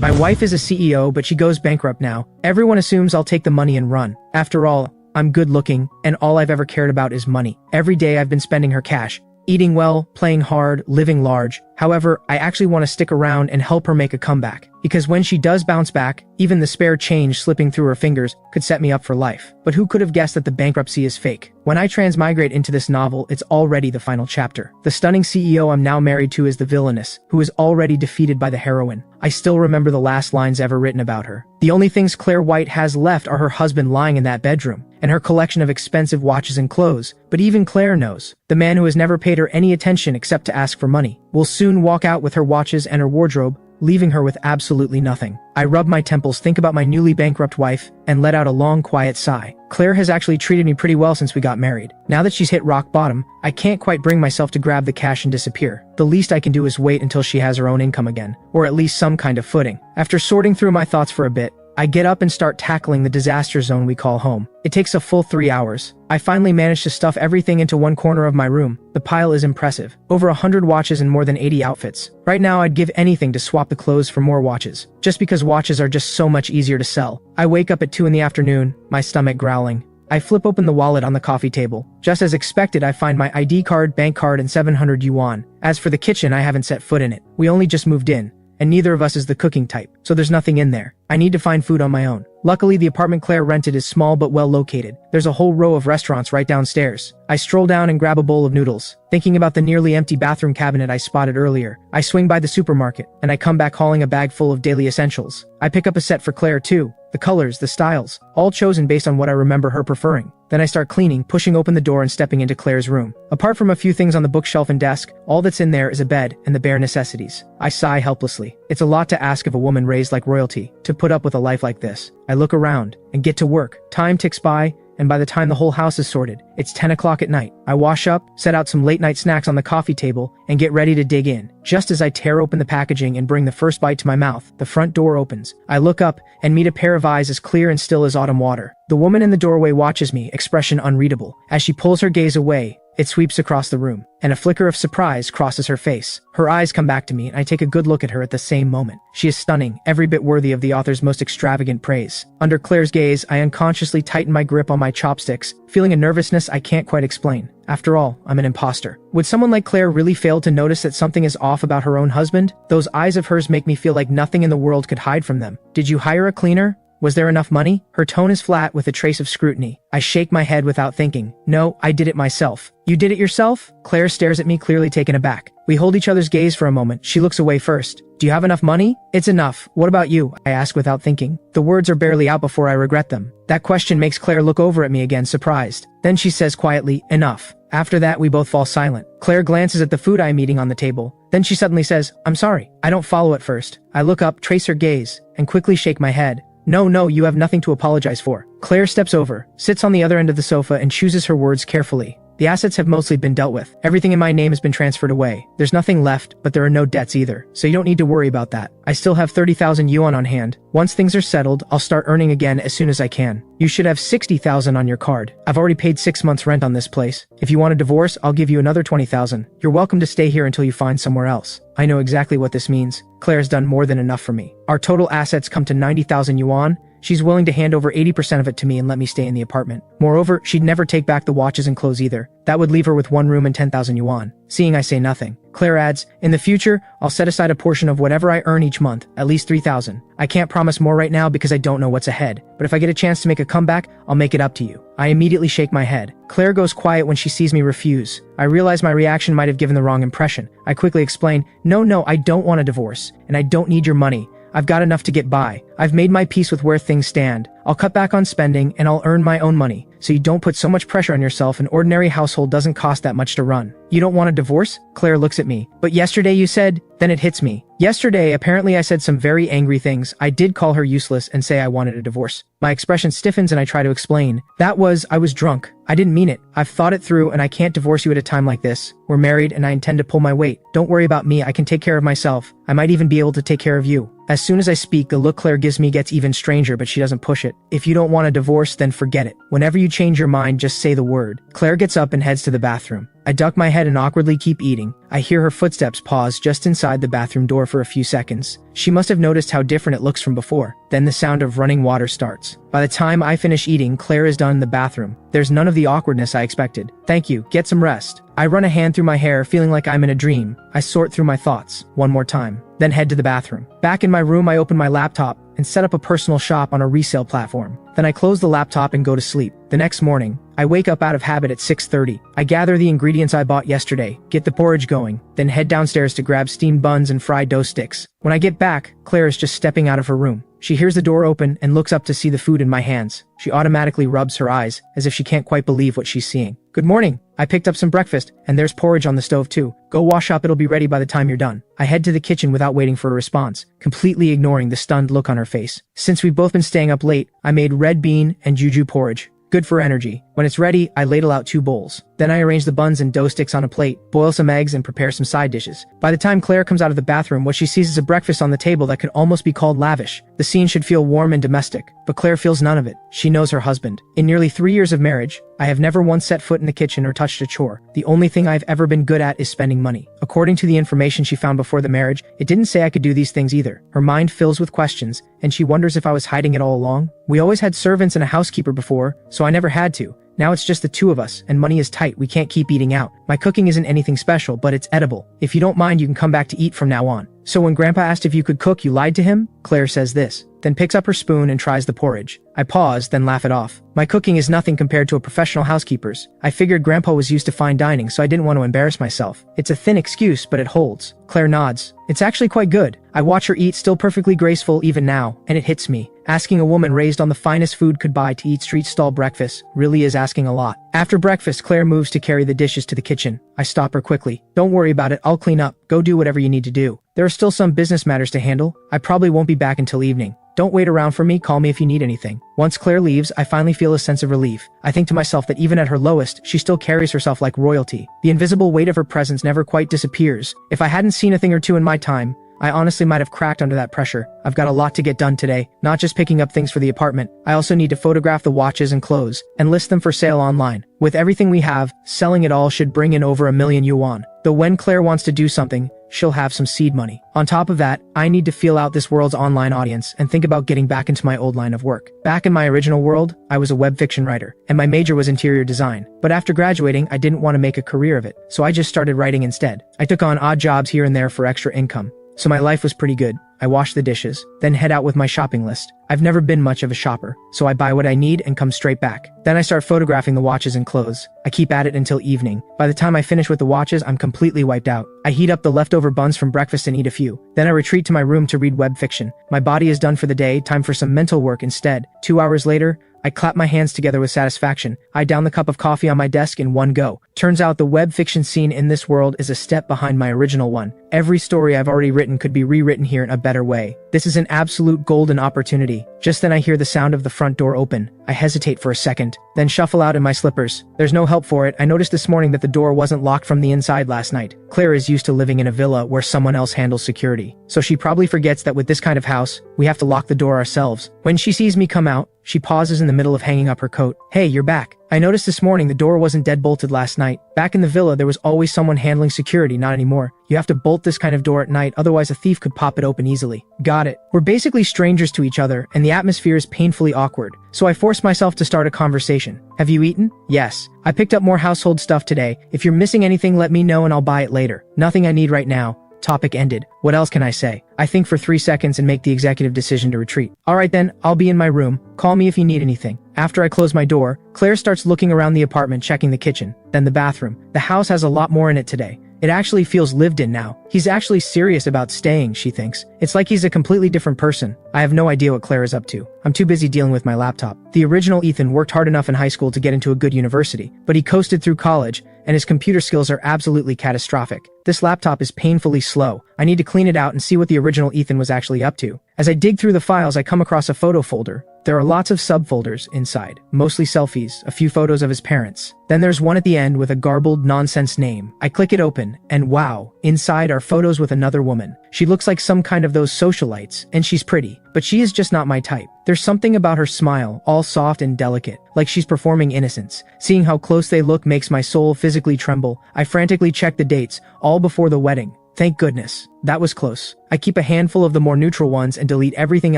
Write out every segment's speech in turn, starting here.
My wife is a CEO, but she goes bankrupt now. Everyone assumes I'll take the money and run. After all, I'm good looking, and all I've ever cared about is money. Every day I've been spending her cash. Eating well, playing hard, living large. However, I actually want to stick around and help her make a comeback. Because when she does bounce back, even the spare change slipping through her fingers could set me up for life. But who could have guessed that the bankruptcy is fake? When I transmigrate into this novel, it's already the final chapter. The stunning CEO I'm now married to is the villainess, who is already defeated by the heroine. I still remember the last lines ever written about her. The only things Claire White has left are her husband lying in that bedroom, and her collection of expensive watches and clothes. But even Claire knows, the man who has never paid her any attention except to ask for money, will soon walk out with her watches and her wardrobe, leaving her with absolutely nothing. I rub my temples, think about my newly bankrupt wife, and let out a long, quiet sigh. Claire has actually treated me pretty well since we got married. Now that she's hit rock bottom, I can't quite bring myself to grab the cash and disappear. The least I can do is wait until she has her own income again, or at least some kind of footing. After sorting through my thoughts for a bit, I get up and start tackling the disaster zone we call home. It takes a full 3 hours. I finally manage to stuff everything into one corner of my room. The pile is impressive. Over 100 watches and more than 80 outfits. Right now I'd give anything to swap the clothes for more watches, just because watches are just so much easier to sell. I wake up at 2 in the afternoon, my stomach growling. I flip open the wallet on the coffee table. Just as expected, I find my ID card, bank card, and 700 yuan. As for the kitchen, I haven't set foot in it. We only just moved in, and neither of us is the cooking type, so there's nothing in there. I need to find food on my own. Luckily, the apartment Claire rented is small but well located. There's a whole row of restaurants right downstairs. I stroll down and grab a bowl of noodles. Thinking about the nearly empty bathroom cabinet I spotted earlier, I swing by the supermarket, and I come back hauling a bag full of daily essentials. I pick up a set for Claire too. The colors, the styles, all chosen based on what I remember her preferring. Then I start cleaning, pushing open the door and stepping into Claire's room. Apart from a few things on the bookshelf and desk, all that's in there is a bed and the bare necessities. I sigh helplessly. It's a lot to ask of a woman raised like royalty, to put up with a life like this. I look around and get to work. Time ticks by, and by the time the whole house is sorted, it's 10 o'clock at night. I wash up, set out some late-night snacks on the coffee table, and get ready to dig in. Just as I tear open the packaging and bring the first bite to my mouth, the front door opens. I look up and meet a pair of eyes as clear and still as autumn water. The woman in the doorway watches me, expression unreadable. As she pulls her gaze away, it sweeps across the room, and a flicker of surprise crosses her face. Her eyes come back to me, and I take a good look at her at the same moment. She is stunning, every bit worthy of the author's most extravagant praise. Under Claire's gaze, I unconsciously tighten my grip on my chopsticks, feeling a nervousness I can't quite explain. After all, I'm an imposter. Would someone like Claire really fail to notice that something is off about her own husband? Those eyes of hers make me feel like nothing in the world could hide from them. Did you hire a cleaner? Was there enough money? Her tone is flat with a trace of scrutiny. I shake my head without thinking. No, I did it myself. You did it yourself? Claire stares at me, clearly taken aback. We hold each other's gaze for a moment. She looks away first. Do you have enough money? It's enough. What about you? I ask without thinking. The words are barely out before I regret them. That question makes Claire look over at me again, surprised. Then she says quietly, enough. After that, we both fall silent. Claire glances at the food I'm eating on the table. Then she suddenly says, I'm sorry. I don't follow at first. I look up, trace her gaze, and quickly shake my head. No, you have nothing to apologize for. Claire steps over, sits on the other end of the sofa, and chooses her words carefully. The assets have mostly been dealt with. Everything in my name has been transferred away. There's nothing left, but there are no debts either, so you don't need to worry about that. I still have 30,000 yuan on hand. Once things are settled, I'll start earning again as soon as I can. You should have 60,000 on your card. I've already paid 6 months rent on this place. If you want a divorce, I'll give you another 20,000. You're welcome to stay here until you find somewhere else. I know exactly what this means. Claire's done more than enough for me. Our total assets come to 90,000 yuan. She's willing to hand over 80% of it to me and let me stay in the apartment. Moreover, she'd never take back the watches and clothes either. That would leave her with 1 room and 10,000 yuan. Seeing I say nothing, Claire adds, in the future, I'll set aside a portion of whatever I earn each month, at least 3,000. I can't promise more right now because I don't know what's ahead, but if I get a chance to make a comeback, I'll make it up to you. I immediately shake my head. Claire goes quiet when she sees me refuse. I realize my reaction might have given the wrong impression. I quickly explain, no, I don't want a divorce, and I don't need your money. I've got enough to get by. I've made my peace with where things stand. I'll cut back on spending and I'll earn my own money. So you don't put so much pressure on yourself. An ordinary household doesn't cost that much to run. You don't want a divorce? Claire looks at me. But yesterday you said, then it hits me. Yesterday, apparently I said some very angry things. I did call her useless and say I wanted a divorce. My expression stiffens and I try to explain. I was drunk. I didn't mean it. I've thought it through and I can't divorce you at a time like this. We're married and I intend to pull my weight. Don't worry about me. I can take care of myself. I might even be able to take care of you. As soon as I speak, the look Claire gives me gets even stranger, but she doesn't push it. If you don't want a divorce, then forget it. Whenever you change your mind, just say the word. Claire gets up and heads to the bathroom. I duck my head and awkwardly keep eating. I hear her footsteps pause just inside the bathroom door for a few seconds. She must have noticed how different it looks from before. Then the sound of running water starts. By the time I finish eating, Claire is done in the bathroom. There's none of the awkwardness I expected. Thank you, get some rest. I run a hand through my hair, feeling like I'm in a dream. I sort through my thoughts one more time, then head to the bathroom. Back in my room, I open my laptop and set up a personal shop on a resale platform. Then I close the laptop and go to sleep. The next morning, I wake up out of habit at 6:30. I gather the ingredients I bought yesterday, get the porridge going, then head downstairs to grab steamed buns and fried dough sticks. When I get back, Claire is just stepping out of her room. She hears the door open and looks up to see the food in my hands. She automatically rubs her eyes, as if she can't quite believe what she's seeing. Good morning. I picked up some breakfast, and there's porridge on the stove too. Go wash up, it'll be ready by the time you're done. I head to the kitchen without waiting for a response, completely ignoring the stunned look on her face. Since we've both been staying up late, I made red bean and juju porridge. Good for energy. When it's ready, I ladle out 2 bowls. Then I arrange the buns and dough sticks on a plate, boil some eggs, and prepare some side dishes. By the time Claire comes out of the bathroom, what she sees is a breakfast on the table that could almost be called lavish. The scene should feel warm and domestic, but Claire feels none of it. She knows her husband. In nearly 3 years of marriage, I have never once set foot in the kitchen or touched a chore. The only thing I've ever been good at is spending money. According to the information she found before the marriage, it didn't say I could do these things either. Her mind fills with questions, and she wonders if I was hiding it all along. We always had servants and a housekeeper before, so I never had to. Now it's just the 2 of us, and money is tight. We can't keep eating out. My cooking isn't anything special, but it's edible. If you don't mind, you can come back to eat from now on. So when Grandpa asked if you could cook, you lied to him? Claire says this, then picks up her spoon and tries the porridge. I pause, then laugh it off. My cooking is nothing compared to a professional housekeeper's. I figured Grandpa was used to fine dining, so I didn't want to embarrass myself. It's a thin excuse, but it holds. Claire nods. It's actually quite good. I watch her eat, still perfectly graceful even now, and it hits me. Asking a woman raised on the finest food could buy to eat street stall breakfast really is asking a lot. After breakfast, Claire moves to carry the dishes to the kitchen. I stop her quickly. Don't worry about it, I'll clean up. Go do whatever you need to do. There are still some business matters to handle. I probably won't be back until evening. Don't wait around for me, call me if you need anything. Once Claire leaves, I finally feel a sense of relief. I think to myself that even at her lowest, she still carries herself like royalty. The invisible weight of her presence never quite disappears. If I hadn't seen a thing or two in my time, I honestly might have cracked under that pressure. I've got a lot to get done today, not just picking up things for the apartment. I also need to photograph the watches and clothes, and list them for sale online. With everything we have, selling it all should bring in over 1,000,000 yuan. Though when Claire wants to do something, she'll have some seed money. On top of that, I need to feel out this world's online audience and think about getting back into my old line of work. Back in my original world, I was a web fiction writer, and my major was interior design. But after graduating, I didn't want to make a career of it, so I just started writing instead. I took on odd jobs here and there for extra income. So my life was pretty good. I wash the dishes, then head out with my shopping list. I've never been much of a shopper, so I buy what I need and come straight back. Then I start photographing the watches and clothes. I keep at it until evening. By the time I finish with the watches, I'm completely wiped out. I heat up the leftover buns from breakfast and eat a few. Then I retreat to my room to read web fiction. My body is done for the day, time for some mental work instead. 2 hours later, I clap my hands together with satisfaction. I down the cup of coffee on my desk in one go. Turns out the web fiction scene in this world is a step behind my original one. Every story I've already written could be rewritten here in a better way. This is an absolute golden opportunity. Just then I hear the sound of the front door open. I hesitate for a second, then shuffle out in my slippers. There's no help for it. I noticed this morning that the door wasn't locked from the inside last night. Claire is used to living in a villa where someone else handles security, so she probably forgets that with this kind of house, we have to lock the door ourselves. When she sees me come out, she pauses in the middle of hanging up her coat. Hey, you're back. I noticed this morning the door wasn't deadbolted last night. Back in the villa, there was always someone handling security, not anymore. You have to bolt this kind of door at night, otherwise a thief could pop it open easily. Got it. We're basically strangers to each other, and the atmosphere is painfully awkward. So I force myself to start a conversation. Have you eaten? Yes. I picked up more household stuff today. If you're missing anything, let me know and I'll buy it later. Nothing I need right now. Topic ended. What else can I say? I think for 3 seconds and make the executive decision to retreat. Alright then, I'll be in my room. Call me if you need anything. After I close my door, Claire starts looking around the apartment, checking the kitchen, then the bathroom. The house has a lot more in it today. It actually feels lived in now. He's actually serious about staying, she thinks. It's like he's a completely different person. I have no idea what Claire is up to. I'm too busy dealing with my laptop. The original Ethan worked hard enough in high school to get into a good university, but he coasted through college, and his computer skills are absolutely catastrophic. This laptop is painfully slow. I need to clean it out and see what the original Ethan was actually up to. As I dig through the files, I come across a photo folder. There are lots of subfolders inside, mostly selfies, a few photos of his parents. Then there's one at the end with a garbled nonsense name. I click it open, and wow, inside are photos with another woman. She looks like some kind of those socialites, and she's pretty, but she is just not my type. There's something about her smile, all soft and delicate, like she's performing innocence. Seeing how close they look makes my soul physically tremble. I frantically check the dates, all before the wedding. Thank goodness. That was close. I keep a handful of the more neutral ones and delete everything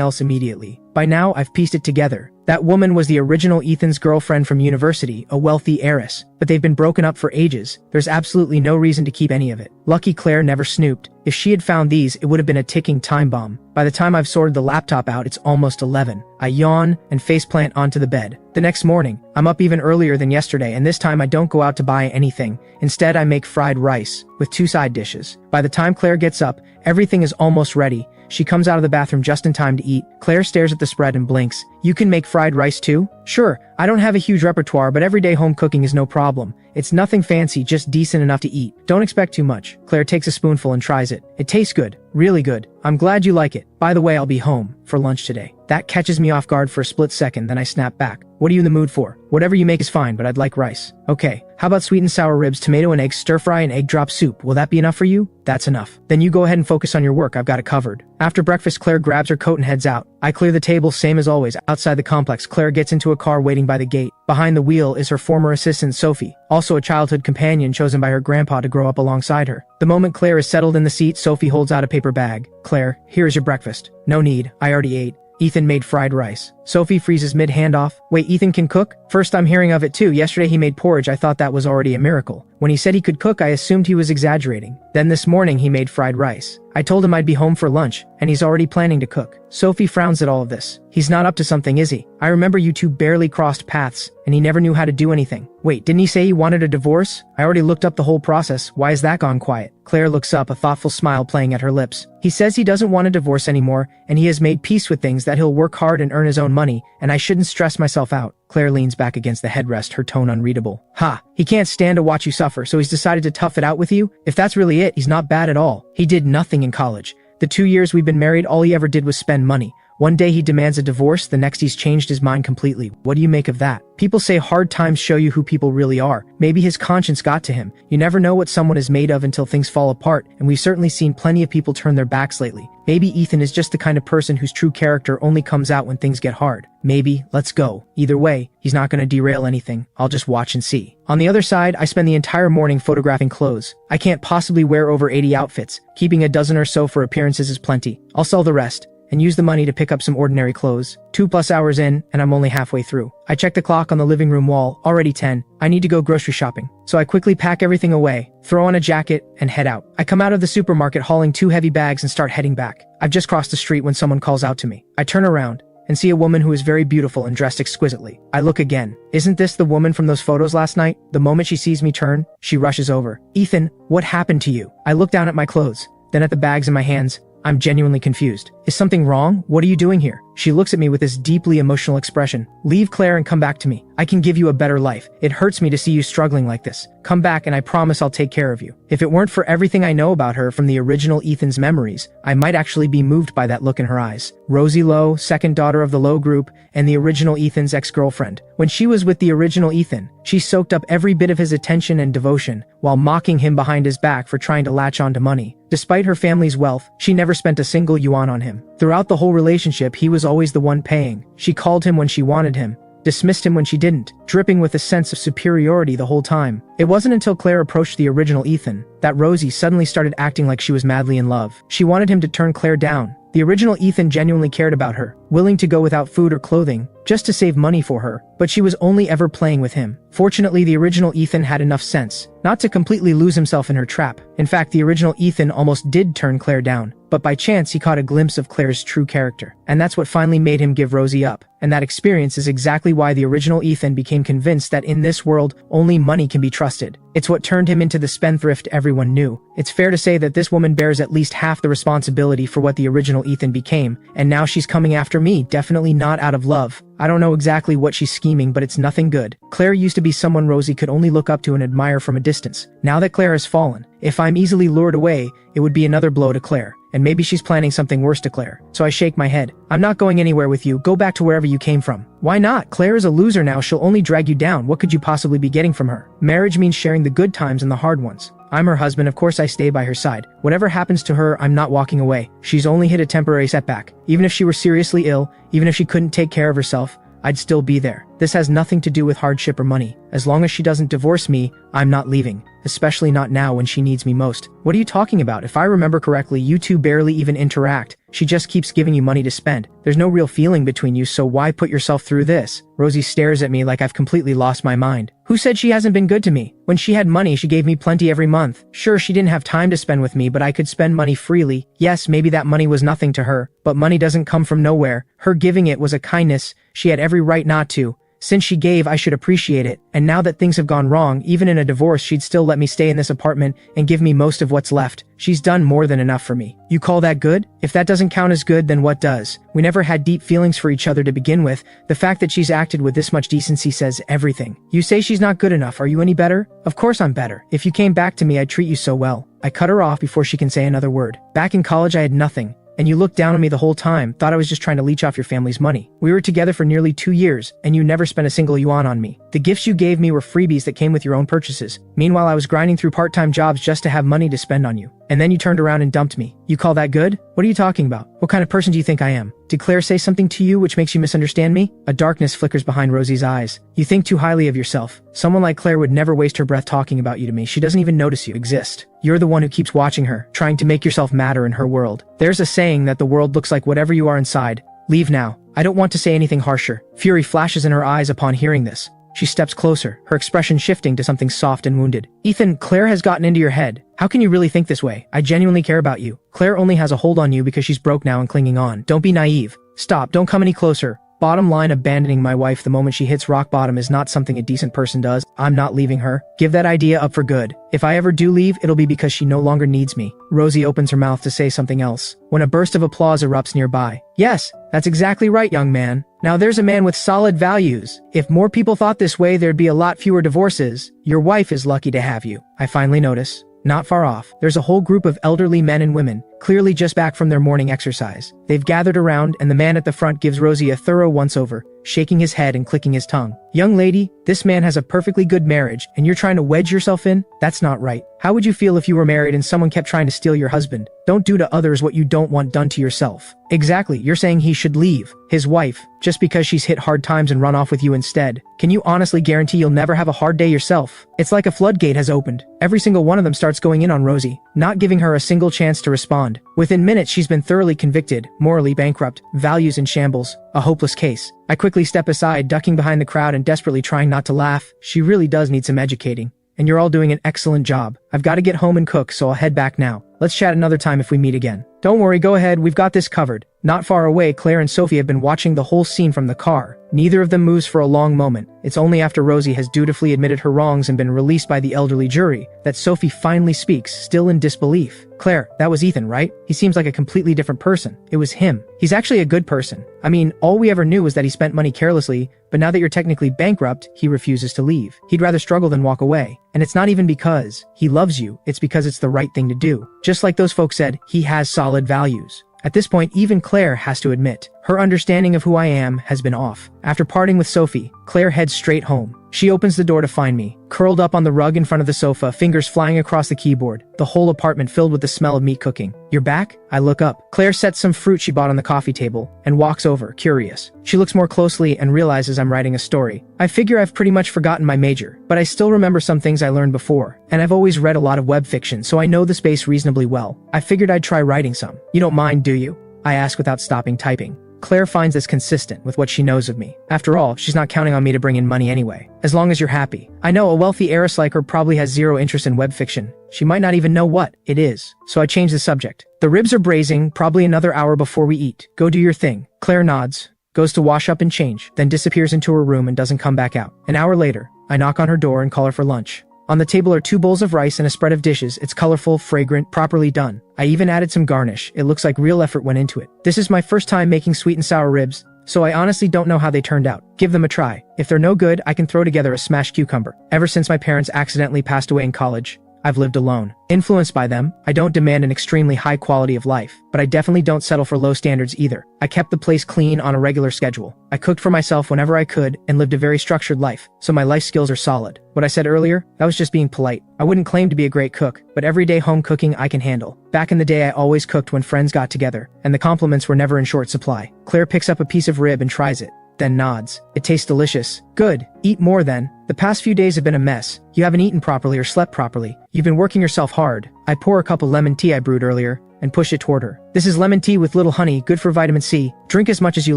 else immediately. By now, I've pieced it together. That woman was the original Ethan's girlfriend from university, a wealthy heiress, but they've been broken up for ages. There's absolutely no reason to keep any of it. Lucky Claire never snooped. If she had found these, it would have been a ticking time bomb. By the time I've sorted the laptop out, it's almost 11. I yawn and faceplant onto the bed. The next morning, I'm up even earlier than yesterday, and this time I don't go out to buy anything. Instead, I make fried rice with 2 side dishes. By the time Claire gets up, everything is almost ready. She comes out of the bathroom just in time to eat. Claire stares at the spread and blinks. You can make fried rice too? Sure, I don't have a huge repertoire, but everyday home cooking is no problem. It's nothing fancy, just decent enough to eat. Don't expect too much. Claire takes a spoonful and tries it. It tastes good. Really good. I'm glad you like it. By the way, I'll be home for lunch today. That catches me off guard for a split second, then I snap back. What are you in the mood for? Whatever you make is fine, but I'd like rice. Okay, how about sweet and sour ribs, tomato and egg stir fry, and egg drop soup? Will that be enough for you? That's enough. Then you go ahead and focus on your work. I've got it covered. After breakfast, Claire grabs her coat and heads out. I clear the table, same as always. Outside the complex, Claire gets into a car waiting by the gate. Behind the wheel is her former assistant, Sophie, also a childhood companion chosen by her grandpa to grow up alongside her. The moment Claire is settled in the seat, Sophie holds out a paper bag. Claire, here is your breakfast. No need, I already ate. Ethan made fried rice. Sophie freezes mid-handoff. Wait, Ethan can cook? First I'm hearing of it too. Yesterday he made porridge. I thought that was already a miracle. When he said he could cook, I assumed he was exaggerating. Then this morning he made fried rice. I told him I'd be home for lunch, and he's already planning to cook. Sophie frowns at all of this. He's not up to something, is he? I remember you two barely crossed paths, and he never knew how to do anything. Wait, didn't he say he wanted a divorce? I already looked up the whole process. Why is that gone quiet? Claire looks up, a thoughtful smile playing at her lips. He says he doesn't want a divorce anymore, and he has made peace with things, that he'll work hard and earn his own money, and I shouldn't stress myself out. Claire leans back against the headrest, her tone unreadable. Ha! He can't stand to watch you suffer, so he's decided to tough it out with you? If that's really it, he's not bad at all. He did nothing in college. The 2 years we've been married, all he ever did was spend money. One day he demands a divorce, the next he's changed his mind completely. What do you make of that? People say hard times show you who people really are. Maybe his conscience got to him. You never know what someone is made of until things fall apart, and we've certainly seen plenty of people turn their backs lately. Maybe Ethan is just the kind of person whose true character only comes out when things get hard. Maybe, let's go. Either way, he's not going to derail anything. I'll just watch and see. On the other side, I spend the entire morning photographing clothes. I can't possibly wear over 80 outfits. Keeping a dozen or so for appearances is plenty. I'll sell the rest and use the money to pick up some ordinary clothes. 2+ hours in, and I'm only halfway through. I check the clock on the living room wall, already 10. I need to go grocery shopping. So I quickly pack everything away, throw on a jacket, and head out. I come out of the supermarket hauling 2 heavy bags and start heading back. I've just crossed the street when someone calls out to me. I turn around and see a woman who is very beautiful and dressed exquisitely. I look again. Isn't this the woman from those photos last night? The moment she sees me turn, she rushes over. Ethan, what happened to you? I look down at my clothes, then at the bags in my hands. I'm genuinely confused. Is something wrong? What are you doing here? She looks at me with this deeply emotional expression. Leave Claire and come back to me. I can give you a better life. It hurts me to see you struggling like this. Come back and I promise I'll take care of you. If it weren't for everything I know about her from the original Ethan's memories, I might actually be moved by that look in her eyes. Rosie Lowe, second daughter of the Lowe group, and the original Ethan's ex-girlfriend. When she was with the original Ethan, she soaked up every bit of his attention and devotion, while mocking him behind his back for trying to latch on to money. Despite her family's wealth, she never spent a single yuan on him. Throughout the whole relationship, he was always the one paying. She called him when she wanted him, dismissed him when she didn't, dripping with a sense of superiority the whole time. It wasn't until Claire approached the original Ethan that Rosie suddenly started acting like she was madly in love. She wanted him to turn Claire down. The original Ethan genuinely cared about her, willing to go without food or clothing, just to save money for her, but she was only ever playing with him. Fortunately, the original Ethan had enough sense not to completely lose himself in her trap. In fact, the original Ethan almost did turn Claire down, but by chance he caught a glimpse of Claire's true character, and that's what finally made him give Rosie up. And that experience is exactly why the original Ethan became convinced that in this world, only money can be trusted. It's what turned him into the spendthrift everyone knew. It's fair to say that this woman bears at least half the responsibility for what the original Ethan became, and now she's coming after me, definitely not out of love. I don't know exactly what she's scheming, but it's nothing good. Claire used to be someone Rosie could only look up to and admire from a distance. Now that Claire has fallen, If I'm easily lured away, it would be another blow to Claire. And maybe she's planning something worse to Claire. So I shake my head. I'm not going anywhere with you. Go back to wherever you came from. Why not? Claire is a loser now. She'll only drag you down. What could you possibly be getting from her? Marriage means sharing the good times and the hard ones. I'm her husband. Of course I stay by her side. Whatever happens to her, I'm not walking away. She's only hit a temporary setback. Even if she were seriously ill, even if she couldn't take care of herself, I'd still be there. This has nothing to do with hardship or money. As long as she doesn't divorce me, I'm not leaving. Especially not now when she needs me most. What are you talking about? If I remember correctly, you two barely even interact. She just keeps giving you money to spend. There's no real feeling between you, so why put yourself through this? Rosie stares at me like I've completely lost my mind. Who said she hasn't been good to me? When she had money, she gave me plenty every month. Sure, she didn't have time to spend with me, but I could spend money freely. Yes, maybe that money was nothing to her, but money doesn't come from nowhere. Her giving it was a kindness. She had every right not to. Since she gave, I should appreciate it. And now that things have gone wrong, even in a divorce, she'd still let me stay in this apartment and give me most of what's left. She's done more than enough for me. You call that good? If that doesn't count as good, then what does? We never had deep feelings for each other to begin with. The fact that she's acted with this much decency says everything. You say she's not good enough. Are you any better? Of course I'm better. If you came back to me, I'd treat you so well. I cut her off before she can say another word. Back in college, I had nothing. And you looked down on me the whole time, thought I was just trying to leech off your family's money. We were together for nearly 2 years, and you never spent a single yuan on me. The gifts you gave me were freebies that came with your own purchases. Meanwhile, I was grinding through part-time jobs just to have money to spend on you. And then you turned around and dumped me. You call that good? What are you talking about? What kind of person do you think I am? Did Claire say something to you which makes you misunderstand me? A darkness flickers behind Rosie's eyes. You think too highly of yourself. Someone like Claire would never waste her breath talking about you to me. She doesn't even notice you exist. You're the one who keeps watching her, trying to make yourself matter in her world. There's a saying that the world looks like whatever you are inside. Leave now. I don't want to say anything harsher. Fury flashes in her eyes upon hearing this. She steps closer, her expression shifting to something soft and wounded. Ethan, Claire has gotten into your head. How can you really think this way? I genuinely care about you. Claire only has a hold on you because she's broke now and clinging on. Don't be naive. Stop, don't come any closer. Bottom line, abandoning my wife the moment she hits rock bottom is not something a decent person does. I'm not leaving her. Give that idea up for good. If I ever do leave, it'll be because she no longer needs me. Rosie opens her mouth to say something else, when a burst of applause erupts nearby. Yes, that's exactly right, young man. Now there's a man with solid values. If more people thought this way, there'd be a lot fewer divorces. Your wife is lucky to have you. I finally notice. Not far off, there's a whole group of elderly men and women, clearly just back from their morning exercise. They've gathered around, and the man at the front gives Rosie a thorough once-over, shaking his head and clicking his tongue. Young lady, this man has a perfectly good marriage, and you're trying to wedge yourself in? That's not right. How would you feel if you were married and someone kept trying to steal your husband? Don't do to others what you don't want done to yourself. Exactly, you're saying he should leave his wife, just because she's hit hard times and run off with you instead. Can you honestly guarantee you'll never have a hard day yourself? It's like a floodgate has opened. Every single one of them starts going in on Rosie, not giving her a single chance to respond. Within minutes, she's been thoroughly convicted, morally bankrupt, values in shambles, a hopeless case. I quickly step aside, ducking behind the crowd and desperately trying not to laugh. She really does need some educating. And you're all doing an excellent job. I've got to get home and cook, so I'll head back now. Let's chat another time if we meet again. Don't worry, go ahead, we've got this covered. Not far away, Claire and Sophie have been watching the whole scene from the car. Neither of them moves for a long moment. It's only after Rosie has dutifully admitted her wrongs and been released by the elderly jury that Sophie finally speaks, still in disbelief. Claire, that was Ethan, right? He seems like a completely different person. It was him. He's actually a good person. I mean, all we ever knew was that he spent money carelessly, but now that you're technically bankrupt, he refuses to leave. He'd rather struggle than walk away. And it's not even because he loves you, it's because it's the right thing to do. Just like those folks said, he has solid values. At this point, even Claire has to admit, her understanding of who I am has been off. After parting with Sophie, Claire heads straight home. She opens the door to find me, curled up on the rug in front of the sofa, fingers flying across the keyboard, the whole apartment filled with the smell of meat cooking. You're back? I look up. Claire sets some fruit she bought on the coffee table and walks over, curious. She looks more closely and realizes I'm writing a story. I figure I've pretty much forgotten my major, but I still remember some things I learned before, and I've always read a lot of web fiction, so I know the space reasonably well. I figured I'd try writing some. You don't mind, do you? I ask without stopping typing. Claire finds this consistent with what she knows of me. After all, she's not counting on me to bring in money anyway. As long as you're happy. I know a wealthy heiress like her probably has zero interest in web fiction. She might not even know what it is. So I change the subject. The ribs are braising, probably another hour before we eat. Go do your thing. Claire nods, goes to wash up and change, then disappears into her room and doesn't come back out. An hour later, I knock on her door and call her for lunch. On the table are 2 bowls of rice and a spread of dishes. It's colorful, fragrant, properly done. I even added some garnish. It looks like real effort went into it. This is my first time making sweet and sour ribs, so I honestly don't know how they turned out. Give them a try. If they're no good, I can throw together a smashed cucumber. Ever since my parents accidentally passed away in college, I've lived alone. Influenced by them, I don't demand an extremely high quality of life, but I definitely don't settle for low standards either. I kept the place clean on a regular schedule. I cooked for myself whenever I could and lived a very structured life, so my life skills are solid. What I said earlier, that was just being polite. I wouldn't claim to be a great cook, but everyday home cooking I can handle. Back in the day I always cooked when friends got together, and the compliments were never in short supply. Claire picks up a piece of rib and tries it, then nods. It tastes delicious. Good. Eat more then. The past few days have been a mess. You haven't eaten properly or slept properly. You've been working yourself hard. I pour a cup of lemon tea I brewed earlier and push it toward her. This is lemon tea with little honey, good for vitamin C. Drink as much as you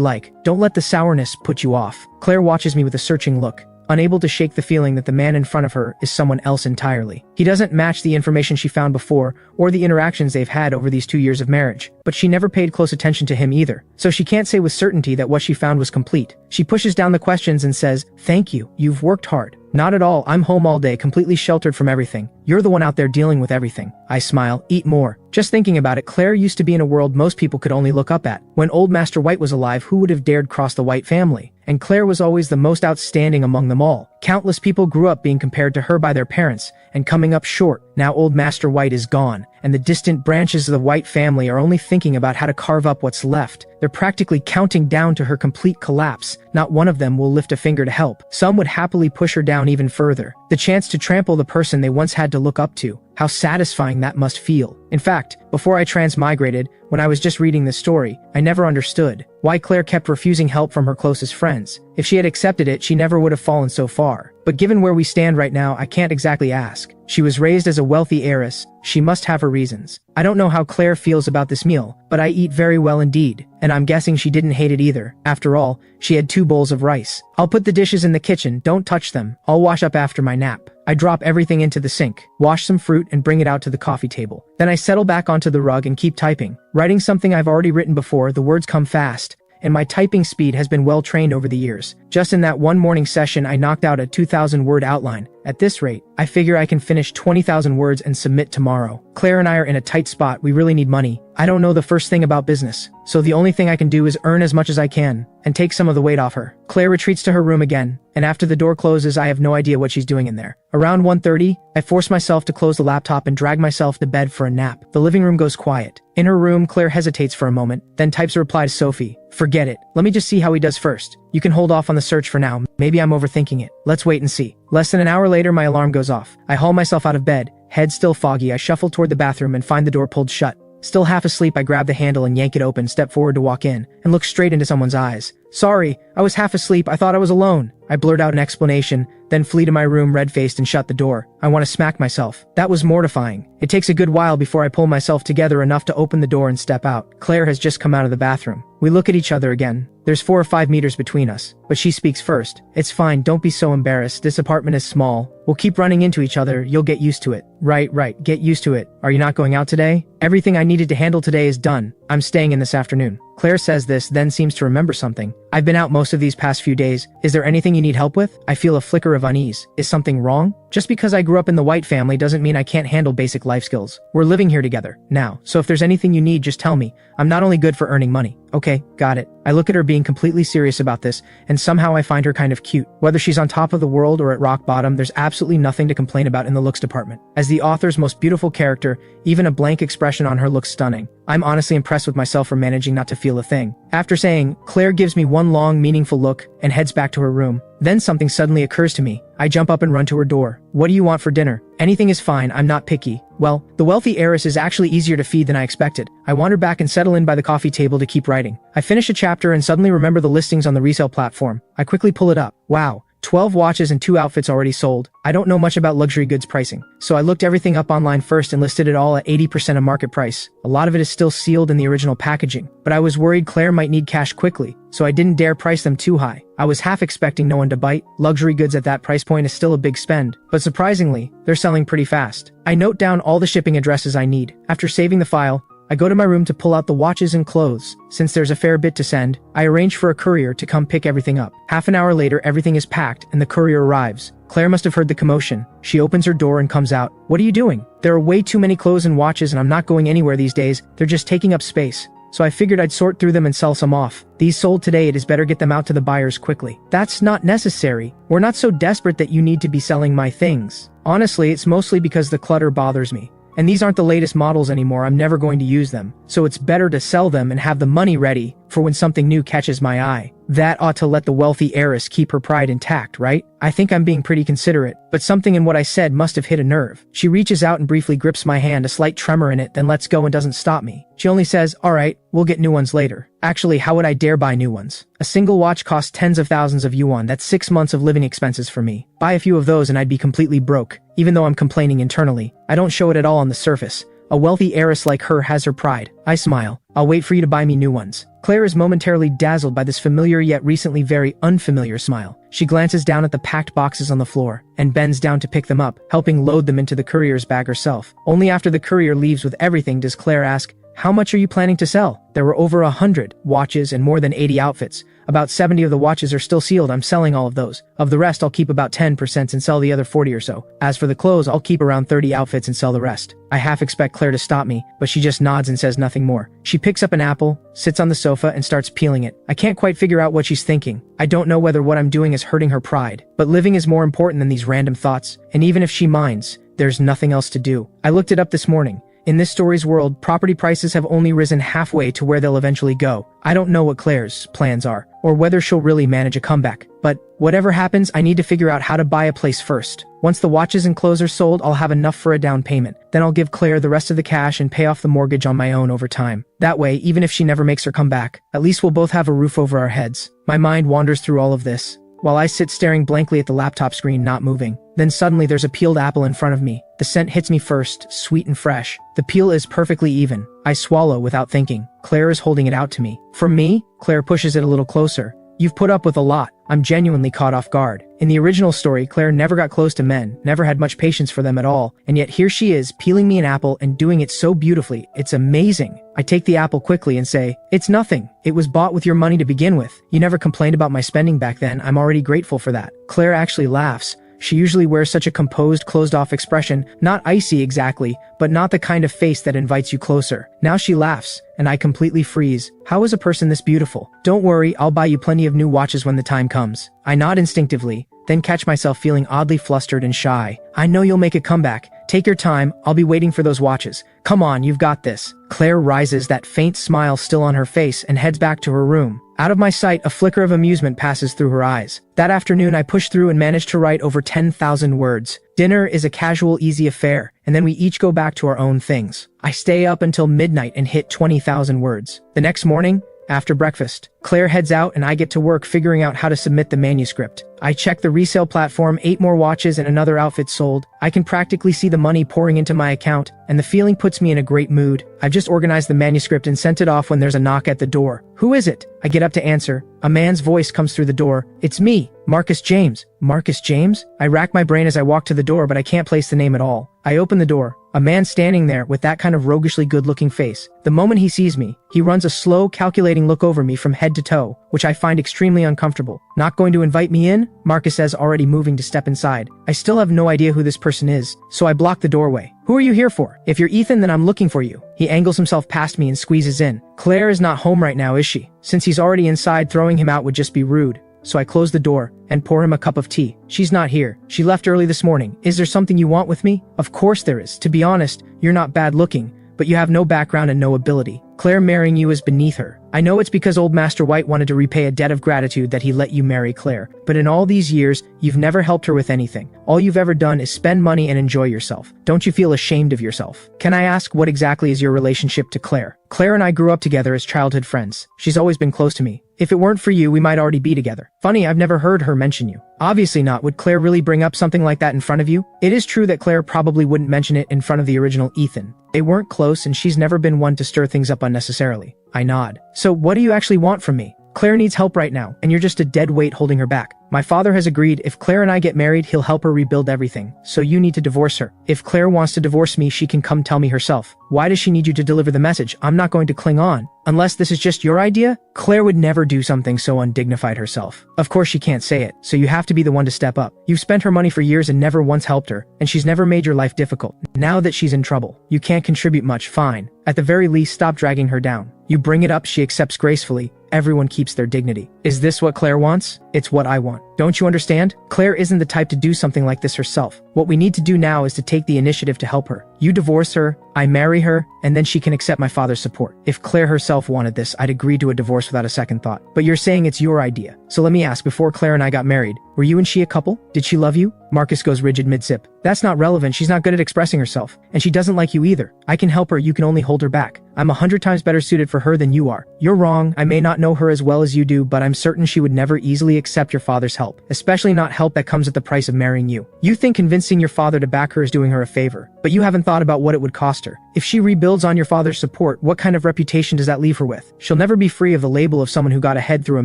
like. Don't let the sourness put you off. Claire watches me with a searching look, unable to shake the feeling that the man in front of her is someone else entirely. He doesn't match the information she found before or the interactions they've had over these 2 years of marriage, but she never paid close attention to him either, so she can't say with certainty that what she found was complete. She pushes down the questions and says, "Thank you, you've worked hard." "Not at all, I'm home all day, completely sheltered from everything. You're the one out there dealing with everything." I smile. Eat more. Just thinking about it, Claire used to be in a world most people could only look up at. When old Master White was alive, who would have dared cross the White family? And Claire was always the most outstanding among them all. Countless people grew up being compared to her by their parents, and coming up short. Now old Master White is gone, and the distant branches of the White family are only thinking about how to carve up what's left. They're practically counting down to her complete collapse. Not one of them will lift a finger to help. Some would happily push her down even further. The chance to trample the person they once had to look up to. How satisfying that must feel. In fact, before I transmigrated, when I was just reading this story, I never understood why Claire kept refusing help from her closest friends. If she had accepted it, she never would have fallen so far. But given where we stand right now, I can't exactly ask. She was raised as a wealthy heiress. She must have her reasons. I don't know how Claire feels about this meal, but I eat very well indeed, and I'm guessing she didn't hate it either. After all, she had 2 bowls of rice. I'll put the dishes in the kitchen, don't touch them. I'll wash up after my nap. I drop everything into the sink, wash some fruit and bring it out to the coffee table. Then I settle back onto the rug and keep typing. Writing something I've already written before, the words come fast, and my typing speed has been well trained over the years. Just in that one morning session, I knocked out a 2,000-word outline. At this rate, I figure I can finish 20,000 words and submit tomorrow. Claire and I are in a tight spot. We really need money. I don't know the first thing about business, so the only thing I can do is earn as much as I can and take some of the weight off her. Claire retreats to her room again, and after the door closes, I have no idea what she's doing in there. Around 1:30, I force myself to close the laptop and drag myself to bed for a nap. The living room goes quiet. In her room, Claire hesitates for a moment, then types a reply to Sophie. "Forget it. Let me just see how he does first. You can hold off on the search for now. Maybe I'm overthinking it. Let's wait and see." Less than an hour later, my alarm goes off. I haul myself out of bed. Head still foggy, I shuffle toward the bathroom and find the door pulled shut. Still half asleep, I grab the handle and yank it open, step forward to walk in, and look straight into someone's eyes. "Sorry, I was half asleep. I thought I was alone." I blurt out an explanation, then flee to my room red-faced and shut the door. I want to smack myself. That was mortifying. It takes a good while before I pull myself together enough to open the door and step out. Claire has just come out of the bathroom. We look at each other again. There's 4 or 5 meters between us, but she speaks first. "It's fine, don't be so embarrassed. This apartment is small. We'll keep running into each other. You'll get used to it." Right, get used to it. Are you not going out today?" "Everything I needed to handle today is done. I'm staying in this afternoon." Claire says this, then seems to remember something. "I've been out most of these past few days. Is there anything you need help with?" I feel a flicker of unease. Is something wrong? Just because I grew up in the White family doesn't mean I can't handle basic life skills. We're living here together now, so if there's anything you need, just tell me. I'm not only good for earning money. Okay, got it. I look at her being completely serious about this, and somehow I find her kind of cute. Whether she's on top of the world or at rock bottom, there's absolutely nothing to complain about in the looks department. As the author's most beautiful character, even a blank expression on her looks stunning. I'm honestly impressed with myself for managing not to feel a thing. After saying, Claire gives me one long, meaningful look and heads back to her room. Then something suddenly occurs to me. I jump up and run to her door. "What do you want for dinner?" "Anything is fine, I'm not picky." Well, the wealthy heiress is actually easier to feed than I expected. I wander back and settle in by the coffee table to keep writing. I finish a chapter and suddenly remember the listings on the resale platform. I quickly pull it up. Wow. 12 watches and 2 outfits already sold. I don't know much about luxury goods pricing, so I looked everything up online first and listed it all at 80% of market price. A lot of it is still sealed in the original packaging, but I was worried Claire might need cash quickly, so I didn't dare price them too high. I was half expecting no one to bite. Luxury goods at that price point is still a big spend, but surprisingly, they're selling pretty fast. I note down all the shipping addresses I need. After saving the file, I go to my room to pull out the watches and clothes. Since there's a fair bit to send, I arrange for a courier to come pick everything up. Half an hour later, everything is packed and the courier arrives. Claire must have heard the commotion. She opens her door and comes out. "What are you doing?" "There are way too many clothes and watches and I'm not going anywhere these days. They're just taking up space. So I figured I'd sort through them and sell some off. These sold today, it is better get them out to the buyers quickly." "That's not necessary. We're not so desperate that you need to be selling my things. Honestly, it's mostly because the clutter bothers me. And these aren't the latest models anymore, I'm never going to use them. So it's better to sell them and have the money ready for when something new catches my eye. That ought to let the wealthy heiress keep her pride intact, right? I think I'm being pretty considerate, but something in what I said must have hit a nerve. She reaches out and briefly grips my hand, a slight tremor in it, then lets go and doesn't stop me. She only says, alright, we'll get new ones later. Actually, how would I dare buy new ones? A single watch costs tens of thousands of yuan, that's 6 months of living expenses for me. Buy a few of those and I'd be completely broke. Even though I'm complaining internally, I don't show it at all on the surface. A wealthy heiress like her has her pride. I smile. I'll wait for you to buy me new ones. Claire is momentarily dazzled by this familiar yet recently very unfamiliar smile. She glances down at the packed boxes on the floor and bends down to pick them up, helping load them into the courier's bag herself. Only after the courier leaves with everything does Claire ask, how much are you planning to sell? There were over 100 watches and more than 80 outfits. About 70 of the watches are still sealed. I'm selling all of those. Of the rest, I'll keep about 10% and sell the other 40 or so. As for the clothes, I'll keep around 30 outfits and sell the rest. I half expect Claire to stop me, but she just nods and says nothing more. She picks up an apple, sits on the sofa, and starts peeling it. I can't quite figure out what she's thinking. I don't know whether what I'm doing is hurting her pride, but living is more important than these random thoughts, and even if she minds, there's nothing else to do. I looked it up this morning. In this story's world, property prices have only risen halfway to where they'll eventually go. I don't know what Claire's plans are, or whether she'll really manage a comeback. But whatever happens, I need to figure out how to buy a place first. Once the watches and clothes are sold, I'll have enough for a down payment. Then I'll give Claire the rest of the cash and pay off the mortgage on my own over time. That way, even if she never makes her comeback, at least we'll both have a roof over our heads. My mind wanders through all of this, while I sit staring blankly at the laptop screen, not moving. Then suddenly there's a peeled apple in front of me. The scent hits me first, sweet and fresh. The peel is perfectly even. I swallow without thinking. Claire is holding it out to me. For me? Claire pushes it a little closer. You've put up with a lot. I'm genuinely caught off guard. In the original story, Claire never got close to men, never had much patience for them at all, and yet here she is, peeling me an apple and doing it so beautifully. It's amazing. I take the apple quickly and say, it's nothing. It was bought with your money to begin with. You never complained about my spending back then. I'm already grateful for that. Claire actually laughs. She usually wears such a composed, closed-off expression, not icy exactly, but not the kind of face that invites you closer. Now she laughs, and I completely freeze. How is a person this beautiful? Don't worry, I'll buy you plenty of new watches when the time comes. I nod instinctively, then catch myself feeling oddly flustered and shy. I know you'll make a comeback. Take your time, I'll be waiting for those watches. Come on, you've got this. Claire rises, that faint smile still on her face, and heads back to her room. Out of my sight, a flicker of amusement passes through her eyes. That afternoon, I pushed through and managed to write over 10,000 words. Dinner is a casual, easy affair, and then we each go back to our own things. I stay up until midnight and hit 20,000 words. The next morning, after breakfast, Claire heads out and I get to work figuring out how to submit the manuscript. I check the resale platform, 8 more watches and another outfit sold. I can practically see the money pouring into my account, and the feeling puts me in a great mood. I've just organized the manuscript and sent it off when there's a knock at the door. Who is it? I get up to answer. A man's voice comes through the door. It's me, Marcus James. Marcus James? I rack my brain as I walk to the door, but I can't place the name at all. I open the door. A man standing there with that kind of roguishly good-looking face. The moment he sees me, he runs a slow, calculating look over me from head to toe, which I find extremely uncomfortable. Not going to invite me in? Marcus says, already moving to step inside. I still have no idea who this person is, so I block the doorway. Who are you here for? If you're Ethan, then I'm looking for you. He angles himself past me and squeezes in. Claire is not home right now, is she? Since he's already inside, throwing him out would just be rude. So I close the door and pour him a cup of tea. She's not here. She left early this morning. Is there something you want with me? Of course there is. To be honest, you're not bad looking, but you have no background and no ability. Claire marrying you is beneath her. I know it's because old Master White wanted to repay a debt of gratitude that he let you marry Claire, but in all these years, you've never helped her with anything. All you've ever done is spend money and enjoy yourself. Don't you feel ashamed of yourself? Can I ask, what exactly is your relationship to Claire? Claire and I grew up together as childhood friends. She's always been close to me. If it weren't for you, we might already be together. Funny, I've never heard her mention you. Obviously not. Would Claire really bring up something like that in front of you? It is true that Claire probably wouldn't mention it in front of the original Ethan. They weren't close and she's never been one to stir things up unnecessarily. I nod. So what do you actually want from me? Claire needs help right now, and you're just a dead weight holding her back. My father has agreed if Claire and I get married, he'll help her rebuild everything. So you need to divorce her. If Claire wants to divorce me, she can come tell me herself. Why does she need you to deliver the message? I'm not going to cling on. Unless this is just your idea? Claire would never do something so undignified herself. Of course she can't say it, so you have to be the one to step up. You've spent her money for years and never once helped her, and she's never made your life difficult. Now that she's in trouble, you can't contribute much, fine. At the very least, stop dragging her down. You bring it up, she accepts gracefully. Everyone keeps their dignity. Is this what Claire wants? It's what I want. Don't you understand? Claire isn't the type to do something like this herself. What we need to do now is to take the initiative to help her. You divorce her, I marry her, and then she can accept my father's support. If Claire herself wanted this, I'd agree to a divorce without a second thought. But you're saying it's your idea. So let me ask, before Claire and I got married, were you and she a couple? Did she love you? Marcus goes rigid mid-sip. That's not relevant, she's not good at expressing herself. And she doesn't like you either. I can help her, you can only hold her back. I'm 100 times better suited for her than you are. You're wrong, I may not know her as well as you do, but I'm certain she would never easily accept your father's help. Especially not help that comes at the price of marrying you. You think convincing your father to back her is doing her a favor, but you haven't thought about what it would cost her. If she rebuilds on your father's support, what kind of reputation does that leave her with? She'll never be free of the label of someone who got ahead through a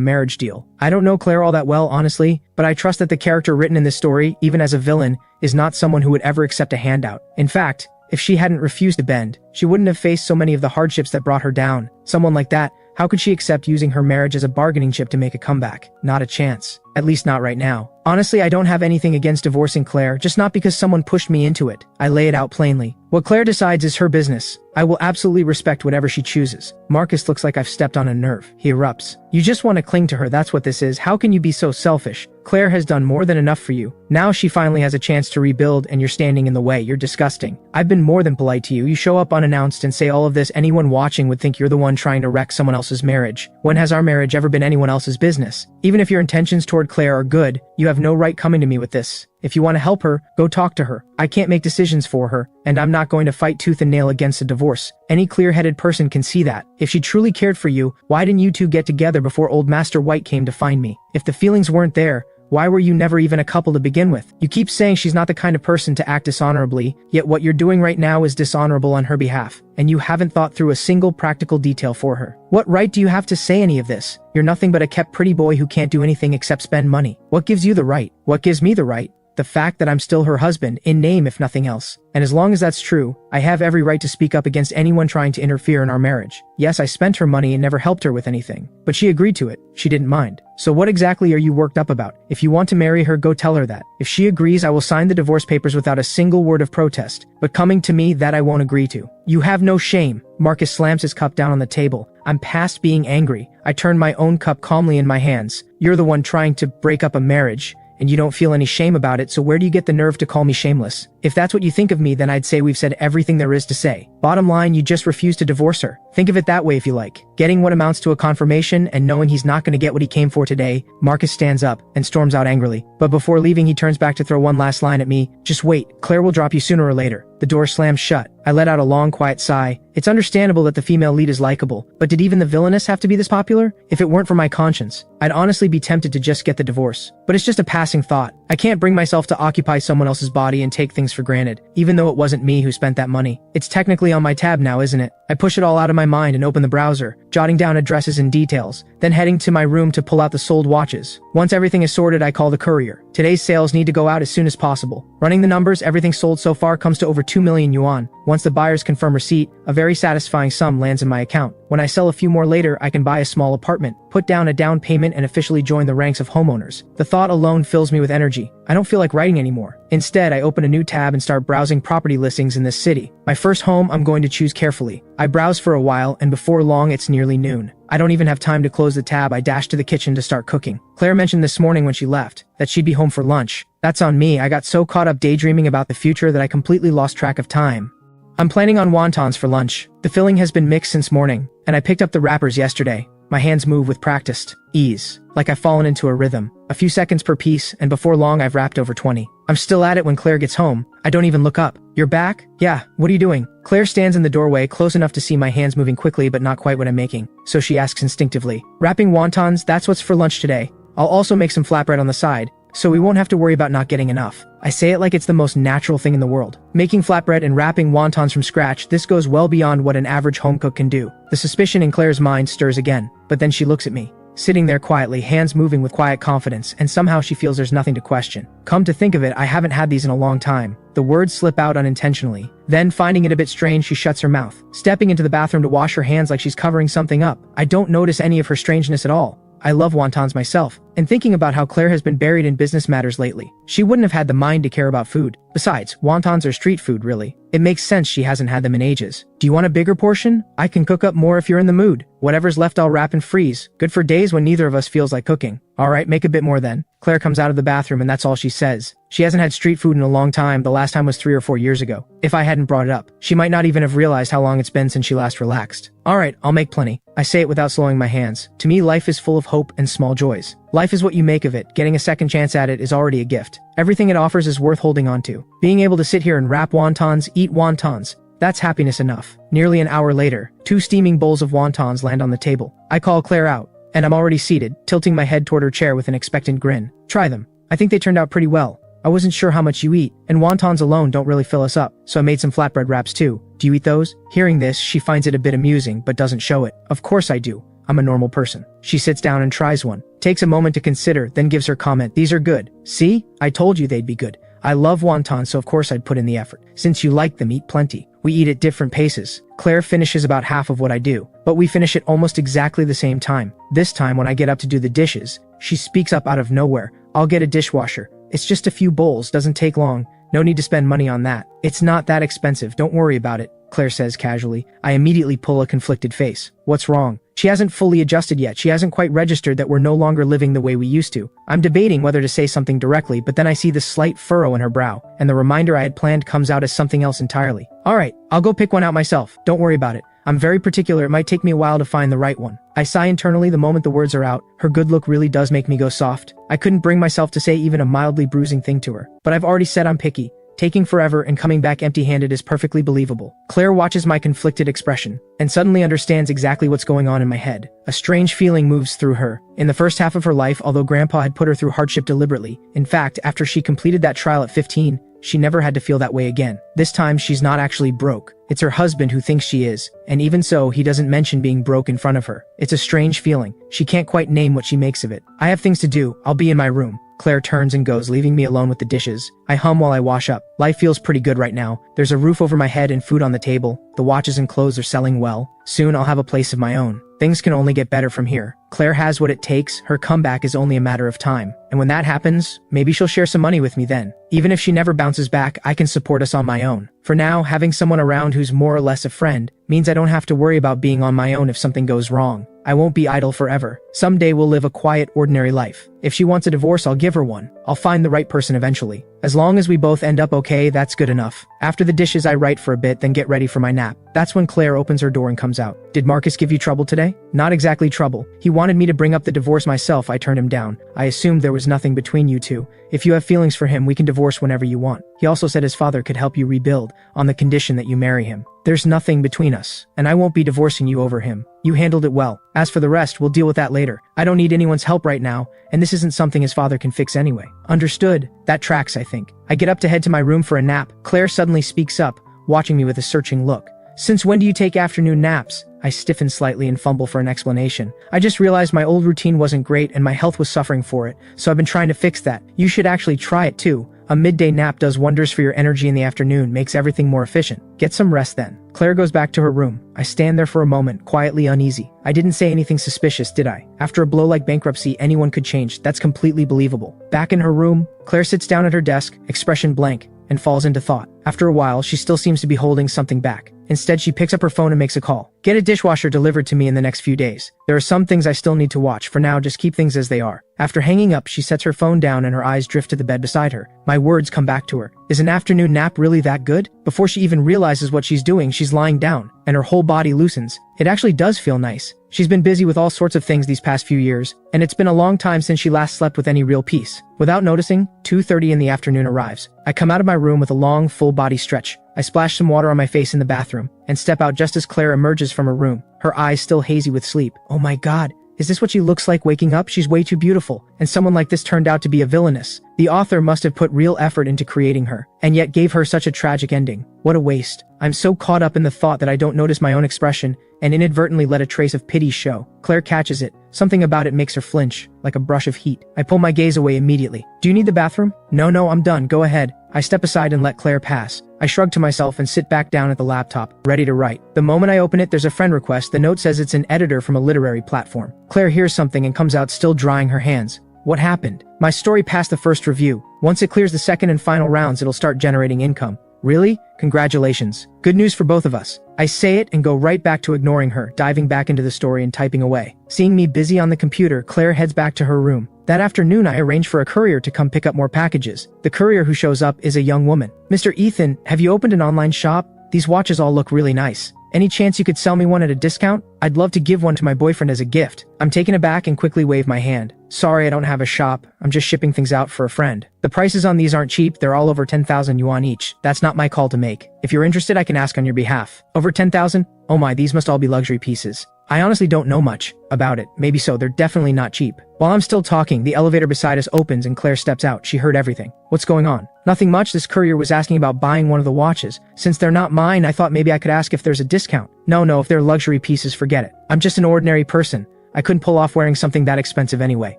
marriage deal. I don't know Claire all that well, honestly, but I trust that the character written in this story, even as a villain, is not someone who would ever accept a handout. In fact, if she hadn't refused to bend, she wouldn't have faced so many of the hardships that brought her down. Someone like that, how could she accept using her marriage as a bargaining chip to make a comeback? Not a chance. At least not right now. Honestly, I don't have anything against divorcing Claire, just not because someone pushed me into it. I lay it out plainly. What Claire decides is her business. I will absolutely respect whatever she chooses. Marcus looks like I've stepped on a nerve. He erupts. You just want to cling to her, that's what this is. How can you be so selfish? Claire has done more than enough for you. Now she finally has a chance to rebuild and you're standing in the way. You're disgusting. I've been more than polite to you. You show up unannounced and say all of this. Anyone watching would think you're the one trying to wreck someone else's marriage. When has our marriage ever been anyone else's business? Even if your intentions toward Claire are good, you have no right coming to me with this. If you want to help her, go talk to her. I can't make decisions for her, and I'm not going to fight tooth and nail against a divorce. Any clear-headed person can see that. If she truly cared for you, why didn't you two get together before old Master White came to find me? If the feelings weren't there, why were you never even a couple to begin with? You keep saying she's not the kind of person to act dishonorably, yet what you're doing right now is dishonorable on her behalf, and you haven't thought through a single practical detail for her. What right do you have to say any of this? You're nothing but a kept pretty boy who can't do anything except spend money. What gives you the right? What gives me the right? The fact that I'm still her husband, in name if nothing else. And as long as that's true, I have every right to speak up against anyone trying to interfere in our marriage. Yes, I spent her money and never helped her with anything. But she agreed to it. She didn't mind. So what exactly are you worked up about? If you want to marry her, go tell her that. If she agrees, I will sign the divorce papers without a single word of protest. But coming to me, that I won't agree to. You have no shame. Marcus slams his cup down on the table. I'm past being angry. I turn my own cup calmly in my hands. You're the one trying to break up a marriage, and you don't feel any shame about it, so where do you get the nerve to call me shameless? If that's what you think of me, then I'd say we've said everything there is to say. Bottom line, you just refuse to divorce her. Think of it that way if you like. Getting what amounts to a confirmation and knowing he's not going to get what he came for today, Marcus stands up and storms out angrily. But before leaving, he turns back to throw one last line at me. Just wait, Claire will drop you sooner or later. The door slams shut. I let out a long, quiet sigh. It's understandable that the female lead is likable, but did even the villainess have to be this popular? If it weren't for my conscience, I'd honestly be tempted to just get the divorce. But it's just a passing thought. I can't bring myself to occupy someone else's body and take things for granted, even though it wasn't me who spent that money. It's technically on my tab now, isn't it? I push it all out of my mind and open the browser, jotting down addresses and details, then heading to my room to pull out the sold watches. Once everything is sorted, I call the courier. Today's sales need to go out as soon as possible. Running the numbers, everything sold so far comes to over 2 million yuan. Once the buyers confirm receipt, a very satisfying sum lands in my account. When I sell a few more later, I can buy a small apartment, put down a down payment, and officially join the ranks of homeowners. The thought alone fills me with energy. I don't feel like writing anymore. Instead, I open a new tab and start browsing property listings in this city. My first home I'm going to choose carefully. I browse for a while, and before long it's nearly noon. I don't even have time to close the tab. I dash to the kitchen to start cooking. Claire mentioned this morning when she left that she'd be home for lunch. That's on me. I got so caught up daydreaming about the future that I completely lost track of time. I'm planning on wontons for lunch. The filling has been mixed since morning, and I picked up the wrappers yesterday. My hands move with practiced ease, like I've fallen into a rhythm. A few seconds per piece, and before long I've wrapped over 20. I'm still at it when Claire gets home. I don't even look up. You're back? Yeah, what are you doing? Claire stands in the doorway, close enough to see my hands moving quickly but not quite what I'm making. So she asks instinctively. Wrapping wontons, that's what's for lunch today. I'll also make some flatbread on the side, so we won't have to worry about not getting enough. I say it like it's the most natural thing in the world. Making flatbread and wrapping wontons from scratch, this goes well beyond what an average home cook can do. The suspicion in Claire's mind stirs again, but then she looks at me. sitting there quietly, hands moving with quiet confidence, and somehow she feels there's nothing to question. Come to think of it, I haven't had these in a long time. The words slip out unintentionally. Then, finding it a bit strange, she shuts her mouth, stepping into the bathroom to wash her hands like she's covering something up. I don't notice any of her strangeness at all. I love wontons myself, and thinking about how Claire has been buried in business matters lately, she wouldn't have had the mind to care about food. Besides, wontons are street food, really. It makes sense she hasn't had them in ages. Do you want a bigger portion? I can cook up more if you're in the mood. Whatever's left I'll wrap and freeze. Good for days when neither of us feels like cooking. Alright, make a bit more then. Claire comes out of the bathroom and that's all she says. She hasn't had street food in a long time, the last time was 3 or 4 years ago. If I hadn't brought it up, she might not even have realized how long it's been since she last relaxed. Alright, I'll make plenty. I say it without slowing my hands. To me, life is full of hope and small joys. Life is what you make of it. Getting a second chance at it is already a gift. Everything it offers is worth holding on to. Being able to sit here and wrap wontons, eat wontons, that's happiness enough. Nearly an hour later, 2 steaming bowls of wontons land on the table. I call Claire out, and I'm already seated, tilting my head toward her chair with an expectant grin. Try them. I think they turned out pretty well. I wasn't sure how much you eat, and wontons alone don't really fill us up, so I made some flatbread wraps too. Do you eat those? Hearing this, she finds it a bit amusing, but doesn't show it. Of course I do. I'm a normal person. She sits down and tries one, takes a moment to consider, then gives her comment. These are good. See? I told you they'd be good. I love wontons, so of course I'd put in the effort. Since you like them, eat plenty. We eat at different paces. Claire finishes about half of what I do, but we finish at almost exactly the same time. This time when I get up to do the dishes, she speaks up out of nowhere. I'll get a dishwasher. It's just a few bowls, doesn't take long. No need to spend money on that. It's not that expensive, don't worry about it, Claire says casually. I immediately pull a conflicted face. What's wrong? She hasn't fully adjusted yet. She hasn't quite registered that we're no longer living the way we used to. I'm debating whether to say something directly, but then I see the slight furrow in her brow, and the reminder I had planned comes out as something else entirely. Alright, I'll go pick one out myself. Don't worry about it. I'm very particular, it might take me a while to find the right one. I sigh internally the moment the words are out. Her good look really does make me go soft. I couldn't bring myself to say even a mildly bruising thing to her, but I've already said I'm picky. Taking forever and coming back empty-handed is perfectly believable. Claire watches my conflicted expression, and suddenly understands exactly what's going on in my head. A strange feeling moves through her. In the first half of her life, although Grandpa had put her through hardship deliberately, in fact, after she completed that trial at 15, she never had to feel that way again. This time, she's not actually broke. It's her husband who thinks she is, and even so, he doesn't mention being broke in front of her. It's a strange feeling. She can't quite name what she makes of it. I have things to do. I'll be in my room. Claire turns and goes, leaving me alone with the dishes. I hum while I wash up. Life feels pretty good right now. There's a roof over my head and food on the table. The watches and clothes are selling well. Soon I'll have a place of my own. Things can only get better from here. Claire has what it takes. Her comeback is only a matter of time. And when that happens, maybe she'll share some money with me then. Even if she never bounces back, I can support us on my own. For now, having someone around who's more or less a friend means I don't have to worry about being on my own if something goes wrong. I won't be idle forever. Someday we'll live a quiet, ordinary life. If she wants a divorce, I'll give her one. I'll find the right person eventually. As long as we both end up okay, that's good enough. After the dishes, I write for a bit, then get ready for my nap. That's when Claire opens her door and comes out. Did Marcus give you trouble today? Not exactly trouble. He wanted me to bring up the divorce myself. I turned him down. I assumed there was nothing between you two. If you have feelings for him, we can divorce whenever you want. He also said his father could help you rebuild, on the condition that you marry him. There's nothing between us, and I won't be divorcing you over him. You handled it well. As for the rest, we'll deal with that later. I don't need anyone's help right now, and this isn't something his father can fix anyway. Understood? That tracks, I think. I get up to head to my room for a nap. Claire suddenly speaks up, watching me with a searching look. Since when do you take afternoon naps? I stiffen slightly and fumble for an explanation. I just realized my old routine wasn't great and my health was suffering for it, so I've been trying to fix that. You should actually try it too. A midday nap does wonders for your energy in the afternoon, makes everything more efficient. Get some rest then. Claire goes back to her room. I stand there for a moment, quietly uneasy. I didn't say anything suspicious, did I? After a blow like bankruptcy, anyone could change. That's completely believable. Back in her room, Claire sits down at her desk, expression blank, and falls into thought. After a while, she still seems to be holding something back. Instead, she picks up her phone and makes a call. Get a dishwasher delivered to me in the next few days. There are some things I still need to watch. For now, just keep things as they are. After hanging up, she sets her phone down and her eyes drift to the bed beside her. My words come back to her. Is an afternoon nap really that good? Before she even realizes what she's doing, she's lying down, and her whole body loosens. It actually does feel nice. She's been busy with all sorts of things these past few years, and it's been a long time since she last slept with any real peace. Without noticing, 2:30 in the afternoon arrives. I come out of my room with a long, full-body stretch. I splash some water on my face in the bathroom, and step out just as Claire emerges from her room, her eyes still hazy with sleep. Oh my god. Is this what she looks like waking up? She's way too beautiful, and someone like this turned out to be a villainess. The author must have put real effort into creating her, and yet gave her such a tragic ending. What a waste. I'm so caught up in the thought that I don't notice my own expression and inadvertently let a trace of pity show. Claire catches it. Something about it makes her flinch, like a brush of heat. I pull my gaze away immediately. Do you need the bathroom? No, I'm done. Go ahead. I step aside and let Claire pass. I shrug to myself and sit back down at the laptop, ready to write. The moment I open it, there's a friend request. The note says it's an editor from a literary platform. Claire hears something and comes out still drying her hands. What happened? My story passed the first review. Once it clears the second and final rounds, it'll start generating income. Really? Congratulations. Good news for both of us. I say it and go right back to ignoring her, diving back into the story and typing away. Seeing me busy on the computer, Claire heads back to her room. That afternoon, I arrange for a courier to come pick up more packages. The courier who shows up is a young woman. Mr. Ethan, have you opened an online shop? These watches all look really nice. Any chance you could sell me one at a discount? I'd love to give one to my boyfriend as a gift. I'm taken aback and quickly wave my hand. Sorry, I don't have a shop. I'm just shipping things out for a friend. The prices on these aren't cheap. They're all over 10,000 yuan each. That's not my call to make. If you're interested, I can ask on your behalf. Over 10,000? Oh my, these must all be luxury pieces. I honestly don't know much about it. Maybe so. They're definitely not cheap. While I'm still talking, the elevator beside us opens and Claire steps out. She heard everything. What's going on? Nothing much. This courier was asking about buying one of the watches. Since they're not mine, I thought maybe I could ask if there's a discount. No, if they're luxury pieces, forget it. I'm just an ordinary person. I couldn't pull off wearing something that expensive anyway.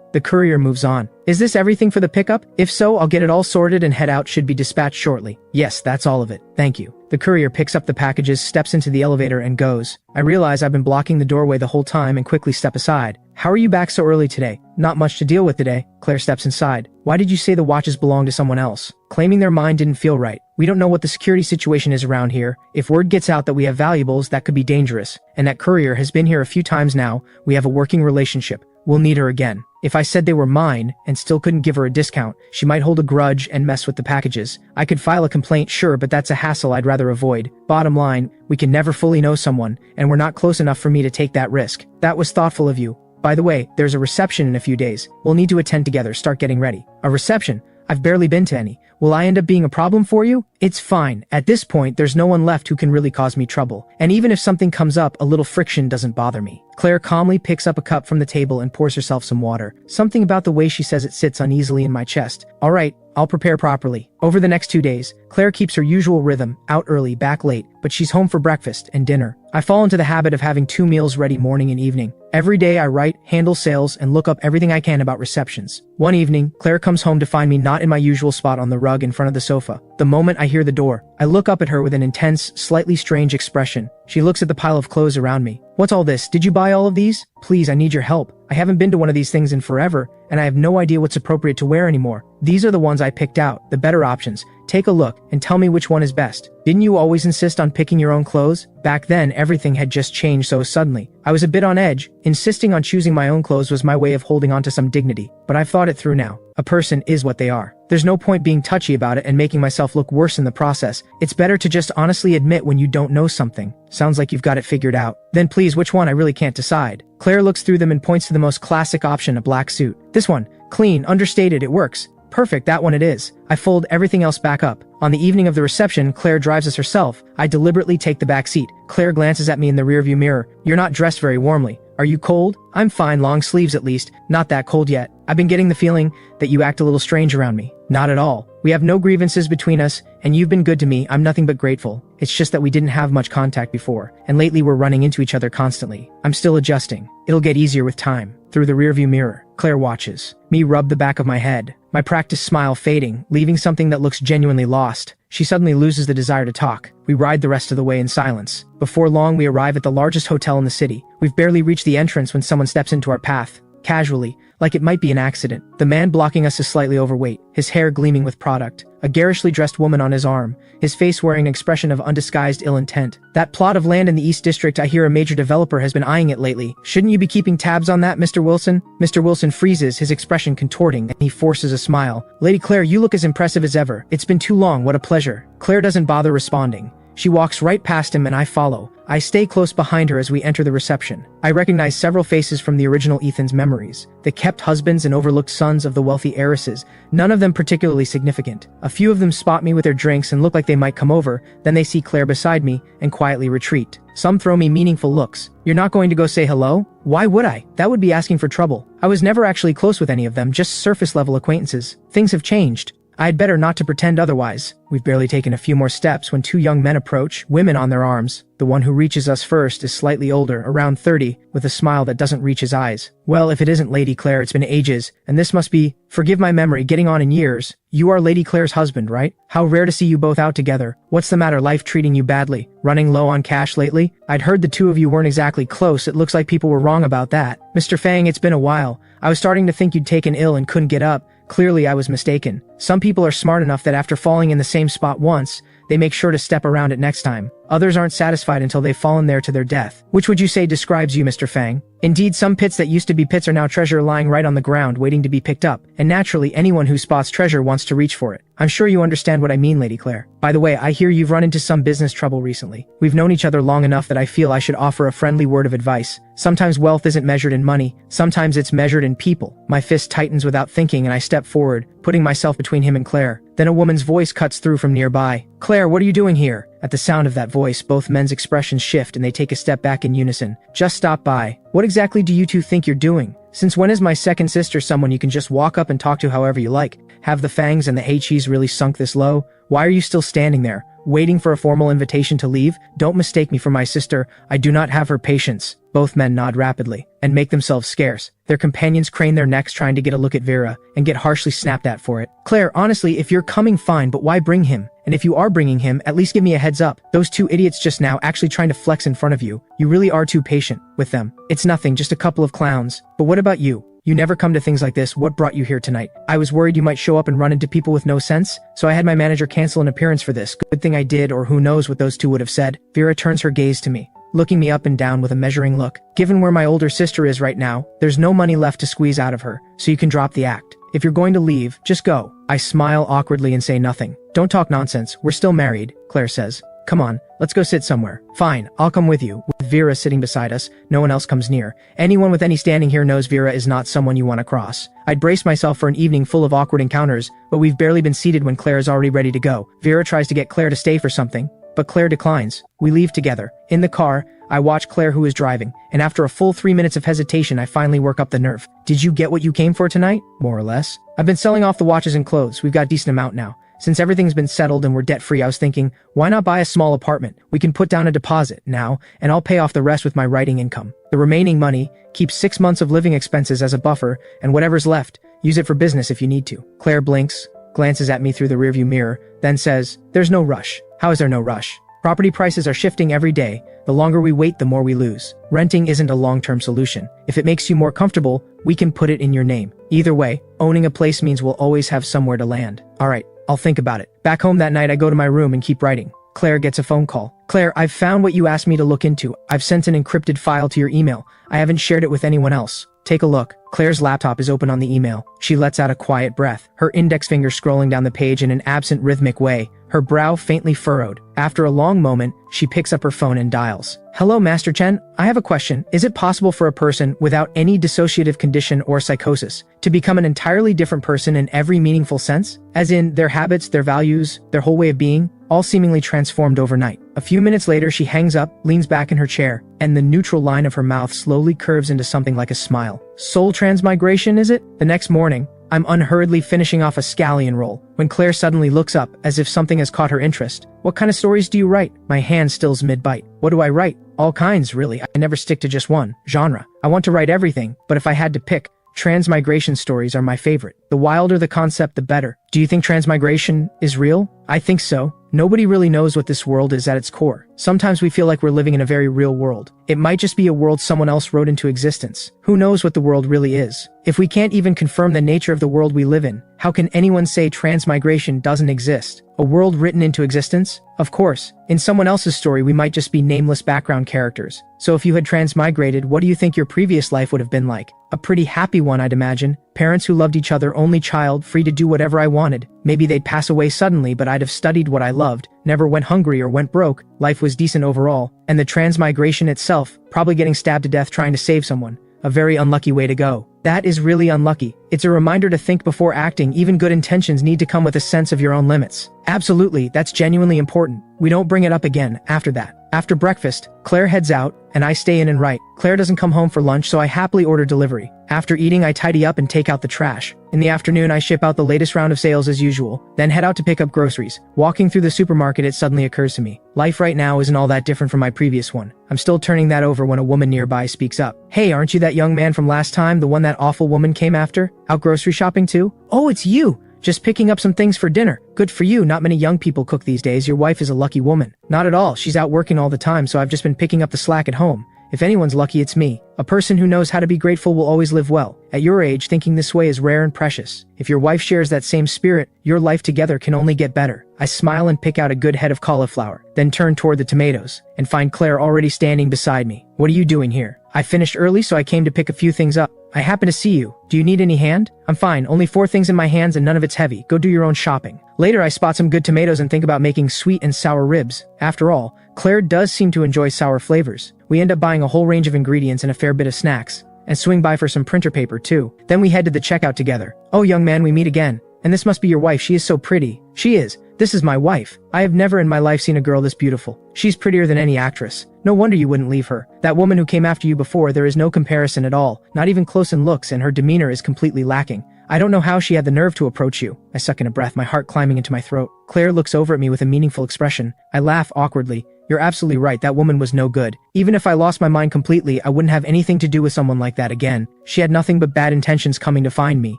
The courier moves on. Is this everything for the pickup? If so, I'll get it all sorted and head out. Should be dispatched shortly. Yes, that's all of it. Thank you. The courier picks up the packages, steps into the elevator and goes. I realize I've been blocking the doorway the whole time and quickly step aside. How are you back so early today? Not much to deal with today. Claire steps inside. Why did you say the watches belong to someone else? Claiming they're mine didn't feel right. We don't know what the security situation is around here. If word gets out that we have valuables, that could be dangerous. And that courier has been here a few times now. We have a working relationship. We'll need her again. If I said they were mine and still couldn't give her a discount, she might hold a grudge and mess with the packages. I could file a complaint, sure, but that's a hassle I'd rather avoid. Bottom line, we can never fully know someone, and we're not close enough for me to take that risk. That was thoughtful of you. By the way, there's a reception in a few days. We'll need to attend together. Start getting ready. A reception? I've barely been to any. Will I end up being a problem for you? It's fine. At this point, there's no one left who can really cause me trouble. And even if something comes up, a little friction doesn't bother me. Claire calmly picks up a cup from the table and pours herself some water. Something about the way she says it sits uneasily in my chest. All right, I'll prepare properly. Over the next 2 days, Claire keeps her usual rhythm, out early, back late, but she's home for breakfast and dinner. I fall into the habit of having 2 meals ready morning and evening. Every day I write, handle sales, and look up everything I can about receptions. One evening, Claire comes home to find me not in my usual spot on the rug in front of the sofa. The moment I hear the door, I look up at her with an intense, slightly strange expression. She looks at the pile of clothes around me. What's all this? Did you buy all of these? Please, I need your help. I haven't been to one of these things in forever, and I have no idea what's appropriate to wear anymore. These are the ones I picked out, the better options. Take a look and tell me which one is best. Didn't you always insist on picking your own clothes? Back then, everything had just changed so suddenly. I was a bit on edge. Insisting on choosing my own clothes was my way of holding on to some dignity. But I've thought it through now. A person is what they are. There's no point being touchy about it and making myself look worse in the process. It's better to just honestly admit when you don't know something. Sounds like you've got it figured out. Then please, which one? I really can't decide. Claire looks through them and points to the most classic option, a black suit. This one. Clean, understated, it works. Perfect, that one it is. I fold everything else back up. On the evening of the reception, Claire drives us herself. I deliberately take the back seat. Claire glances at me in the rearview mirror. You're not dressed very warmly. Are you cold? I'm fine, long sleeves at least. Not that cold yet. I've been getting the feeling that you act a little strange around me. Not at all. We have no grievances between us, and you've been good to me. I'm nothing but grateful. It's just that we didn't have much contact before, and lately we're running into each other constantly. I'm still adjusting. It'll get easier with time. Through the rearview mirror, Claire watches me rub the back of my head, my practiced smile fading, leaving something that looks genuinely lost. She suddenly loses the desire to talk. We ride the rest of the way in silence. Before long, we arrive at the largest hotel in the city. We've barely reached the entrance when someone steps into our path. Casually, like it might be an accident. The man blocking us is slightly overweight, his hair gleaming with product, a garishly dressed woman on his arm, his face wearing an expression of undisguised ill intent. That plot of land in the East District, I hear a major developer has been eyeing it lately. Shouldn't you be keeping tabs on that, Mr. Wilson? Mr. Wilson freezes, his expression contorting, and he forces a smile. Lady Claire, you look as impressive as ever. It's been too long, what a pleasure. Claire doesn't bother responding. She walks right past him and I follow. I stay close behind her as we enter the reception. I recognize several faces from the original Ethan's memories. The kept husbands and overlooked sons of the wealthy heiresses, none of them particularly significant. A few of them spot me with their drinks and look like they might come over, then they see Claire beside me and quietly retreat. Some throw me meaningful looks. You're not going to go say hello? Why would I? That would be asking for trouble. I was never actually close with any of them, just surface level acquaintances. Things have changed. I'd better not to pretend otherwise. We've barely taken a few more steps when two young men approach, women on their arms. The one who reaches us first is slightly older, around 30, with a smile that doesn't reach his eyes. Well, if it isn't Lady Claire, it's been ages, and this must be, forgive my memory, getting on in years. You are Lady Claire's husband, right? How rare to see you both out together. What's the matter, life treating you badly? Running low on cash lately? I'd heard the two of you weren't exactly close. It looks like people were wrong about that. Mr. Fang, it's been a while. I was starting to think you'd taken ill and couldn't get up. Clearly I was mistaken. Some people are smart enough that after falling in the same spot once, they make sure to step around it next time. Others aren't satisfied until they've fallen there to their death. Which would you say describes you, Mr. Fang? Indeed, some pits that used to be pits are now treasure lying right on the ground waiting to be picked up, and naturally anyone who spots treasure wants to reach for it. I'm sure you understand what I mean, Lady Claire. By the way, I hear you've run into some business trouble recently. We've known each other long enough that I feel I should offer a friendly word of advice. Sometimes wealth isn't measured in money, sometimes it's measured in people. My fist tightens without thinking and I step forward, putting myself between him and Claire. Then a woman's voice cuts through from nearby. Claire, what are you doing here? At the sound of that voice, both men's expressions shift and they take a step back in unison. Just stop by. What exactly do you two think you're doing? Since when is my second sister someone you can just walk up and talk to however you like? Have the fangs and the hay-cheese really sunk this low? Why are you still standing there, waiting for a formal invitation to leave? Don't mistake me for my sister. I do not have her patience. Both men nod rapidly and make themselves scarce. Their companions crane their necks trying to get a look at Vera and get harshly snapped at for it. Claire, honestly, if you're coming, fine, but why bring him? And if you are bringing him, at least give me a heads up. Those two idiots just now actually trying to flex in front of you. You really are too patient with them. It's nothing, just a couple of clowns. But what about you? You never come to things like this. What brought you here tonight? I was worried you might show up and run into people with no sense, so I had my manager cancel an appearance for this. Good thing I did, or who knows what those two would have said. Vera turns her gaze to me, looking me up and down with a measuring look. Given where my older sister is right now, there's no money left to squeeze out of her, so you can drop the act. If you're going to leave, just go. I smile awkwardly and say nothing. Don't talk nonsense. We're still married, Claire says. Come on, let's go sit somewhere. Fine, I'll come with you. With Vera sitting beside us, no one else comes near. Anyone with any standing here knows Vera is not someone you want to cross. I'd brace myself for an evening full of awkward encounters, but we've barely been seated when Claire is already ready to go. Vera tries to get Claire to stay for something, but Claire declines. We leave together. In the car, I watch Claire, who is driving, and after a full 3 minutes of hesitation, I finally work up the nerve. Did you get what you came for tonight? More or less. I've been selling off the watches and clothes. We've got a decent amount now. Since everything's been settled and we're debt-free, I was thinking, why not buy a small apartment? We can put down a deposit now, and I'll pay off the rest with my writing income. The remaining money, keep 6 months of living expenses as a buffer, and whatever's left, use it for business if you need to. Claire blinks, glances at me through the rearview mirror, then says, there's no rush. How is there no rush? Property prices are shifting every day. The longer we wait, the more we lose. Renting isn't a long-term solution. If it makes you more comfortable, we can put it in your name. Either way, owning a place means we'll always have somewhere to land. All right, I'll think about it. Back home that night, I go to my room and keep writing. Claire gets a phone call. Claire, I've found what you asked me to look into. I've sent an encrypted file to your email. I haven't shared it with anyone else. Take a look. Claire's laptop is open on the email. She lets out a quiet breath, her index finger scrolling down the page in an absent, rhythmic way, her brow faintly furrowed. After a long moment, she picks up her phone and dials. Hello, Master Chen. I have a question. Is it possible for a person without any dissociative condition or psychosis to become an entirely different person in every meaningful sense? As in, their habits, their values, their whole way of being, all seemingly transformed overnight. A few minutes later, she hangs up, leans back in her chair, and the neutral line of her mouth slowly curves into something like a smile. Soul transmigration, is it? The next morning, I'm unhurriedly finishing off a scallion roll when Claire suddenly looks up as if something has caught her interest. What kind of stories do you write? My hand stills mid-bite. What do I write? All kinds, really. I never stick to just one genre. I want to write everything, but if I had to pick, transmigration stories are my favorite. The wilder the concept, the better. Do you think transmigration is real? I think so. Nobody really knows what this world is at its core. Sometimes we feel like we're living in a very real world. It might just be a world someone else wrote into existence. Who knows what the world really is? If we can't even confirm the nature of the world we live in, how can anyone say transmigration doesn't exist? A world written into existence? Of course, in someone else's story we might just be nameless background characters. So if you had transmigrated, what do you think your previous life would have been like? A pretty happy one, I'd imagine. Parents who loved each other, only child, free to do whatever I wanted. Maybe they'd pass away suddenly, but I'd have studied what I loved, never went hungry or went broke. Life was decent overall. And the transmigration itself, probably getting stabbed to death trying to save someone. A very unlucky way to go. That is really unlucky. It's a reminder to think before acting. Even good intentions need to come with a sense of your own limits. Absolutely, that's genuinely important. We don't bring it up again after that. After breakfast, Claire heads out, and I stay in and write. Claire doesn't come home for lunch, so I happily order delivery. After eating, I tidy up and take out the trash. In the afternoon, I ship out the latest round of sales as usual, then head out to pick up groceries. Walking through the supermarket, it suddenly occurs to me. Life right now isn't all that different from my previous one. I'm still turning that over when a woman nearby speaks up. Hey, aren't you that young man from last time, the one that awful woman came after? Out grocery shopping too? Oh, it's you! Just picking up some things for dinner. Good for you, not many young people cook these days. Your wife is a lucky woman. Not at all, she's out working all the time, so I've just been picking up the slack at home. If anyone's lucky, it's me. A person who knows how to be grateful will always live well. At your age, thinking this way is rare and precious. If your wife shares that same spirit, your life together can only get better. I smile and pick out a good head of cauliflower, then turn toward the tomatoes, and find Claire already standing beside me. What are you doing here? I finished early, so I came to pick a few things up. I happen to see you. Do you need any hand? I'm fine, only 4 things in my hands and none of it's heavy. Go do your own shopping. Later, I spot some good tomatoes and think about making sweet and sour ribs. After all, Claire does seem to enjoy sour flavors. We end up buying a whole range of ingredients and a fair bit of snacks, and swing by for some printer paper too. Then we head to the checkout together. Oh, young man, we meet again. And this must be your wife. She is so pretty. She is. This is my wife. I have never in my life seen a girl this beautiful. She's prettier than any actress. No wonder you wouldn't leave her. That woman who came after you before, there is no comparison at all, not even close in looks, and her demeanor is completely lacking. I don't know how she had the nerve to approach you. I suck in a breath, my heart climbing into my throat. Claire looks over at me with a meaningful expression. I laugh awkwardly. You're absolutely right, that woman was no good. Even if I lost my mind completely, I wouldn't have anything to do with someone like that again. She had nothing but bad intentions coming to find me.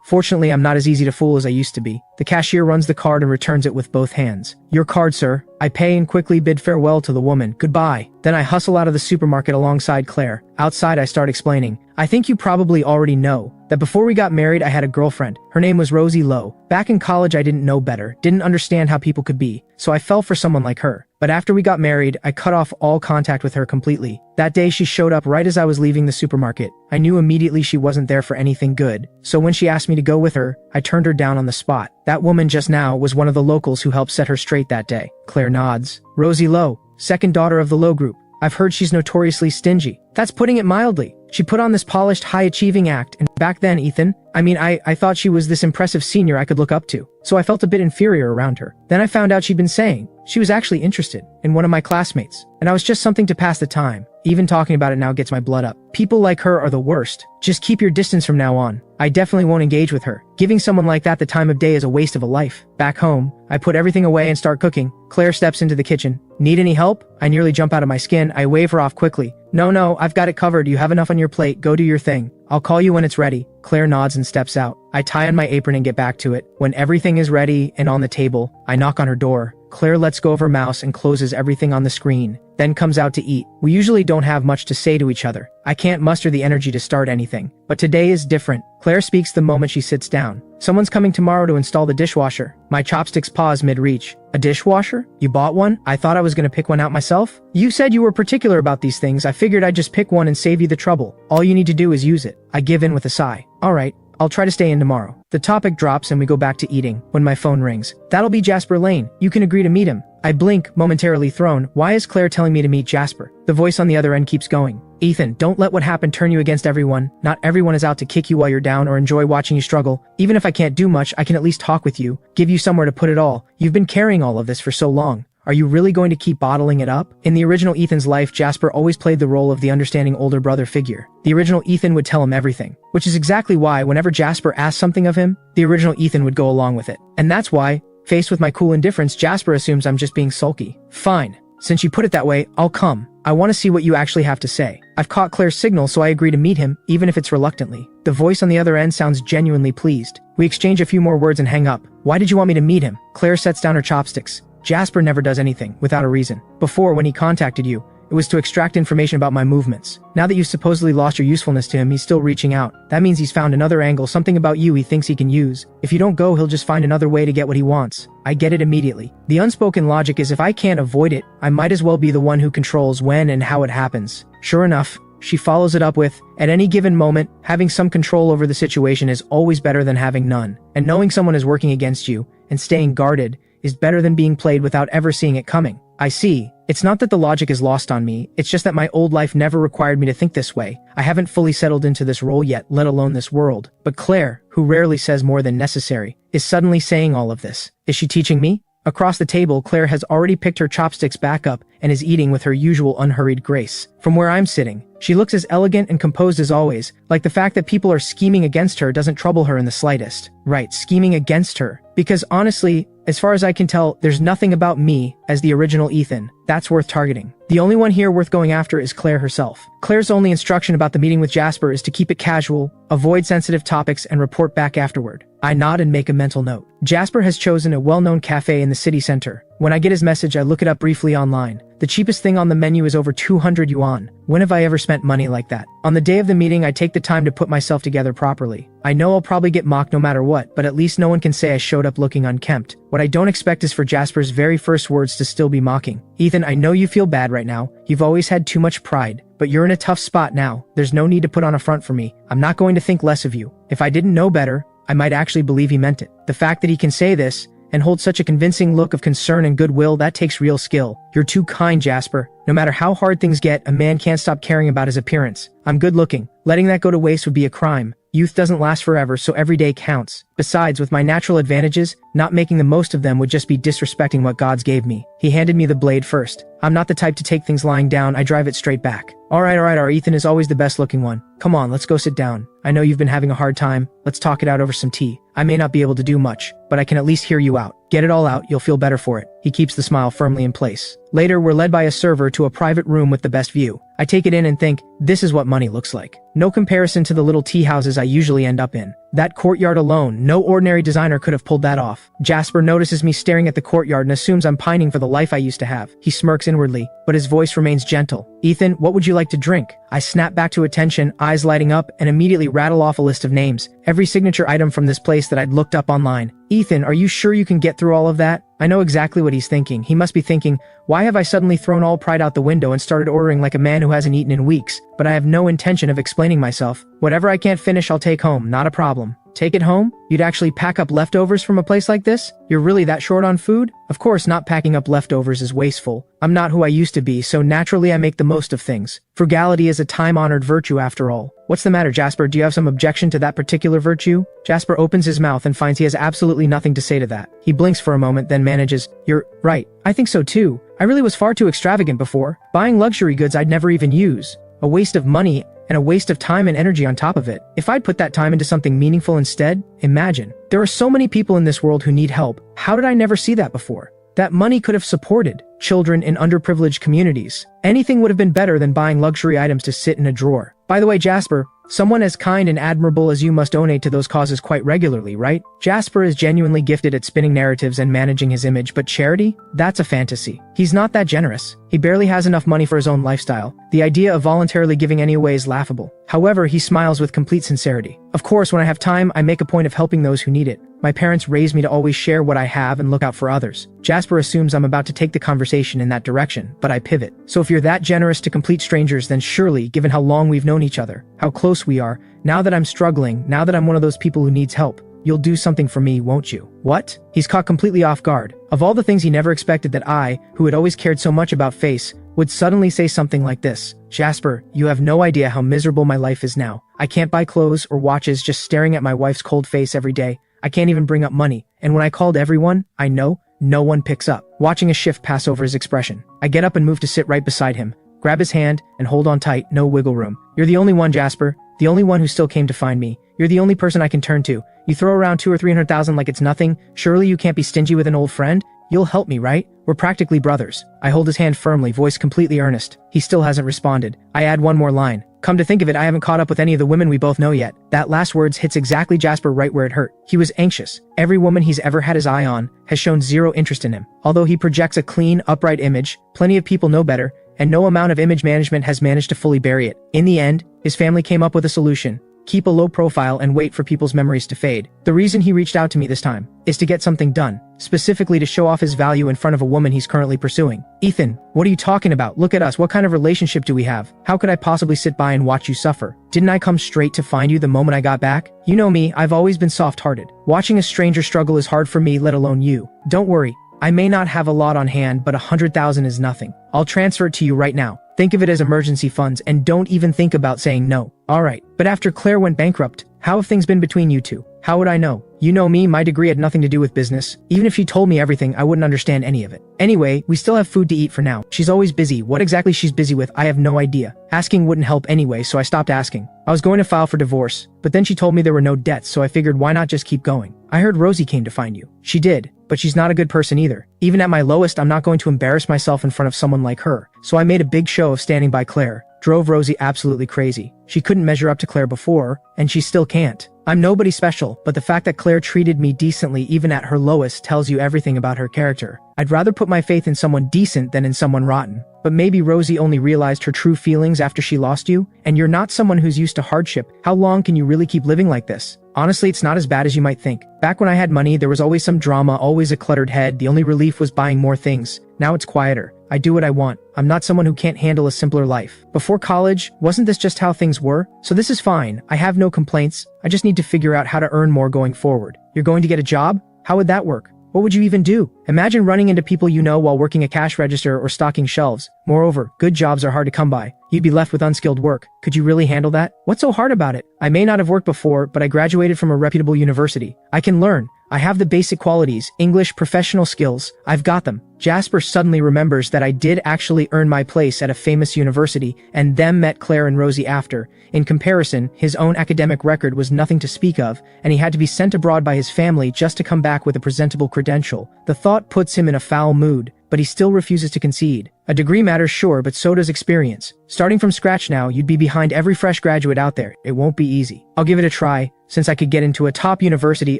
Fortunately, I'm not as easy to fool as I used to be. The cashier runs the card and returns it with both hands. Your card, sir. I pay and quickly bid farewell to the woman. Goodbye. Then I hustle out of the supermarket alongside Claire. Outside, I start explaining. I think you probably already know that before we got married, I had a girlfriend. Her name was Rosie Lowe. Back in college, I didn't know better, didn't understand how people could be, so I fell for someone like her. But after we got married, I cut off all contact with her completely. That day, she showed up right as I was leaving the supermarket. I knew immediately she wasn't there for anything good, so when she asked me to go with her, I turned her down on the spot. That woman just now was one of the locals who helped set her straight that day. Claire nods. Rosie Lowe, second daughter of the Lowe Group. I've heard she's notoriously stingy. That's putting it mildly. She put on this polished, high-achieving act, and back then, Ethan, I thought she was this impressive senior I could look up to, so I felt a bit inferior around her. Then I found out she'd been saying she was actually interested in one of my classmates, and I was just something to pass the time. Even talking about it now gets my blood up. People like her are the worst. Just keep your distance from now on. I definitely won't engage with her. Giving someone like that the time of day is a waste of a life. Back home, I put everything away and start cooking. Claire steps into the kitchen. Need any help? I nearly jump out of my skin. I wave her off quickly. No, I've got it covered. You have enough on your plate. Go do your thing. I'll call you when it's ready. Claire nods and steps out. I tie on my apron and get back to it. When everything is ready and on the table, I knock on her door. Claire lets go of her mouse and closes everything on the screen, then comes out to eat. We usually don't have much to say to each other. I can't muster the energy to start anything. But today is different. Claire speaks the moment she sits down. Someone's coming tomorrow to install the dishwasher. My chopsticks pause mid-reach. A dishwasher? You bought one? I thought I was gonna pick one out myself? You said you were particular about these things. I figured I'd just pick one and save you the trouble. All you need to do is use it. I give in with a sigh. Alright, I'll try to stay in tomorrow. The topic drops and we go back to eating when my phone rings. That'll be Jasper Lane. You can agree to meet him. I blink, momentarily thrown. Why is Claire telling me to meet Jasper? The voice on the other end keeps going. Ethan, don't let what happened turn you against everyone. Not everyone is out to kick you while you're down or enjoy watching you struggle. Even if I can't do much, I can at least talk with you, give you somewhere to put it all. You've been carrying all of this for so long. Are you really going to keep bottling it up? In the original Ethan's life, Jasper always played the role of the understanding older brother figure. The original Ethan would tell him everything, which is exactly why whenever Jasper asked something of him, the original Ethan would go along with it. And that's why, faced with my cool indifference, Jasper assumes I'm just being sulky. Fine. Since you put it that way, I'll come. I want to see what you actually have to say. I've caught Claire's signal, so I agree to meet him, even if it's reluctantly. The voice on the other end sounds genuinely pleased. We exchange a few more words and hang up. Why did you want me to meet him? Claire sets down her chopsticks. Jasper never does anything without a reason. Before, when he contacted you, it was to extract information about my movements. Now that you've supposedly lost your usefulness to him, he's still reaching out. That means he's found another angle, something about you he thinks he can use. If you don't go, he'll just find another way to get what he wants. I get it immediately. The unspoken logic is if I can't avoid it, I might as well be the one who controls when and how it happens. Sure enough, she follows it up with, at any given moment, having some control over the situation is always better than having none. And knowing someone is working against you, and staying guarded, is better than being played without ever seeing it coming. I see. It's not that the logic is lost on me, it's just that my old life never required me to think this way. I haven't fully settled into this role yet, let alone this world. But Claire, who rarely says more than necessary, is suddenly saying all of this. Is she teaching me? Across the table, Claire has already picked her chopsticks back up and is eating with her usual unhurried grace. From where I'm sitting, she looks as elegant and composed as always, like the fact that people are scheming against her doesn't trouble her in the slightest. Right, scheming against her. Because honestly, as far as I can tell, there's nothing about me, as the original Ethan, that's worth targeting. The only one here worth going after is Claire herself. Claire's only instruction about the meeting with Jasper is to keep it casual, avoid sensitive topics, and report back afterward. I nod and make a mental note. Jasper has chosen a well-known cafe in the city center. When I get his message, I look it up briefly online. The cheapest thing on the menu is over 200 yuan. When have I ever spent money like that? On the day of the meeting, I take the time to put myself together properly. I know I'll probably get mocked no matter what, but at least no one can say I showed up looking unkempt. What I don't expect is for Jasper's very first words to still be mocking. Ethan, I know you feel bad right now. You've always had too much pride, but you're in a tough spot now. There's no need to put on a front for me. I'm not going to think less of you. If I didn't know better, I might actually believe he meant it. The fact that he can say this and hold such a convincing look of concern and goodwill, that takes real skill. You're too kind, Jasper. No matter how hard things get, a man can't stop caring about his appearance. I'm good looking. Letting that go to waste would be a crime. Youth doesn't last forever, so every day counts. Besides, with my natural advantages, not making the most of them would just be disrespecting what gods gave me. He handed me the blade first. I'm not the type to take things lying down, I drive it straight back. Alright, our Ethan is always the best looking one. Come on, let's go sit down. I know you've been having a hard time. Let's talk it out over some tea. I may not be able to do much, but I can at least hear you out. Get it all out, you'll feel better for it. He keeps the smile firmly in place. Later, we're led by a server to a private room with the best view. I take it in and think, this is what money looks like. No comparison to the little tea houses I usually end up in. That courtyard alone, no ordinary designer could have pulled that off. Jasper notices me staring at the courtyard and assumes I'm pining for the life I used to have. He smirks inwardly, but his voice remains gentle. Ethan, what would you like to drink? I snap back to attention, eyes lighting up, and immediately rattle off a list of names. Every signature item from this place that I'd looked up online. Ethan, are you sure you can get through all of that? I know exactly what he's thinking. He must be thinking, why have I suddenly thrown all pride out the window and started ordering like a man who hasn't eaten in weeks? But I have no intention of explaining myself. Whatever I can't finish, I'll take home, not a problem. Take it home? You'd actually pack up leftovers from a place like this? You're really that short on food? Of course, not packing up leftovers is wasteful. I'm not who I used to be, so naturally I make the most of things. Frugality is a time-honored virtue after all. What's the matter, Jasper? Do you have some objection to that particular virtue? Jasper opens his mouth and finds he has absolutely nothing to say to that. He blinks for a moment, then manages, "You're right. I think so too. I really was far too extravagant before. Buying luxury goods I'd never even use. A waste of money, and a waste of time and energy on top of it. If I'd put that time into something meaningful instead, imagine. There are so many people in this world who need help. How did I never see that before? That money could have supported children in underprivileged communities. Anything would have been better than buying luxury items to sit in a drawer. By the way, Jasper, someone as kind and admirable as you must donate to those causes quite regularly, right? Jasper is genuinely gifted at spinning narratives and managing his image, but charity? That's a fantasy. He's not that generous. He barely has enough money for his own lifestyle. The idea of voluntarily giving any away is laughable. However, he smiles with complete sincerity. Of course, when I have time, I make a point of helping those who need it. My parents raised me to always share what I have and look out for others. Jasper assumes I'm about to take the conversation in that direction, but I pivot. So if you're that generous to complete strangers, then surely, given how long we've known each other, how close we are, now that I'm struggling, now that I'm one of those people who needs help, you'll do something for me, won't you? What? He's caught completely off guard. Of all the things he never expected that I, who had always cared so much about face, would suddenly say something like this. Jasper, you have no idea how miserable my life is now. I can't buy clothes or watches just staring at my wife's cold face every day. I can't even bring up money. And when I called everyone, I know, no one picks up. Watching a shift pass over his expression. I get up and move to sit right beside him, grab his hand, and hold on tight, no wiggle room. You're the only one, Jasper. The only one who still came to find me. You're the only person I can turn to. You throw around 200,000 or 300,000 like it's nothing. Surely you can't be stingy with an old friend? You'll help me, right? We're practically brothers. I hold his hand firmly, voice completely earnest. He still hasn't responded. I add one more line. Come to think of it, I haven't caught up with any of the women we both know yet. That last words hits exactly Jasper right where it hurt. He was anxious. Every woman he's ever had his eye on has shown zero interest in him. Although he projects a clean, upright image, plenty of people know better, and no amount of image management has managed to fully bury it. In the end, his family came up with a solution. Keep a low profile and wait for people's memories to fade. The reason he reached out to me this time is to get something done, specifically to show off his value in front of a woman he's currently pursuing. Ethan, what are you talking about? Look at us. What kind of relationship do we have? How could I possibly sit by and watch you suffer? Didn't I come straight to find you the moment I got back? You know me, I've always been soft-hearted. Watching a stranger struggle is hard for me, let alone you. Don't worry. I may not have a lot on hand, but 100,000 is nothing. I'll transfer it to you right now. Think of it as emergency funds and don't even think about saying no. Alright, but after Claire went bankrupt, how have things been between you two? How would I know? You know me, my degree had nothing to do with business. Even if she told me everything, I wouldn't understand any of it. Anyway, we still have food to eat for now. She's always busy. What exactly she's busy with, I have no idea. Asking wouldn't help anyway, so I stopped asking. I was going to file for divorce, but then she told me there were no debts, so I figured why not just keep going. I heard Rosie came to find you. She did, but she's not a good person either. Even at my lowest, I'm not going to embarrass myself in front of someone like her. So I made a big show of standing by Claire. Drove Rosie absolutely crazy. She couldn't measure up to Claire before, and she still can't. I'm nobody special, but the fact that Claire treated me decently even at her lowest tells you everything about her character. I'd rather put my faith in someone decent than in someone rotten. But maybe Rosie only realized her true feelings after she lost you, and you're not someone who's used to hardship. How long can you really keep living like this? Honestly, it's not as bad as you might think. Back when I had money, there was always some drama, always a cluttered head. The only relief was buying more things. Now it's quieter. I do what I want. I'm not someone who can't handle a simpler life. Before college, wasn't this just how things were? So this is fine. I have no complaints. I just need to figure out how to earn more going forward. You're going to get a job? How would that work? What would you even do? Imagine running into people you know while working a cash register or stocking shelves. Moreover, good jobs are hard to come by. You'd be left with unskilled work. Could you really handle that? What's so hard about it? I may not have worked before, but I graduated from a reputable university. I can learn. I have the basic qualities, English, professional skills. I've got them. Jasper suddenly remembers that I did actually earn my place at a famous university, and them met Claire and Rosie after. In comparison, his own academic record was nothing to speak of, and he had to be sent abroad by his family just to come back with a presentable credential. The thought puts him in a foul mood, but he still refuses to concede. A degree matters, sure, but so does experience. Starting from scratch now, you'd be behind every fresh graduate out there. It won't be easy. I'll give it a try. Since I could get into a top university,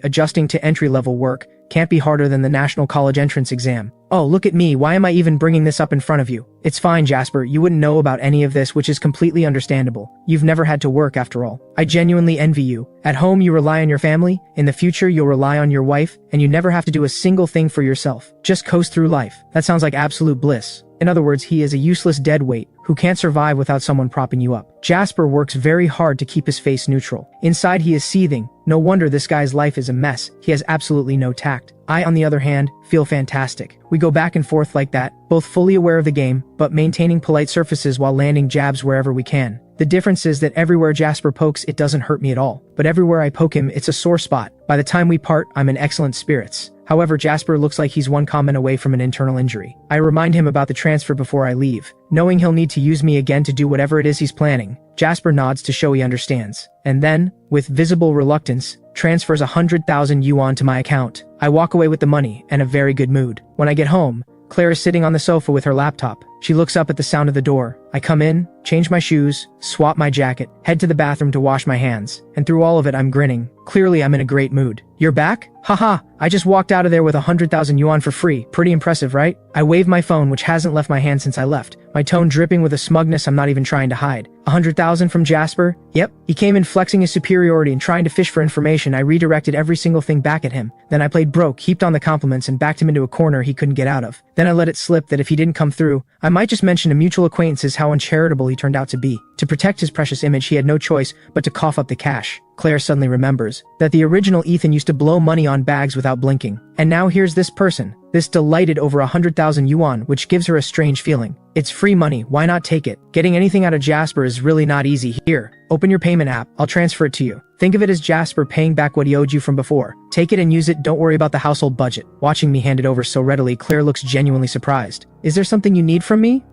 adjusting to entry-level work can't be harder than the National College Entrance Exam. Oh, look at me, why am I even bringing this up in front of you? It's fine, Jasper, you wouldn't know about any of this, which is completely understandable. You've never had to work after all. I genuinely envy you. At home, you rely on your family. In the future, you'll rely on your wife, and you never have to do a single thing for yourself. Just coast through life. That sounds like absolute bliss. In other words, he is a useless deadweight who can't survive without someone propping you up. Jasper works very hard to keep his face neutral. Inside, he is seething. No wonder this guy's life is a mess. He has absolutely no tact. I, on the other hand, feel fantastic. We go back and forth like that, both fully aware of the game, but maintaining polite surfaces while landing jabs wherever we can. The difference is that everywhere Jasper pokes, it doesn't hurt me at all. But everywhere I poke him, it's a sore spot. By the time we part, I'm in excellent spirits. However, Jasper looks like he's one comment away from an internal injury. I remind him about the transfer before I leave. Knowing he'll need to use me again to do whatever it is he's planning, Jasper nods to show he understands. And then, with visible reluctance, transfers 100,000 yuan to my account. I walk away with the money and a very good mood. When I get home, Claire is sitting on the sofa with her laptop. She looks up at the sound of the door. I come in, change my shoes, swap my jacket, head to the bathroom to wash my hands. And through all of it, I'm grinning. Clearly, I'm in a great mood. You're back? Haha, I just walked out of there with 100,000 yuan for free. Pretty impressive, right? I wave my phone, which hasn't left my hand since I left, my tone dripping with a smugness I'm not even trying to hide. 100,000 from Jasper? Yep. He came in flexing his superiority and trying to fish for information. I redirected every single thing back at him. Then I played broke, heaped on the compliments, and backed him into a corner he couldn't get out of. Then I let it slip that if he didn't come through, I might just mention to mutual acquaintances how uncharitable he turned out to be. To protect his precious image, he had no choice but to cough up the cash. Claire suddenly remembers that the original Ethan used to blow money on bags without blinking. And now here's this person, this delighted over 100,000 yuan, which gives her a strange feeling. It's free money, why not take it? Getting anything out of Jasper is really not easy. Here, open your payment app, I'll transfer it to you. Think of it as Jasper paying back what he owed you from before. Take it and use it, don't worry about the household budget. Watching me hand it over so readily, Claire looks genuinely surprised. Is there something you need from me?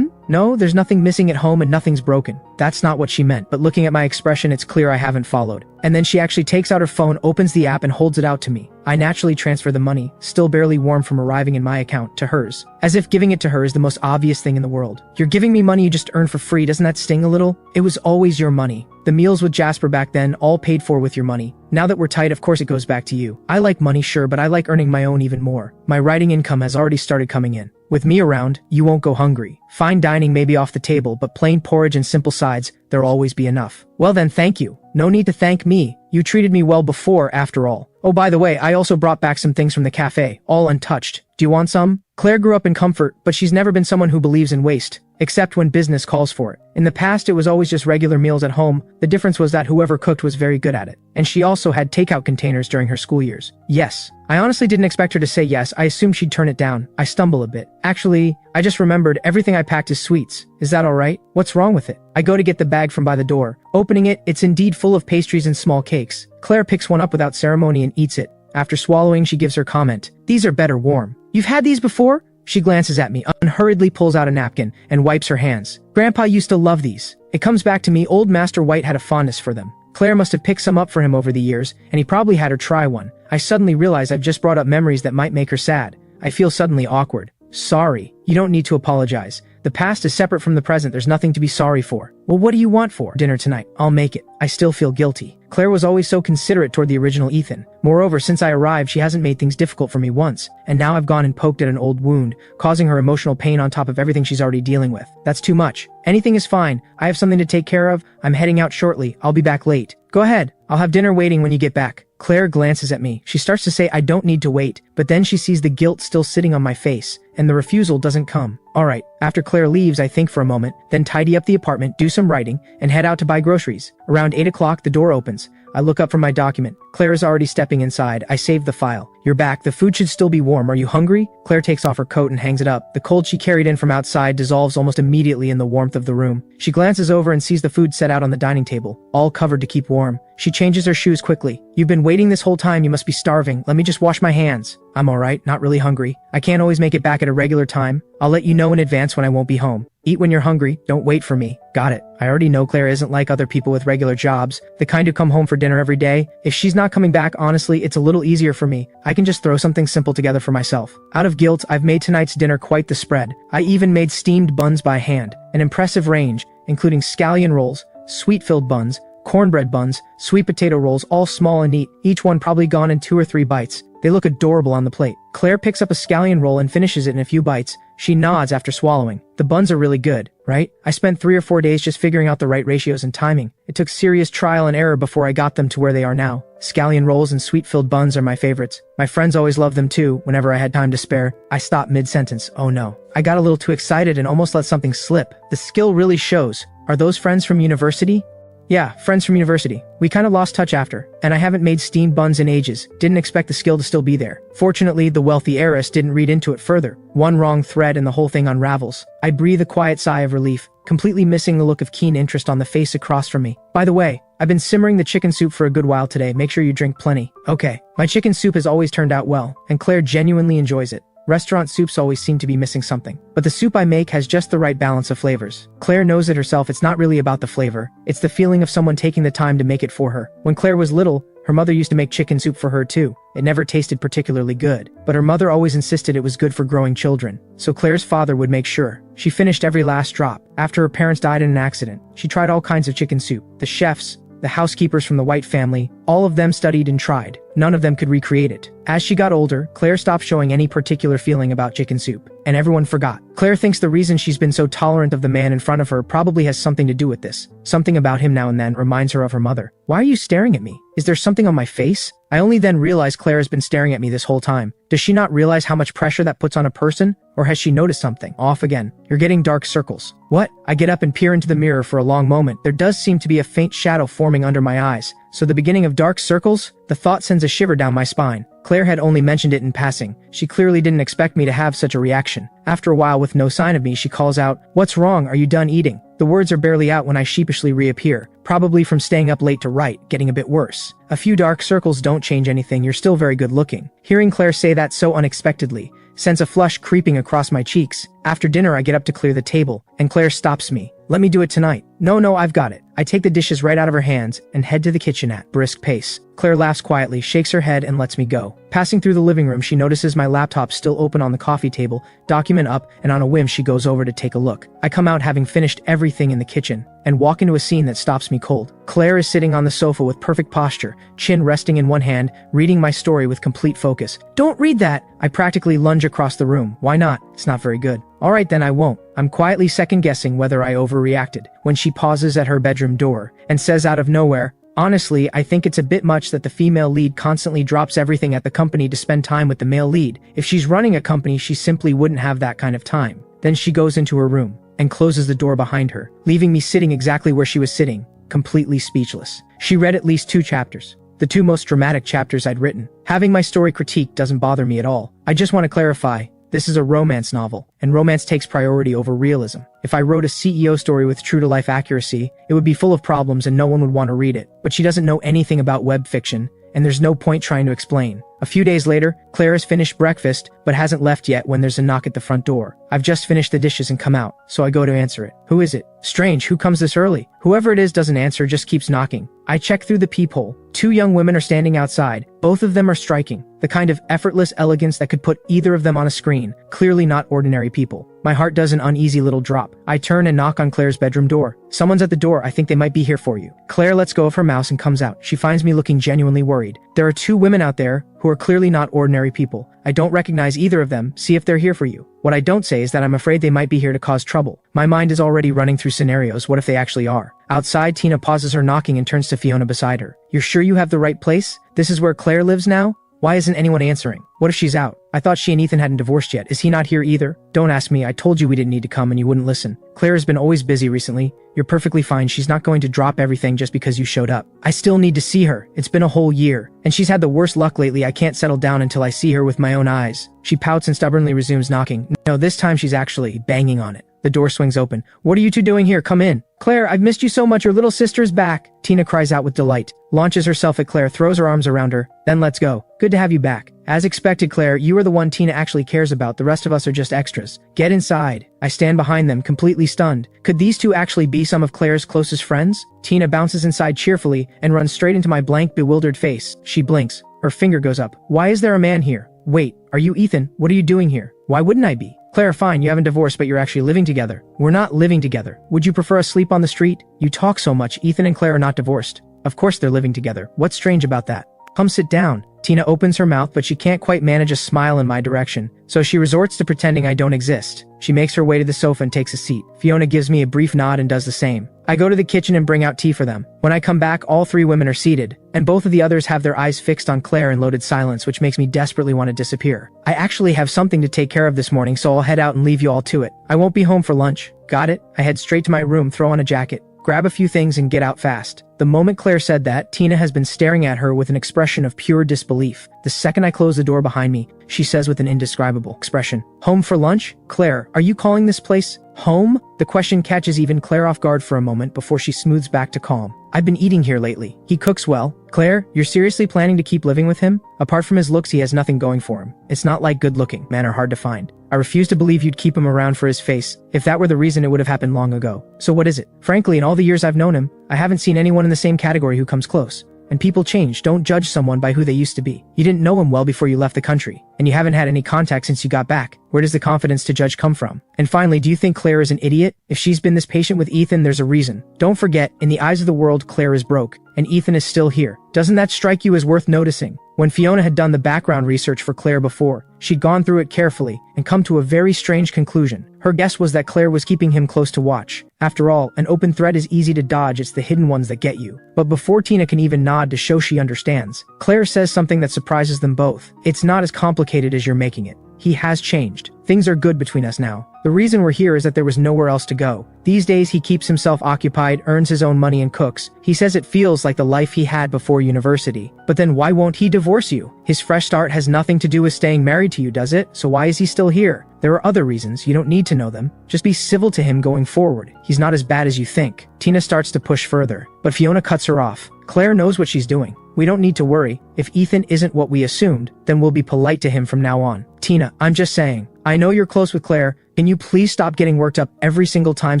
No, there's nothing missing at home and nothing's broken. That's not what she meant, but looking at my expression, it's clear I haven't followed. And then she actually takes out her phone, opens the app, and holds it out to me. I naturally transfer the money, still barely warm from arriving in my account, to hers. As if giving it to her is the most obvious thing in the world. You're giving me money you just earned for free, doesn't that sting a little? It was always your money. The meals with Jasper back then, all paid for with your money. Now that we're tight, of course it goes back to you. I like money, sure, but I like earning my own even more. My writing income has already started coming in. With me around, you won't go hungry. Fine dining may be off the table, but plain porridge and simple sides, there'll always be enough. Well then, thank you. No need to thank me. You treated me well before, after all. Oh, by the way, I also brought back some things from the cafe, all untouched. Do you want some? Claire grew up in comfort, but she's never been someone who believes in waste. except when business calls for it. In the past, it was always just regular meals at home. The difference was that whoever cooked was very good at it. And she also had takeout containers during her school years. Yes. I honestly didn't expect her to say yes. I assumed she'd turn it down. I stumble a bit. Actually, I just remembered everything I packed is sweets. Is that alright? What's wrong with it? I go to get the bag from by the door. Opening it, it's indeed full of pastries and small cakes. Claire picks one up without ceremony and eats it. After swallowing, she gives her comment. These are better warm. You've had these before? She glances at me, unhurriedly pulls out a napkin, and wipes her hands. Grandpa used to love these. It comes back to me, old Master White had a fondness for them. Claire must have picked some up for him over the years, and he probably had her try one. I suddenly realize I've just brought up memories that might make her sad. I feel suddenly awkward. Sorry. You don't need to apologize. The past is separate from the present. There's nothing to be sorry for. Well, what do you want for dinner tonight? I'll make it. I still feel guilty. Claire was always so considerate toward the original Ethan. Moreover, since I arrived, she hasn't made things difficult for me once, and now I've gone and poked at an old wound, causing her emotional pain on top of everything she's already dealing with. That's too much. Anything is fine. I have something to take care of. I'm heading out shortly. I'll be back late. Go ahead. I'll have dinner waiting when you get back. Claire glances at me. She starts to say I don't need to wait, but then she sees the guilt still sitting on my face, and the refusal doesn't come. Alright, after Claire leaves, I think for a moment, then tidy up the apartment, do some writing, and head out to buy groceries. Around 8 o'clock, the door opens. I look up from my document. Claire is already stepping inside. I save the file. You're back. The food should still be warm. Are you hungry? Claire takes off her coat and hangs it up. The cold she carried in from outside dissolves almost immediately in the warmth of the room. She glances over and sees the food set out on the dining table, all covered to keep warm. She changes her shoes quickly. You've been waiting this whole time. You must be starving. Let me just wash my hands. I'm alright, not really hungry. I can't always make it back at a regular time. I'll let you know in advance when I won't be home. Eat when you're hungry. Don't wait for me. Got it. I already know Claire isn't like other people with regular jobs, the kind who come home for dinner every day. If she's not coming back, honestly, it's a little easier for me. I can just throw something simple together for myself. Out of guilt, I've made tonight's dinner quite the spread. I even made steamed buns by hand, an impressive range, including scallion rolls, sweet-filled buns, cornbread buns, sweet potato rolls, all small and neat, each one probably gone in 2 or 3 bites. They look adorable on the plate. Claire picks up a scallion roll and finishes it in a few bites. She nods after swallowing. The buns are really good, right? I spent 3 or 4 days just figuring out the right ratios and timing. It took serious trial and error before I got them to where they are now. Scallion rolls and sweet-filled buns are my favorites. My friends always loved them too, whenever I had time to spare. I stopped mid-sentence. Oh no. I got a little too excited and almost let something slip. The skill really shows. Are those friends from university? Yeah, friends from university. We kinda lost touch after, and I haven't made steamed buns in ages. Didn't expect the skill to still be there. Fortunately, the wealthy heiress didn't read into it further. One wrong thread and the whole thing unravels. I breathe a quiet sigh of relief, completely missing the look of keen interest on the face across from me. By the way, I've been simmering the chicken soup for a good while today. Make sure you drink plenty. Okay. My chicken soup has always turned out well, and Claire genuinely enjoys it. Restaurant soups always seem to be missing something, but the soup I make has just the right balance of flavors. Claire knows it herself. It's not really about the flavor. It's the feeling of someone taking the time to make it for her. When Claire was little, her mother used to make chicken soup for her too. It never tasted particularly good, but her mother always insisted it was good for growing children, so Claire's father would make sure. She finished every last drop. After her parents died in an accident, she tried all kinds of chicken soup. The chefs, the housekeepers from the White family, all of them studied and tried. None of them could recreate it. As she got older, Claire stopped showing any particular feeling about chicken soup, and everyone forgot. Claire thinks the reason she's been so tolerant of the man in front of her probably has something to do with this. Something about him now and then reminds her of her mother. Why are you staring at me? Is there something on my face? I only then realize Claire has been staring at me this whole time. Does she not realize how much pressure that puts on a person? Or has she noticed something? Off again. You're getting dark circles. What? I get up and peer into the mirror for a long moment. There does seem to be a faint shadow forming under my eyes. So the beginning of dark circles? The thought sends a shiver down my spine. Claire had only mentioned it in passing. She clearly didn't expect me to have such a reaction. After a while, with no sign of me, she calls out, "What's wrong? Are you done eating?" The words are barely out when I sheepishly reappear, probably from staying up late to write, getting a bit worse. A few dark circles don't change anything. You're still very good looking. Hearing Claire say that so unexpectedly sends a flush creeping across my cheeks. After dinner, I get up to clear the table, and Claire stops me. "Let me do it tonight." No, I've got it. I take the dishes right out of her hands and head to the kitchen at brisk pace. Claire laughs quietly, shakes her head, and lets me go. Passing through the living room, she notices my laptop still open on the coffee table, document up, and on a whim she goes over to take a look. I come out having finished everything in the kitchen, and walk into a scene that stops me cold. Claire is sitting on the sofa with perfect posture, chin resting in one hand, reading my story with complete focus. "Don't read that!" I practically lunge across the room. Why not? It's not very good. Alright then, I won't. I'm quietly second-guessing whether I overreacted, when she pauses at her bedroom door, and says out of nowhere, "Honestly, I think it's a bit much that the female lead constantly drops everything at the company to spend time with the male lead. If she's running a company, she simply wouldn't have that kind of time." Then she goes into her room, and closes the door behind her, leaving me sitting exactly where she was sitting, completely speechless. She read at least 2 chapters. The 2 most dramatic chapters I'd written. Having my story critiqued doesn't bother me at all. I just want to clarify, this is a romance novel, and romance takes priority over realism. If I wrote a CEO story with true-to-life accuracy, it would be full of problems and no one would want to read it. But she doesn't know anything about web fiction, and there's no point trying to explain. A few days later, Claire has finished breakfast, but hasn't left yet when there's a knock at the front door. I've just finished the dishes and come out, so I go to answer it. Who is it? Strange, who comes this early? Whoever it is doesn't answer, just keeps knocking. I check through the peephole. 2 young women are standing outside. Both of them are striking. The kind of effortless elegance that could put either of them on a screen. Clearly not ordinary people. My heart does an uneasy little drop. I turn and knock on Claire's bedroom door. Someone's at the door, I think they might be here for you. Claire lets go of her mouse and comes out. She finds me looking genuinely worried. There are 2 women out there who are clearly not ordinary people. I don't recognize either of them, see if they're here for you. What I don't say is that I'm afraid they might be here to cause trouble. My mind is already running through scenarios, what if they actually are? Outside, Tina pauses her knocking and turns to Fiona beside her. You're sure you have the right place? This is where Claire lives now? Why isn't anyone answering? What if she's out? I thought she and Ethan hadn't divorced yet. Is he not here either? Don't ask me, I told you we didn't need to come and you wouldn't listen. Claire has been always busy recently. You're perfectly fine, she's not going to drop everything just because you showed up. I still need to see her. It's been a whole year. And she's had the worst luck lately, I can't settle down until I see her with my own eyes. She pouts and stubbornly resumes knocking. No, this time she's actually banging on it. The door swings open. What are you 2 doing here? Come in. Claire, I've missed you so much, your little sister's back. Tina cries out with delight, launches herself at Claire, throws her arms around her. Then let's go. Good to have you back. As expected, Claire, you are the one Tina actually cares about, the rest of us are just extras. Get inside. I stand behind them, completely stunned. Could these 2 actually be some of Claire's closest friends? Tina bounces inside cheerfully and runs straight into my blank, bewildered face. She blinks. Her finger goes up. Why is there a man here? Wait, are you Ethan? What are you doing here? Why wouldn't I be? Claire, fine, you haven't divorced, but you're actually living together. We're not living together. Would you prefer us sleep on the street? You talk so much. Ethan and Claire are not divorced. Of course they're living together. What's strange about that? Come sit down. Tina opens her mouth, but she can't quite manage a smile in my direction, so she resorts to pretending I don't exist. She makes her way to the sofa and takes a seat. Fiona gives me a brief nod and does the same. I go to the kitchen and bring out tea for them. When I come back, all 3 women are seated, and both of the others have their eyes fixed on Claire in loaded silence, which makes me desperately want to disappear. I actually have something to take care of this morning, so I'll head out and leave you all to it. I won't be home for lunch. Got it? I head straight to my room, throw on a jacket, grab a few things and get out fast. The moment Claire said that, Tina has been staring at her with an expression of pure disbelief. The second I close the door behind me, she says with an indescribable expression, "Home for lunch? Claire, are you calling this place home?" The question catches even Claire off guard for a moment before she smooths back to calm. I've been eating here lately. He cooks well. Claire, you're seriously planning to keep living with him? Apart from his looks, he has nothing going for him. It's not like good-looking men are hard to find. I refuse to believe you'd keep him around for his face. If that were the reason, it would have happened long ago. So what is it? Frankly, in all the years I've known him, I haven't seen anyone in the same category who comes close. And people change. Don't judge someone by who they used to be. You didn't know him well before you left the country, and you haven't had any contact since you got back. Where does the confidence to judge come from? And finally, do you think Claire is an idiot? If she's been this patient with Ethan, there's a reason. Don't forget, in the eyes of the world, Claire is broke, and Ethan is still here. Doesn't that strike you as worth noticing? When Fiona had done the background research for Claire before, she'd gone through it carefully and come to a very strange conclusion. Her guess was that Claire was keeping him close to watch. After all, an open threat is easy to dodge, it's the hidden ones that get you. But before Tina can even nod to show she understands, Claire says something that surprises them both. It's not as complicated as you're making it. He has changed. Things are good between us now. The reason we're here is that there was nowhere else to go. These days he keeps himself occupied, earns his own money and cooks. He says it feels like the life he had before university. But then why won't he divorce you? His fresh start has nothing to do with staying married to you, does it? So why is he still here? There are other reasons, you don't need to know them. Just be civil to him going forward. He's not as bad as you think. Tina starts to push further, but Fiona cuts her off. Claire knows what she's doing. We don't need to worry. If Ethan isn't what we assumed, then we'll be polite to him from now on. Tina, I'm just saying. I know you're close with Claire. Can you please stop getting worked up every single time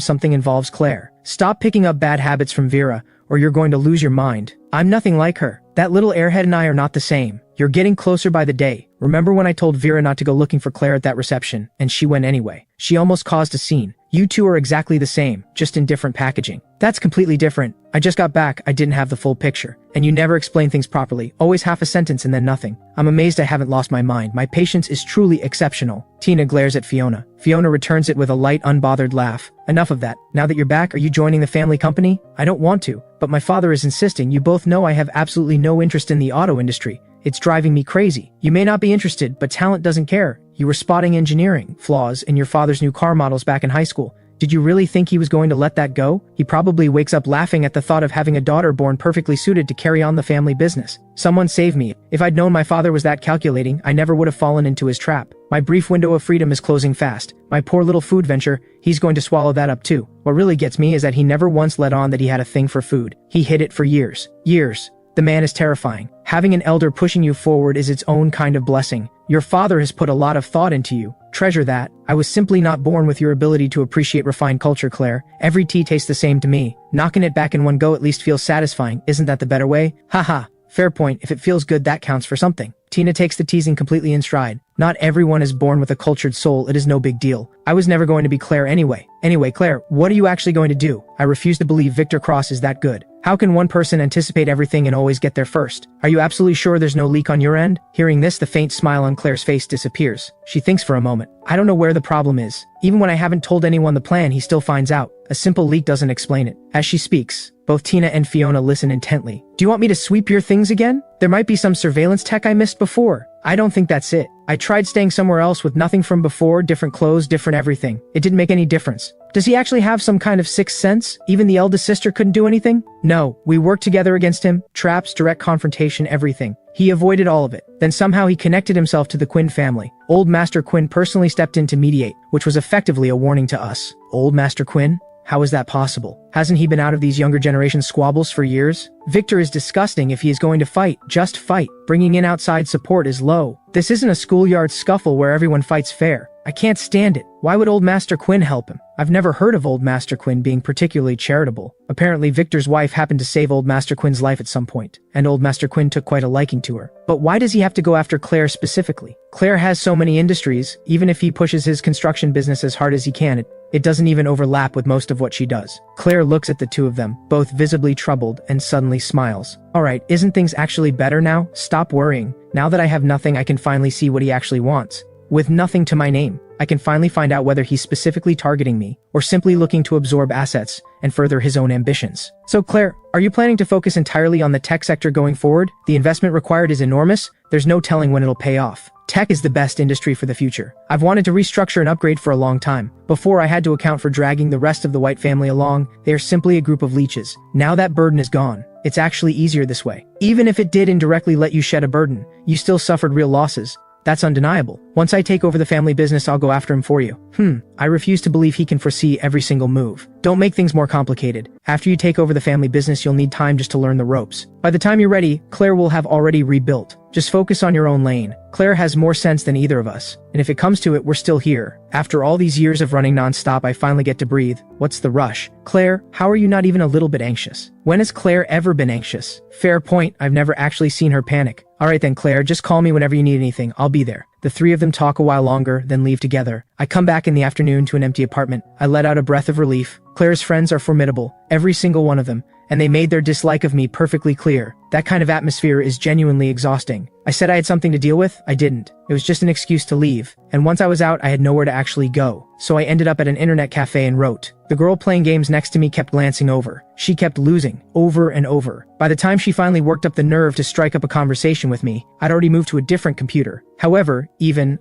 something involves Claire? Stop picking up bad habits from Vera, or you're going to lose your mind. I'm nothing like her. That little airhead and I are not the same. You're getting closer by the day. Remember when I told Vera not to go looking for Claire at that reception, and she went anyway? She almost caused a scene. You two are exactly the same, just in different packaging. That's completely different. I just got back, I didn't have the full picture. And you never explain things properly, always half a sentence and then nothing. I'm amazed I haven't lost my mind. My patience is truly exceptional. Tina glares at Fiona. Fiona returns it with a light, unbothered laugh. Enough of that. Now that you're back, are you joining the family company? I don't want to, but my father is insisting. You both know I have absolutely no interest in the auto industry. It's driving me crazy. You may not be interested, but talent doesn't care. You were spotting engineering flaws in your father's new car models back in high school. Did you really think he was going to let that go? He probably wakes up laughing at the thought of having a daughter born perfectly suited to carry on the family business. Someone save me. If I'd known my father was that calculating, I never would have fallen into his trap. My brief window of freedom is closing fast. My poor little food venture, he's going to swallow that up too. What really gets me is that he never once let on that he had a thing for food. He hid it for years. Years. The man is terrifying. Having an elder pushing you forward is its own kind of blessing. Your father has put a lot of thought into you. Treasure that. I was simply not born with your ability to appreciate refined culture, Claire. Every tea tastes the same to me. Knocking it back in one go at least feels satisfying. Isn't that the better way? Haha. Fair point. If it feels good, that counts for something. Tina takes the teasing completely in stride. Not everyone is born with a cultured soul. It is no big deal. I was never going to be Claire anyway. Anyway, Claire, what are you actually going to do? I refuse to believe Victor Cross is that good. How can one person anticipate everything and always get there first? Are you absolutely sure there's no leak on your end? Hearing this, the faint smile on Claire's face disappears. She thinks for a moment. I don't know where the problem is. Even when I haven't told anyone the plan, he still finds out. A simple leak doesn't explain it. As she speaks, both Tina and Fiona listen intently. Do you want me to sweep your things again? There might be some surveillance tech I missed before. I don't think that's it. I tried staying somewhere else with nothing from before, different clothes, different everything. It didn't make any difference. Does he actually have some kind of sixth sense? Even the eldest sister couldn't do anything? No, we worked together against him. Traps, direct confrontation, everything. He avoided all of it. Then somehow he connected himself to the Quinn family. Old Master Quinn personally stepped in to mediate, which was effectively a warning to us. Old Master Quinn? How is that possible? Hasn't he been out of these younger generation squabbles for years? Victor is disgusting. If he is going to fight, just fight. Bringing in outside support is low. This isn't a schoolyard scuffle where everyone fights fair. I can't stand it. Why would Old Master Quinn help him? I've never heard of Old Master Quinn being particularly charitable. Apparently Victor's wife happened to save Old Master Quinn's life at some point, and Old Master Quinn took quite a liking to her. But why does he have to go after Claire specifically? Claire has so many industries. Even if he pushes his construction business as hard as he can, it doesn't even overlap with most of what she does. Claire looks at the two of them, both visibly troubled, and suddenly smiles. Alright, isn't things actually better now? Stop worrying. Now that I have nothing, I can finally see what he actually wants. With nothing to my name, I can finally find out whether he's specifically targeting me, or simply looking to absorb assets and further his own ambitions. So Claire, are you planning to focus entirely on the tech sector going forward? The investment required is enormous. There's no telling when it'll pay off. Tech is the best industry for the future. I've wanted to restructure and upgrade for a long time. Before, I had to account for dragging the rest of the White family along. They are simply a group of leeches. Now that burden is gone. It's actually easier this way. Even if it did indirectly let you shed a burden, you still suffered real losses. That's undeniable. Once I take over the family business, I'll go after him for you. I refuse to believe he can foresee every single move. Don't make things more complicated. After you take over the family business, you'll need time just to learn the ropes. By the time you're ready, Claire will have already rebuilt. Just focus on your own lane. Claire has more sense than either of us. And if it comes to it, we're still here. After all these years of running nonstop, I finally get to breathe. What's the rush? Claire, how are you not even a little bit anxious? When has Claire ever been anxious? Fair point. I've never actually seen her panic. Alright then, Claire, just call me whenever you need anything. I'll be there. The three of them talk a while longer, then leave together. I come back in the afternoon to an empty apartment. I let out a breath of relief. Claire's friends are formidable, every single one of them, and they made their dislike of me perfectly clear. That kind of atmosphere is genuinely exhausting. I said I had something to deal with. I didn't. It was just an excuse to leave. And once I was out, I had nowhere to actually go. So I ended up at an internet cafe and wrote. The girl playing games next to me kept glancing over. She kept losing, over and over. By the time she finally worked up the nerve to strike up a conversation with me, I'd already moved to a different computer. However,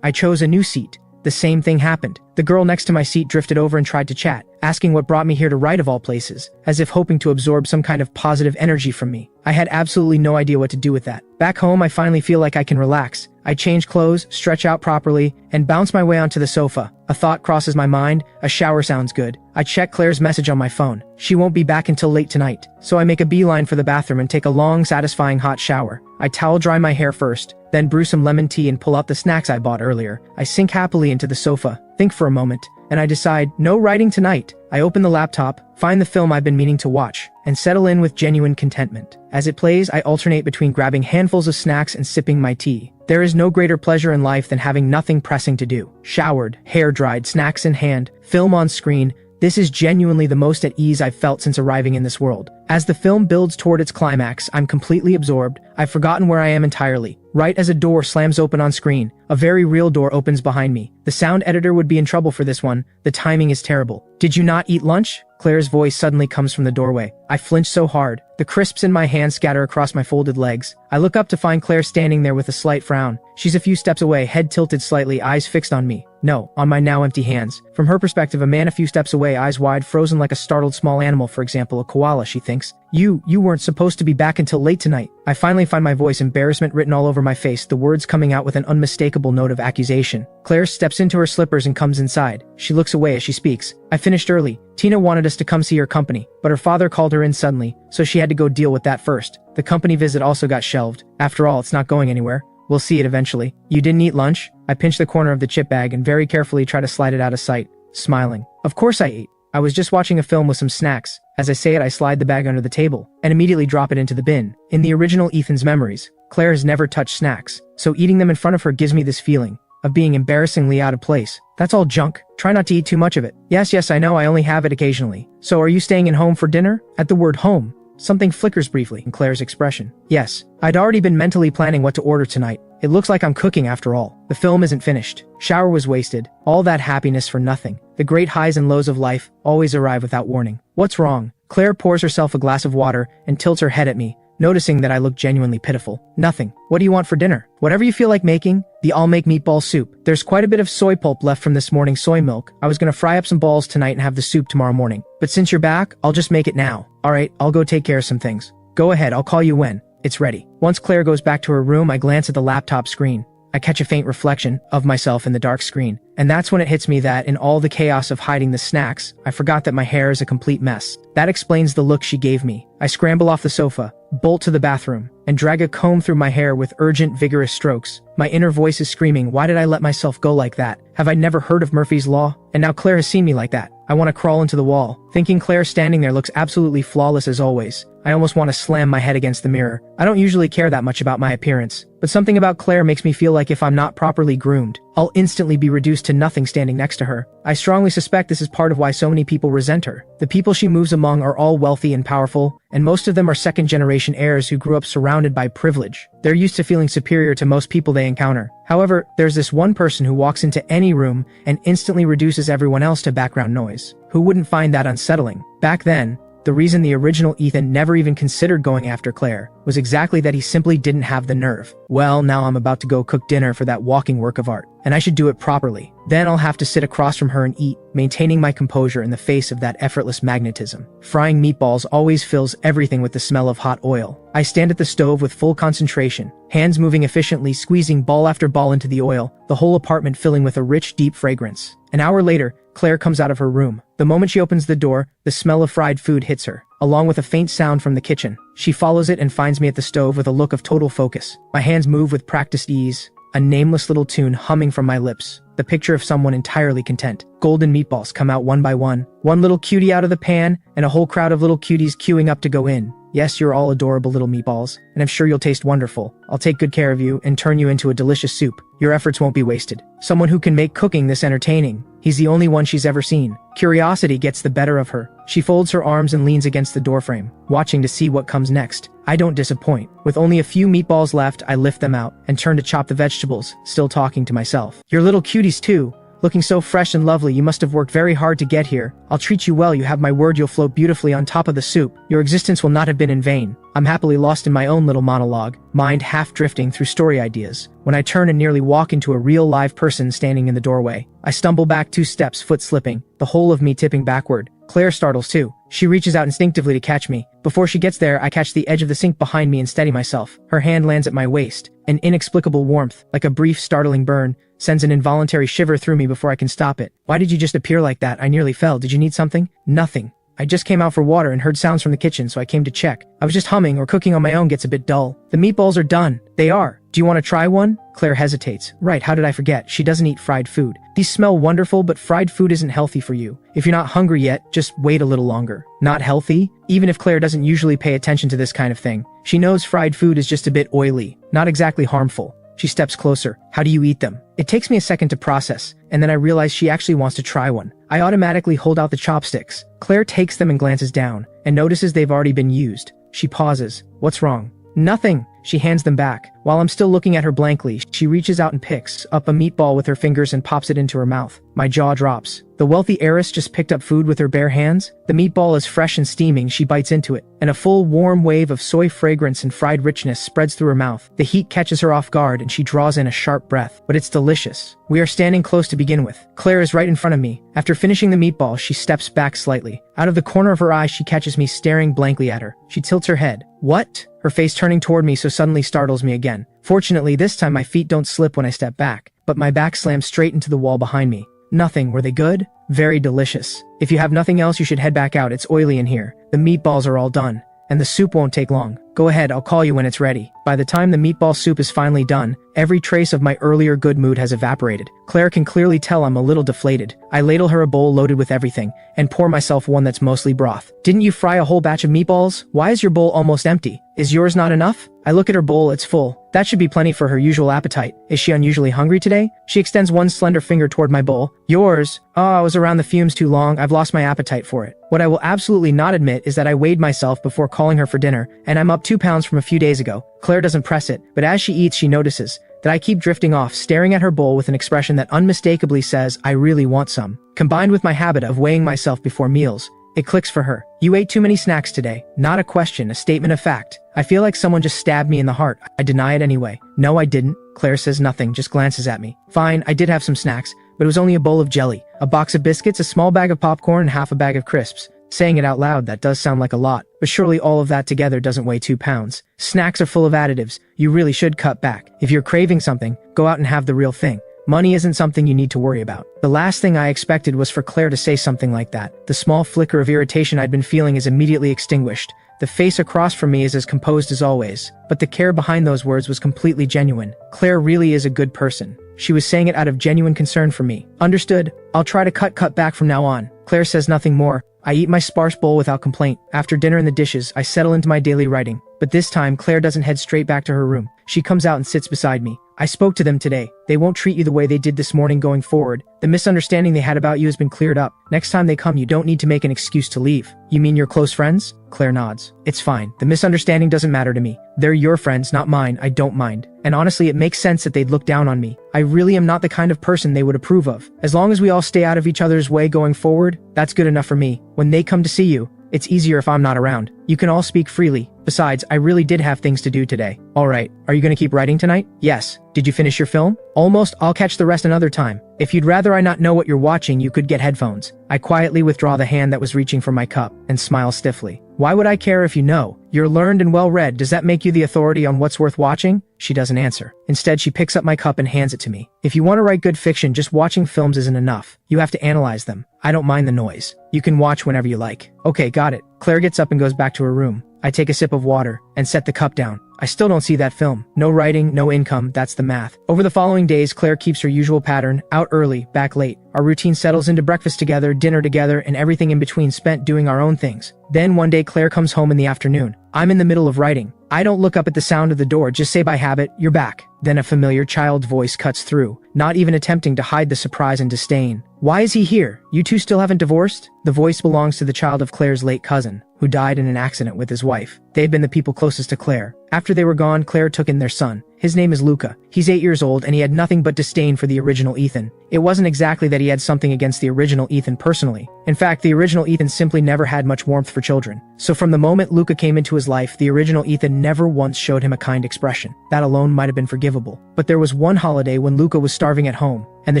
I chose a new seat. The same thing happened. The girl next to my seat drifted over and tried to chat, asking what brought me here to write of all places, as if hoping to absorb some kind of positive energy from me. I had absolutely no idea what to do with that. Back home, I finally feel like I can relax. I change clothes, stretch out properly, and bounce my way onto the sofa. A thought crosses my mind. A shower sounds good. I check Claire's message on my phone. She won't be back until late tonight. So I make a beeline for the bathroom and take a long, satisfying hot shower. I towel dry my hair first, then brew some lemon tea and pull out the snacks I bought earlier. I sink happily into the sofa, think for a moment, and I decide, no writing tonight. I open the laptop, find the film I've been meaning to watch, and settle in with genuine contentment. As it plays, I alternate between grabbing handfuls of snacks and sipping my tea. There is no greater pleasure in life than having nothing pressing to do. Showered, hair dried, snacks in hand, film on screen. This is genuinely the most at ease I've felt since arriving in this world. As the film builds toward its climax, I'm completely absorbed. I've forgotten where I am entirely. Right as a door slams open on screen, a very real door opens behind me. The sound editor would be in trouble for this one. The timing is terrible. Did you not eat lunch? Claire's voice suddenly comes from the doorway. I flinch so hard. The crisps in my hand scatter across my folded legs. I look up to find Claire standing there with a slight frown. She's a few steps away, head tilted slightly, eyes fixed on me. No, on my now empty hands. From her perspective, a man a few steps away, eyes wide, frozen like a startled small animal, for example, a koala, she thinks. You weren't supposed to be back until late tonight. I finally find my voice, embarrassment written all over my face, the words coming out with an unmistakable note of accusation. Claire steps into her slippers and comes inside. She looks away as she speaks. I finished early. Tina wanted us to come see her company, but her father called her in suddenly, so she had to go deal with that first. The company visit also got shelved. After all, it's not going anywhere. We'll see it eventually. You didn't eat lunch? I pinch the corner of the chip bag and very carefully try to slide it out of sight, smiling. Of course I ate. I was just watching a film with some snacks. As I say it, I slide the bag under the table and immediately drop it into the bin. In the original Ethan's memories, Claire has never touched snacks, so eating them in front of her gives me this feeling of being embarrassingly out of place. That's all junk. Try not to eat too much of it. Yes, I know, I only have it occasionally. So are you staying in home for dinner? At the word home, something flickers briefly in Claire's expression. Yes, I'd already been mentally planning what to order tonight. It looks like I'm cooking after all. The film isn't finished. Shower was wasted. All that happiness for nothing. The great highs and lows of life always arrive without warning. What's wrong? Claire pours herself a glass of water and tilts her head at me, noticing that I look genuinely pitiful. Nothing. What do you want for dinner? Whatever you feel like making. I'll make meatball soup. There's quite a bit of soy pulp left from this morning's soy milk. I was gonna fry up some balls tonight and have the soup tomorrow morning. But since you're back, I'll just make it now. Alright, I'll go take care of some things. Go ahead, I'll call you when it's ready. Once Claire goes back to her room, I glance at the laptop screen. I catch a faint reflection of myself in the dark screen. And that's when it hits me that, in all the chaos of hiding the snacks, I forgot that my hair is a complete mess. That explains the look she gave me. I scramble off the sofa, bolt to the bathroom, and drag a comb through my hair with urgent, vigorous strokes. My inner voice is screaming, why did I let myself go like that? Have I never heard of Murphy's Law? And now Claire has seen me like that. I want to crawl into the wall. Thinking Claire standing there looks absolutely flawless as always, I almost want to slam my head against the mirror. I don't usually care that much about my appearance, but something about Claire makes me feel like if I'm not properly groomed, I'll instantly be reduced to nothing standing next to her. I strongly suspect this is part of why so many people resent her. The people she moves among are all wealthy and powerful, and most of them are second-generation heirs who grew up surrounded by privilege. They're used to feeling superior to most people they encounter. However, there's this one person who walks into any room and instantly reduces everyone else to background noise. Who wouldn't find that unsettling? Back then, the reason the original Ethan never even considered going after Claire was exactly that he simply didn't have the nerve. Well, now I'm about to go cook dinner for that walking work of art, and I should do it properly. Then I'll have to sit across from her and eat, maintaining my composure in the face of that effortless magnetism. Frying meatballs always fills everything with the smell of hot oil. I stand at the stove with full concentration, hands moving efficiently, squeezing ball after ball into the oil, the whole apartment filling with a rich, deep fragrance. An hour later, Claire comes out of her room. The moment she opens the door, the smell of fried food hits her, along with a faint sound from the kitchen. She follows it and finds me at the stove with a look of total focus. My hands move with practiced ease, a nameless little tune humming from my lips, the picture of someone entirely content. Golden meatballs come out one by one little cutie out of the pan, and a whole crowd of little cuties queuing up to go in. Yes, you're all adorable little meatballs, and I'm sure you'll taste wonderful. I'll take good care of you and turn you into a delicious soup. Your efforts won't be wasted. Someone who can make cooking this entertaining. He's the only one she's ever seen. Curiosity gets the better of her. She folds her arms and leans against the doorframe, watching to see what comes next. I don't disappoint. With only a few meatballs left, I lift them out and turn to chop the vegetables, still talking to myself. You're little cuties too. Looking so fresh and lovely, you must have worked very hard to get here. I'll treat you well, you have my word, you'll float beautifully on top of the soup. Your existence will not have been in vain. I'm happily lost in my own little monologue, mind half drifting through story ideas, when I turn and nearly walk into a real live person standing in the doorway. I stumble back 2 steps, foot slipping, the whole of me tipping backward. Claire startles too. She reaches out instinctively to catch me. Before she gets there, I catch the edge of the sink behind me and steady myself. Her hand lands at my waist. An inexplicable warmth, like a brief, startling burn, sends an involuntary shiver through me before I can stop it. Why did you just appear like that? I nearly fell. Did you need something? Nothing. I just came out for water and heard sounds from the kitchen, so I came to check. I was just humming, or cooking on my own gets a bit dull. The meatballs are done. They are. Do you want to try one? Claire hesitates. Right, how did I forget? She doesn't eat fried food. These smell wonderful, but fried food isn't healthy for you. If you're not hungry yet, just wait a little longer. Not healthy? Even if Claire doesn't usually pay attention to this kind of thing, she knows fried food is just a bit oily, not exactly harmful. She steps closer. How do you eat them? It takes me a second to process, and then I realize she actually wants to try one. I automatically hold out the chopsticks. Claire takes them and glances down, and notices they've already been used. She pauses. What's wrong? Nothing. She hands them back. While I'm still looking at her blankly, she reaches out and picks up a meatball with her fingers and pops it into her mouth. My jaw drops. The wealthy heiress just picked up food with her bare hands. The meatball is fresh and steaming. She bites into it, and a full warm wave of soy fragrance and fried richness spreads through her mouth. The heat catches her off guard and she draws in a sharp breath, but it's delicious. We are standing close to begin with. Claire is right in front of me. After finishing the meatball, she steps back slightly. Out of the corner of her eye, she catches me staring blankly at her. She tilts her head. What? Her face turning toward me so suddenly startles me again. Fortunately, this time my feet don't slip when I step back, but my back slams straight into the wall behind me. Nothing. Were they good? Very delicious. If you have nothing else, you should head back out. It's oily in here. The meatballs are all done, and the soup won't take long. Go ahead, I'll call you when it's ready. By the time the meatball soup is finally done, every trace of my earlier good mood has evaporated. Claire can clearly tell I'm a little deflated. I ladle her a bowl loaded with everything, and pour myself one that's mostly broth. Didn't you fry a whole batch of meatballs? Why is your bowl almost empty? Is yours not enough? I look at her bowl, it's full. That should be plenty for her usual appetite. Is she unusually hungry today? She extends one slender finger toward my bowl. Yours? Oh, I was around the fumes too long. I've lost my appetite for it. What I will absolutely not admit is that I weighed myself before calling her for dinner, and I'm up 2 pounds from a few days ago. Claire doesn't press it, but as she eats, she notices that I keep drifting off, staring at her bowl with an expression that unmistakably says, I really want some. Combined with my habit of weighing myself before meals, it clicks for her. You ate too many snacks today. Not a question, a statement of fact. I feel like someone just stabbed me in the heart. I deny it anyway. No, I didn't. Claire says nothing, just glances at me. Fine, I did have some snacks, but it was only a bowl of jelly, a box of biscuits, a small bag of popcorn, and half a bag of crisps. Saying it out loud, that does sound like a lot, but surely all of that together doesn't weigh 2 pounds. Snacks are full of additives. You really should cut back. If you're craving something, go out and have the real thing. Money isn't something you need to worry about. The last thing I expected was for Claire to say something like that. The small flicker of irritation I'd been feeling is immediately extinguished. The face across from me is as composed as always, but the care behind those words was completely genuine. Claire really is a good person. She was saying it out of genuine concern for me. Understood. I'll try to cut back from now on. Claire says nothing more. I eat my sparse bowl without complaint. After dinner and the dishes, I settle into my daily writing. But this time, Claire doesn't head straight back to her room. She comes out and sits beside me. I spoke to them today. They won't treat you the way they did this morning going forward. The misunderstanding they had about you has been cleared up. Next time they come, you don't need to make an excuse to leave. You mean you're close friends? Claire nods. It's fine. The misunderstanding doesn't matter to me. They're your friends, not mine. I don't mind. And honestly, it makes sense that they'd look down on me. I really am not the kind of person they would approve of. As long as we all stay out of each other's way going forward, that's good enough for me. When they come to see you, it's easier if I'm not around. You can all speak freely. Besides, I really did have things to do today. Alright, are you gonna keep writing tonight? Yes. Did you finish your film? Almost. I'll catch the rest another time. If you'd rather I not know what you're watching, you could get headphones. I quietly withdraw the hand that was reaching for my cup and smile stiffly. Why would I care if you know? You're learned and well-read. Does that make you the authority on what's worth watching? She doesn't answer. Instead, she picks up my cup and hands it to me. If you want to write good fiction, just watching films isn't enough. You have to analyze them. I don't mind the noise. You can watch whenever you like. Okay, got it. Claire gets up and goes back to her room. I take a sip of water and set the cup down. I still don't see that film. No writing, no income, that's the math. Over the following days, Claire keeps her usual pattern, out early, back late. Our routine settles into breakfast together, dinner together, and everything in between spent doing our own things. Then one day Claire comes home in the afternoon. I'm in the middle of writing. I don't look up at the sound of the door, just say by habit, you're back. Then a familiar child's voice cuts through, not even attempting to hide the surprise and disdain. Why is he here? You two still haven't divorced? The voice belongs to the child of Claire's late cousin, who died in an accident with his wife. They had been the people closest to Claire. After they were gone, Claire took in their son. His name is Luca. He's 8 years old and he had nothing but disdain for the original Ethan. It wasn't exactly that he had something against the original Ethan personally. In fact, the original Ethan simply never had much warmth for children. So from the moment Luca came into his life, the original Ethan never once showed him a kind expression. That alone might have been forgivable. But there was one holiday when Luca was starving at home, and the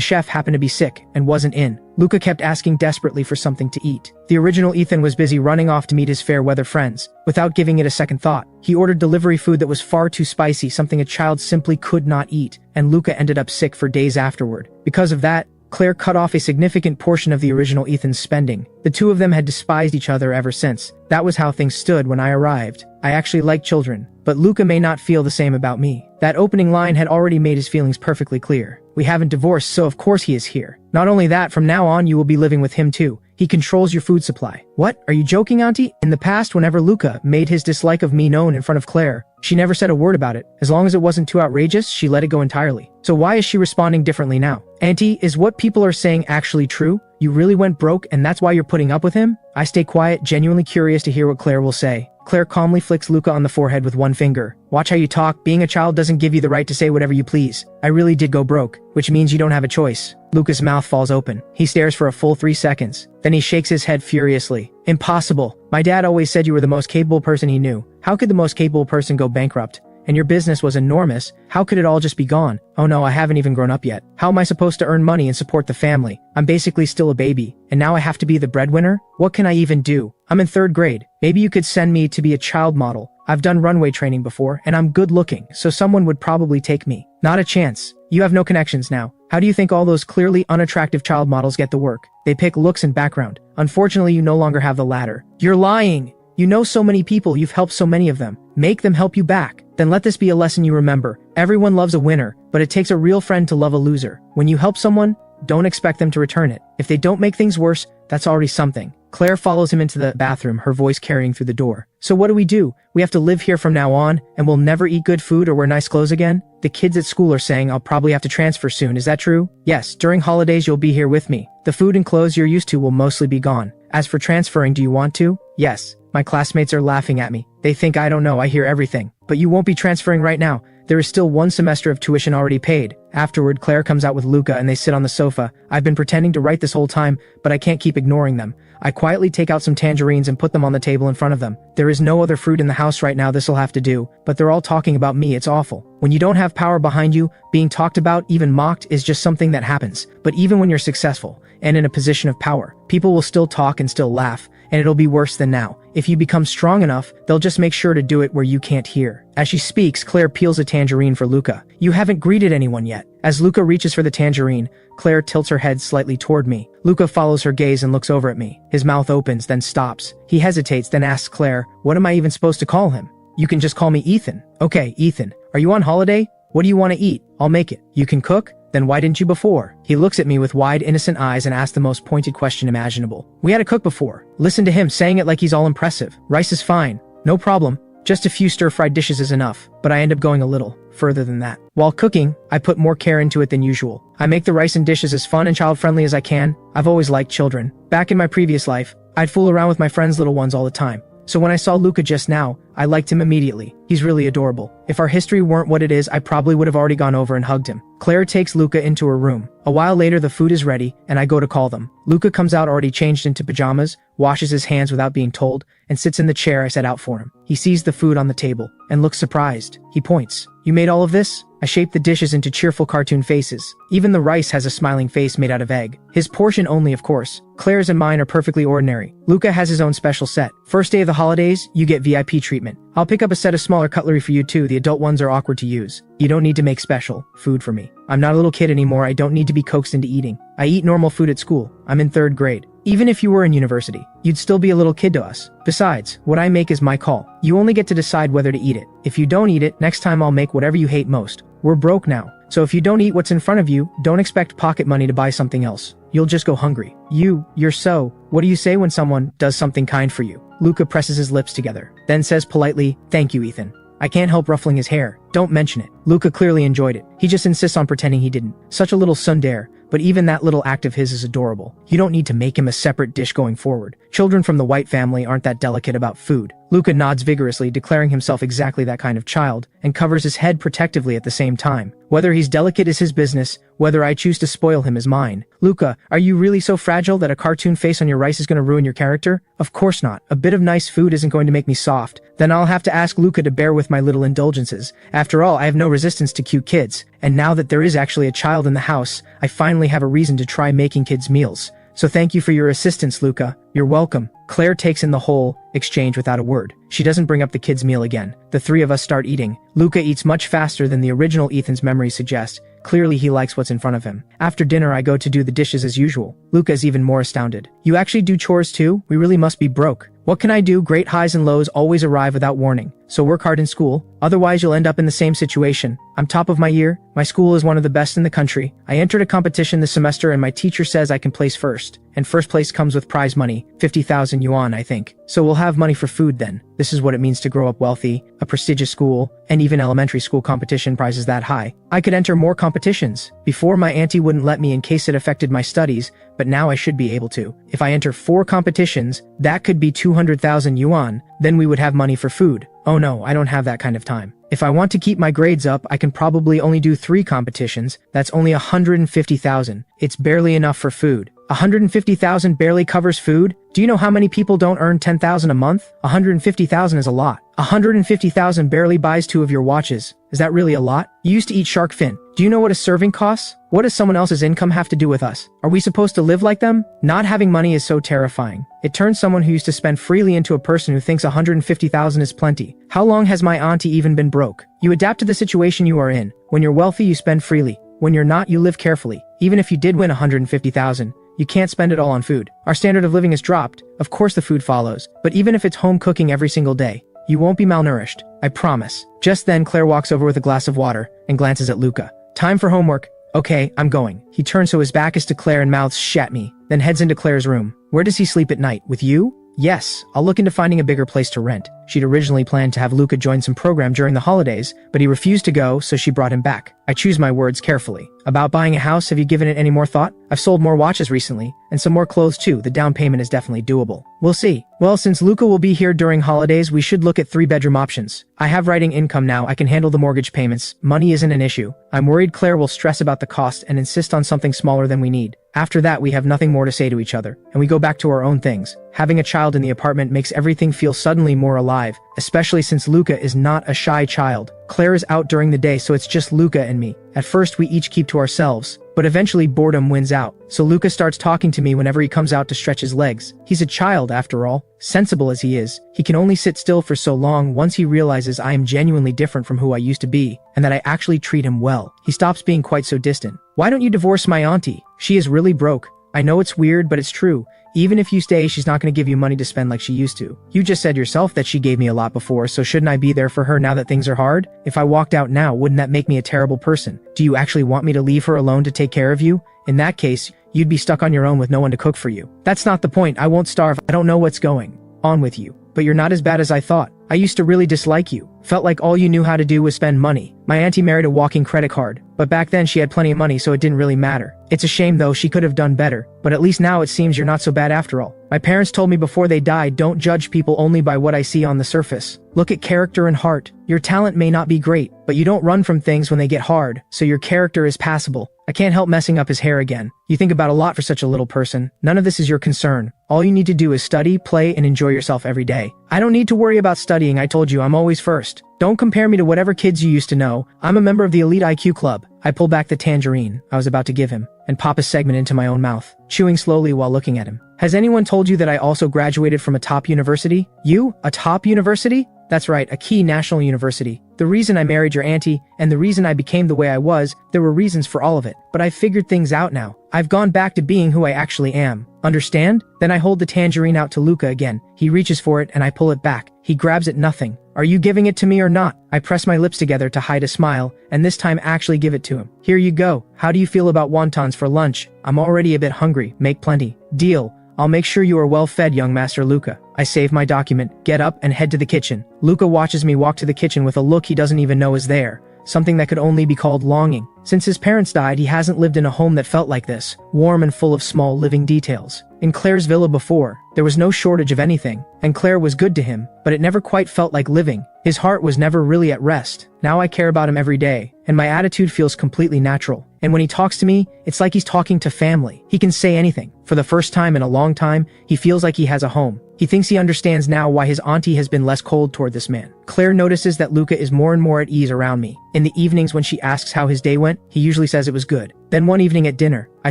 chef happened to be sick and wasn't in. Luca kept asking desperately for something to eat. The original Ethan was busy running off to meet his fair weather friends. Without giving it a second thought, he ordered delivery food that was far too spicy, something a child simply could not eat, and Luca ended up sick for days afterward. Because of that, Claire cut off a significant portion of the original Ethan's spending. The two of them had despised each other ever since. That was how things stood when I arrived. I actually like children, but Luca may not feel the same about me. That opening line had already made his feelings perfectly clear. We haven't divorced, so of course he is here. Not only that, from now on you will be living with him too. He controls your food supply. What? Are you joking, Auntie? In the past, whenever Luca made his dislike of me known in front of Claire, she never said a word about it. As long as it wasn't too outrageous, she let it go entirely. So why is she responding differently now? Auntie, is what people are saying actually true? You really went broke and that's why you're putting up with him? I stay quiet, genuinely curious to hear what Claire will say. Claire calmly flicks Luca on the forehead with one finger. Watch how you talk. Being a child doesn't give you the right to say whatever you please. I really did go broke, which means you don't have a choice. Luca's mouth falls open. He stares for a full 3 seconds. Then he shakes his head furiously. Impossible. My dad always said you were the most capable person he knew. How could the most capable person go bankrupt? And your business was enormous. How could it all just be gone? Oh no, I haven't even grown up yet. How am I supposed to earn money and support the family? I'm basically still a baby, and now I have to be the breadwinner? What can I even do? I'm in 3rd grade. Maybe you could send me to be a child model. I've done runway training before, and I'm good looking, so someone would probably take me. Not a chance. You have no connections now. How do you think all those clearly unattractive child models get the work? They pick looks and background. Unfortunately, you no longer have the latter. You're lying! You know so many people, you've helped so many of them. Make them help you back. Then let this be a lesson you remember. Everyone loves a winner, but it takes a real friend to love a loser. When you help someone, don't expect them to return it. If they don't make things worse, that's already something. Claire follows him into the bathroom, her voice carrying through the door. So what do? We have to live here from now on, and we'll never eat good food or wear nice clothes again? The kids at school are saying I'll probably have to transfer soon, is that true? Yes, during holidays you'll be here with me. The food and clothes you're used to will mostly be gone. As for transferring, do you want to? Yes. My classmates are laughing at me. They think I don't know, I hear everything. But you won't be transferring right now. There is still 1 semester of tuition already paid. Afterward, Claire comes out with Luca and they sit on the sofa. I've been pretending to write this whole time, but I can't keep ignoring them. I quietly take out some tangerines and put them on the table in front of them. There is no other fruit in the house right now, this'll have to do. But they're all talking about me, it's awful. When you don't have power behind you, being talked about, even mocked, is just something that happens. But even when you're successful, and in a position of power, people will still talk and still laugh, and it'll be worse than now. If you become strong enough, they'll just make sure to do it where you can't hear. As she speaks, Claire peels a tangerine for Luca. You haven't greeted anyone yet. As Luca reaches for the tangerine, Claire tilts her head slightly toward me. Luca follows her gaze and looks over at me. His mouth opens, then stops. He hesitates, then asks Claire, what am I even supposed to call him? You can just call me Ethan. Okay, Ethan. Are you on holiday? What do you want to eat? I'll make it. You can cook? Then why didn't you before? He looks at me with wide, innocent eyes and asks the most pointed question imaginable. We had a cook before. Listen to him saying it like he's all impressive. Rice is fine. No problem. Just a few stir-fried dishes is enough. But I end up going a little further than that. While cooking, I put more care into it than usual. I make the rice and dishes as fun and child-friendly as I can. I've always liked children. Back in my previous life, I'd fool around with my friends' little ones all the time. So when I saw Luca just now, I liked him immediately. He's really adorable. If our history weren't what it is, I probably would have already gone over and hugged him. Claire takes Luca into her room. A while later, the food is ready, and I go to call them. Luca comes out already changed into pajamas, washes his hands without being told, and sits in the chair I set out for him. He sees the food on the table, and looks surprised. He points. You made all of this? I shaped the dishes into cheerful cartoon faces. Even the rice has a smiling face made out of egg. His portion only, of course. Claire's and mine are perfectly ordinary. Luca has his own special set. First day of the holidays, you get VIP treatment. I'll pick up a set of smaller cutlery for you too. The adult ones are awkward to use. You don't need to make special food for me. I'm not a little kid anymore. I don't need to be coaxed into eating. I eat normal food at school. I'm in 3rd grade. Even if you were in university, you'd still be a little kid to us. Besides, what I make is my call. You only get to decide whether to eat it. If you don't eat it, next time I'll make whatever you hate most. We're broke now. So if you don't eat what's in front of you, don't expect pocket money to buy something else. You'll just go hungry. You're so... What do you say when someone does something kind for you? Luca presses his lips together, then says politely, thank you, Ethan. I can't help ruffling his hair. Don't mention it. Luca clearly enjoyed it. He just insists on pretending he didn't. Such a little tsundere, but even that little act of his is adorable. You don't need to make him a separate dish going forward. Children from the White family aren't that delicate about food. Luca nods vigorously, declaring himself exactly that kind of child, and covers his head protectively at the same time. Whether he's delicate is his business, whether I choose to spoil him is mine. Luca, are you really so fragile that a cartoon face on your rice is going to ruin your character? Of course not. A bit of nice food isn't going to make me soft. Then I'll have to ask Luca to bear with my little indulgences. After all, I have no resistance to cute kids. And now that there is actually a child in the house, I finally have a reason to try making kids meals. So thank you for your assistance, Luca. You're welcome. Claire takes in the whole exchange without a word. She doesn't bring up the kids' meal again. The 3 of us start eating. Luca eats much faster than the original Ethan's memories suggest. Clearly he likes what's in front of him. After dinner I go to do the dishes as usual. Luca is even more astounded. You actually do chores too? We really must be broke. What can I do? Great highs and lows always arrive without warning. So work hard in school. Otherwise you'll end up in the same situation. I'm top of my year. My school is one of the best in the country. I entered a competition this semester and my teacher says I can place first. and first place comes with prize money, 50,000 yuan I think. So we'll have money for food then. This is what it means to grow up wealthy, a prestigious school, and even elementary school competition prizes that high. I could enter more competitions. Before my auntie wouldn't let me in case it affected my studies, but now I should be able to. If I enter 4 competitions, that could be 200,000 yuan, then we would have money for food. Oh no, I don't have that kind of time. If I want to keep my grades up, I can probably only do 3 competitions. That's only 150,000. It's barely enough for food. 150,000 barely covers food? Do you know how many people don't earn 10,000 a month? 150,000 is a lot. 150,000 barely buys 2 of your watches. Is that really a lot? You used to eat shark fin. Do you know what a serving costs? What does someone else's income have to do with us? Are we supposed to live like them? Not having money is so terrifying. It turns someone who used to spend freely into a person who thinks 150,000 is plenty. How long has my auntie even been broke? You adapt to the situation you are in. When you're wealthy, you spend freely. When you're not, you live carefully. Even if you did win 150,000, you can't spend it all on food. Our standard of living has dropped. Of course the food follows. But even if it's home cooking every single day, you won't be malnourished. I promise. Just then, Claire walks over with a glass of water and glances at Luca. Time for homework. Okay, I'm going. He turns so his back is to Claire and mouths "Shh at me," then heads into Claire's room. Where does he sleep at night? With you? Yes, I'll look into finding a bigger place to rent. She'd originally planned to have Luca join some program during the holidays, but he refused to go, so she brought him back. I choose my words carefully. About buying a house, have you given it any more thought? I've sold more watches recently, and some more clothes too. The down payment is definitely doable. We'll see. Well, since Luca will be here during holidays, we should look at 3-bedroom options. I have writing income now. I can handle the mortgage payments. Money isn't an issue. I'm worried Claire will stress about the cost and insist on something smaller than we need. After that, we have nothing more to say to each other, and we go back to our own things. Having a child in the apartment makes everything feel suddenly more alive, especially since Luca is not a shy child. Claire is out during the day, so it's just Luca and me. At first, we each keep to ourselves, but eventually boredom wins out. So Luca starts talking to me whenever he comes out to stretch his legs. He's a child after all. Sensible as he is, he can only sit still for so long. Once he realizes I am genuinely different from who I used to be, and that I actually treat him well, he stops being quite so distant. Why don't you divorce my auntie? She is really broke. I know it's weird, but it's true. Even if you stay, she's not going to give you money to spend like she used to. You just said yourself that she gave me a lot before, so shouldn't I be there for her now that things are hard? If I walked out now, wouldn't that make me a terrible person? Do you actually want me to leave her alone to take care of you? In that case, you'd be stuck on your own with no one to cook for you. That's not the point. I won't starve. I don't know what's going on with you. But you're not as bad as I thought. I used to really dislike you. Felt like all you knew how to do was spend money. My auntie married a walking credit card, but back then she had plenty of money, so it didn't really matter. It's a shame though, she could have done better, but at least now it seems you're not so bad after all. My parents told me before they died, don't judge people only by what I see on the surface. Look at character and heart. Your talent may not be great, but you don't run from things when they get hard, so your character is passable. I can't help messing up his hair again. You think about a lot for such a little person. None of this is your concern. All you need to do is study, play, and enjoy yourself every day. I don't need to worry about studying. I told you I'm always first. Don't compare me to whatever kids you used to know. I'm a member of the elite IQ club. I pull back the tangerine I was about to give him and pop a segment into my own mouth, chewing slowly while looking at him. Has anyone told you that I also graduated from a top university? You? A top university? That's right, a key national university. The reason I married your auntie, and the reason I became the way I was, there were reasons for all of it. But I've figured things out now. I've gone back to being who I actually am. Understand? Then I hold the tangerine out to Luca again. He reaches for it and I pull it back. He grabs it. Nothing. Are you giving it to me or not? I press my lips together to hide a smile, and this time actually give it to him. Here you go. How do you feel about wontons for lunch? I'm already a bit hungry. Make plenty. Deal. I'll make sure you are well fed, young Master Luca. I save my document, get up, and head to the kitchen. Luca watches me walk to the kitchen with a look he doesn't even know is there. Something that could only be called longing. Since his parents died, he hasn't lived in a home that felt like this, warm and full of small living details. In Claire's villa before, there was no shortage of anything, and Claire was good to him, but it never quite felt like living. His heart was never really at rest. Now I care about him every day, and my attitude feels completely natural. And when he talks to me, it's like he's talking to family. He can say anything. For the first time in a long time, he feels like he has a home. He thinks he understands now why his auntie has been less cold toward this man. Claire notices that Luca is more and more at ease around me. In the evenings when she asks how his day went, he usually says it was good. Then one evening at dinner, I